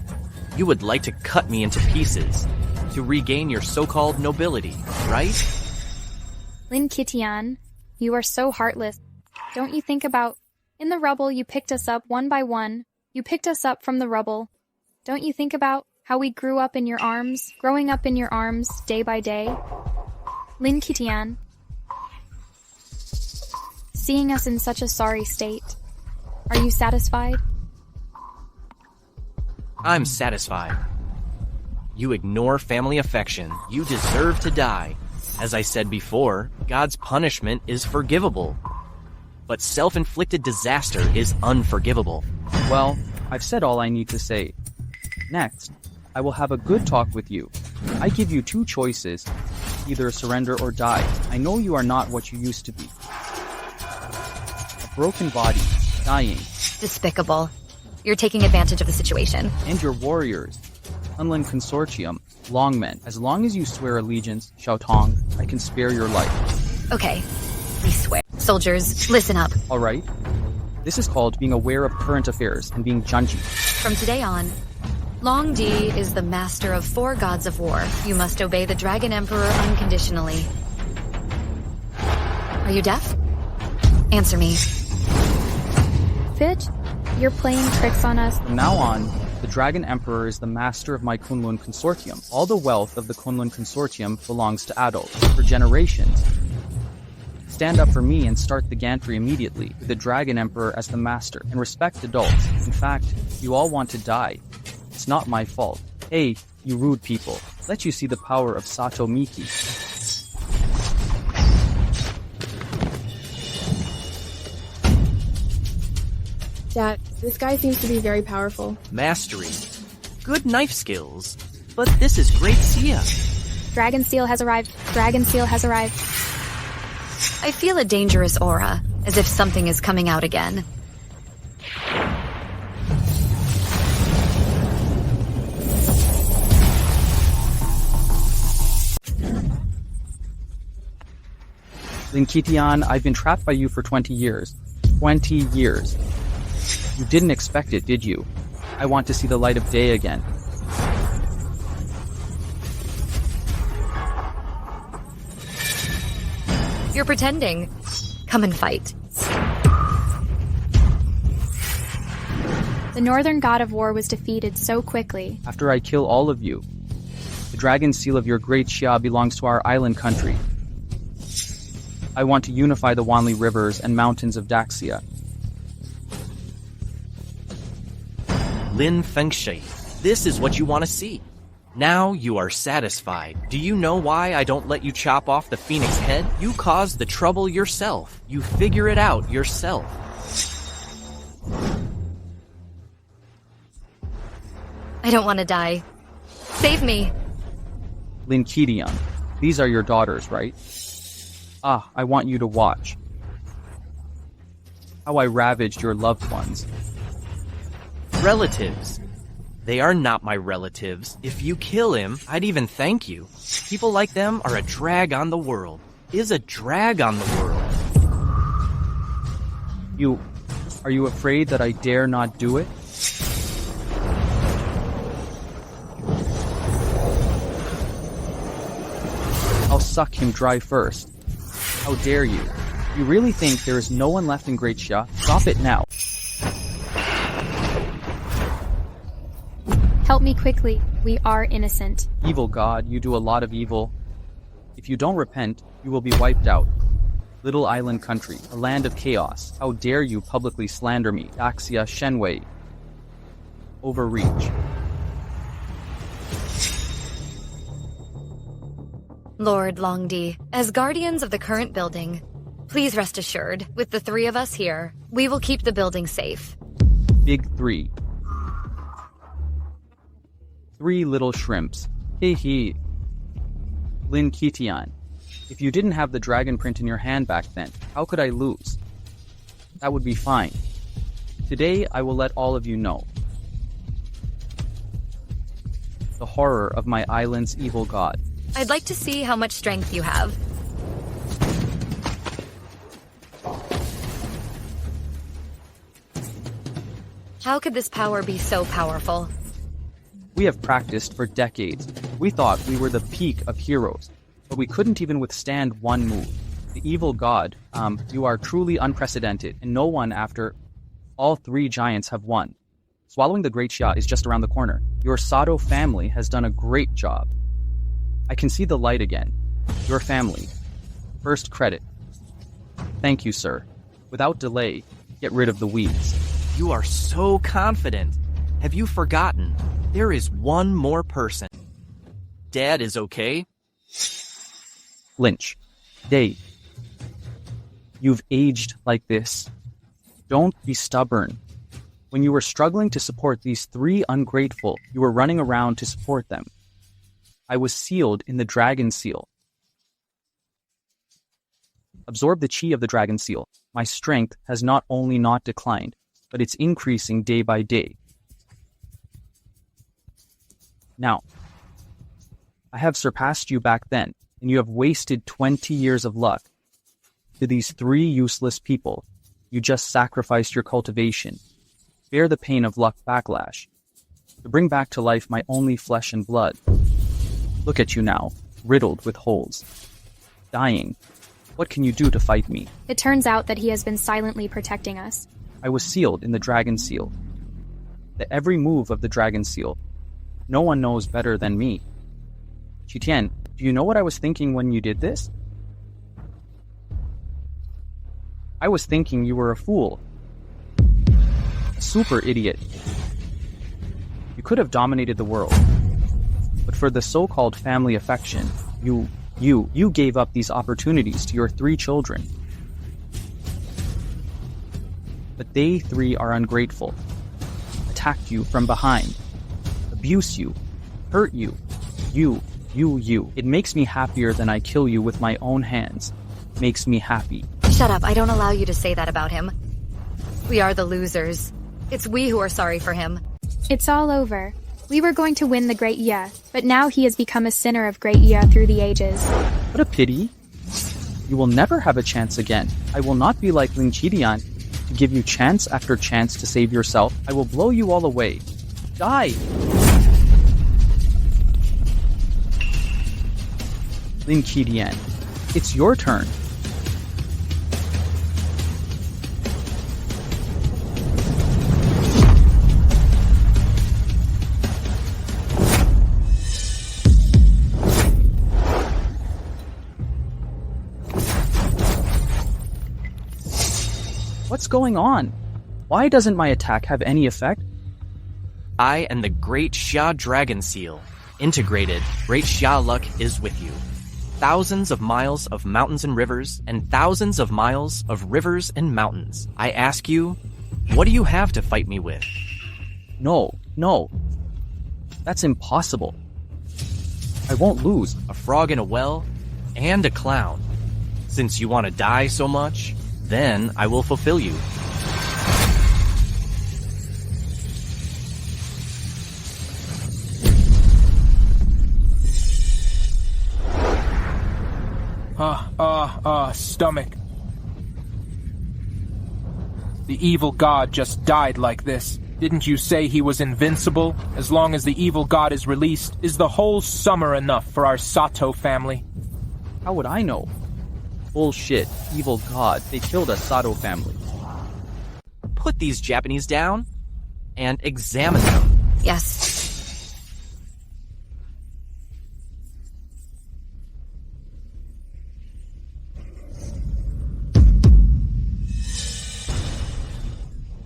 You would like to cut me into pieces to regain your so-called nobility, right? Lin Kitian, you are so heartless. Don't you think about, in the rubble you picked us up one by one. You picked us up from the rubble. Don't you think about how we grew up in your arms, growing up in your arms day by day? Lin Kitian, seeing us in such a sorry state, are you satisfied? I'm satisfied. You ignore family affection. You deserve to die. As I said before, God's punishment is forgivable. But self-inflicted disaster is unforgivable. Well, I've said all I need to say. Next, I will have a good talk with you. I give you two choices. Either surrender or die. I know you are not what you used to be. A broken body, dying. Despicable. You're taking advantage of the situation. And your warriors. Kunlun Consortium, Longmen. As long as you swear allegiance, Xiaotong, I can spare your life. Okay, we swear. Soldiers, listen up. Alright? This is called being aware of current affairs and being janji. From today on, Long Di is the master of 4 gods of war. You must obey the Dragon Emperor unconditionally. Are you deaf? Answer me. Bitch, you're playing tricks on us. From now on, the Dragon Emperor is the master of my Kunlun Consortium. All the wealth of the Kunlun Consortium belongs to adults, for generations. Stand up for me and start the gantry immediately, with the Dragon Emperor as the master, and respect adults. In fact, you all want to die. It's not my fault. Hey, you rude people. Let you see the power of Sato Miki. Dad, this guy seems to be very powerful. Mastery. Good knife skills. But this is great Sia. Dragon Seal has arrived. Dragon Seal has arrived. I feel a dangerous aura, as if something is coming out again. Lin Kitian, I've been trapped by you for 20 years. 20 years. You didn't expect it, did you? I want to see the light of day again. You're pretending. Come and fight. The northern god of war was defeated so quickly. After I kill all of you, the dragon seal of your great Xia belongs to our island country. I want to unify the Wanli rivers and mountains of Daxia. Lin Fengshi. This is what you want to see. Now you are satisfied. Do you know why I don't let you chop off the phoenix head? You caused the trouble yourself. You figure it out yourself. I don't want to die. Save me. Lin Qidian, these are your daughters, right? I want you to watch how I ravaged your loved ones. Relatives. They are not my relatives. If you kill him, I'd even thank you. People like them are a drag on the world. Is a drag on the world. Are you afraid that I dare not do it? I'll suck him dry first. How dare you? You really think there is no one left in Great Xia? Stop it now. Help me quickly. We are innocent. Evil God, you do a lot of evil. If you don't repent, you will be wiped out. Little island country, a land of chaos. How dare you publicly slander me? Daxia Shenwei. Overreach. Lord Longdi, as guardians of the current building, please rest assured, with the three of us here, we will keep the building safe. Big three. 3 little shrimps. Hee hee. Lin Qidian, if you didn't have the dragon print in your hand back then, how could I lose? That would be fine. Today, I will let all of you know the horror of my island's evil god. I'd like to see how much strength you have. How could this power be so powerful? We have practiced for decades. We thought we were the peak of heroes, but we couldn't even withstand one move. The evil god, you are truly unprecedented, and no one after all 3 giants have won. Swallowing the Great Xia is just around the corner. Your Sato family has done a great job. I can see the light again. Your family. First credit. Thank you, sir. Without delay, get rid of the weeds. You are so confident. Have you forgotten? There is one more person. Dad is okay? Lynch. Dave. You've aged like this. Don't be stubborn. When you were struggling to support these 3 ungrateful, you were running around to support them. I was sealed in the dragon seal. Absorb the chi of the dragon seal. My strength has not only not declined, but it's increasing day by day. Now, I have surpassed you back then, and you have wasted 20 years of luck. To these 3 useless people, you just sacrificed your cultivation. Bear the pain of luck backlash. To bring back to life my only flesh and blood. Look at you now, riddled with holes. Dying. What can you do to fight me? It turns out that he has been silently protecting us. I was sealed in the dragon seal. The every move of the dragon seal. No one knows better than me. Qitian, do you know what I was thinking when you did this? I was thinking you were a fool. A super idiot. You could have dominated the world. But for the so-called family affection, you gave up these opportunities to your 3 children. But they 3 are ungrateful. Attacked you from behind. Abuse you. Hurt you. You. It makes me happier than I kill you with my own hands. Makes me happy. Shut up, I don't allow you to say that about him. We are the losers. It's we who are sorry for him. It's all over. We were going to win the Great Ye, but now he has become a sinner of Great Ye through the ages. What a pity. You will never have a chance again. I will not be like Lin Qidian to give you chance after chance to save yourself. I will blow you all away. Die! Lin Qidian, it's your turn. What's going on? Why doesn't my attack have any effect? I am the Great Xia Dragon Seal. Integrated, Great Xia luck is with you. Thousands of miles of mountains and rivers, and thousands of miles of rivers and mountains. I ask you, what do you have to fight me with? No. That's impossible. I won't lose. A frog in a well, and a clown. Since you want to die so much, then I will fulfill you. Stomach. The evil god just died like this. Didn't you say he was invincible? As long as the evil god is released, is the whole summer enough for our Sato family? How would I know? Bullshit. Evil god. They killed a Sato family. Put these Japanese down and examine them. Yes.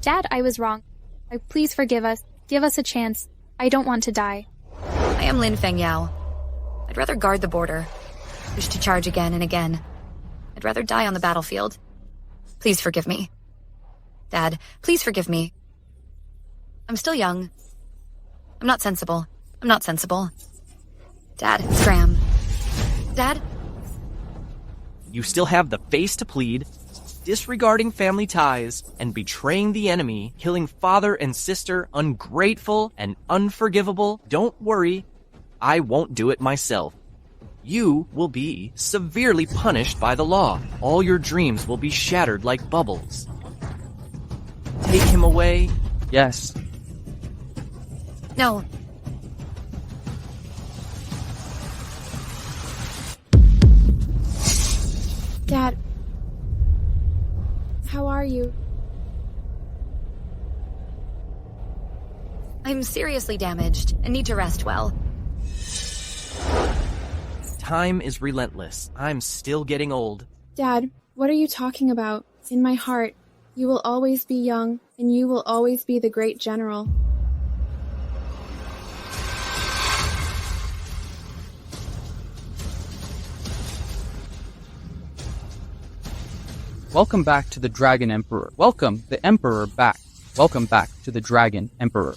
Dad, I was wrong. Please forgive us. Give us a chance. I don't want to die. I am Lin Fengyao. I'd rather guard the border. Wish to charge again and again. I'd rather die on the battlefield. Please forgive me. Dad, please forgive me. I'm still young. I'm not sensible. Dad, scram. Dad? You still have the face to plead, disregarding family ties, and betraying the enemy, killing father and sister, ungrateful and unforgivable. Don't worry, I won't do it myself. You will be severely punished by the law. All your dreams will be shattered like bubbles. Take him away. Yes. No. Dad, how are you? I'm seriously damaged and need to rest well. Time is relentless. I'm still getting old. Dad, what are you talking about? In my heart, you will always be young, and you will always be the great general. Welcome back to the Dragon Emperor. Welcome, the Emperor, back. Welcome back to the Dragon Emperor.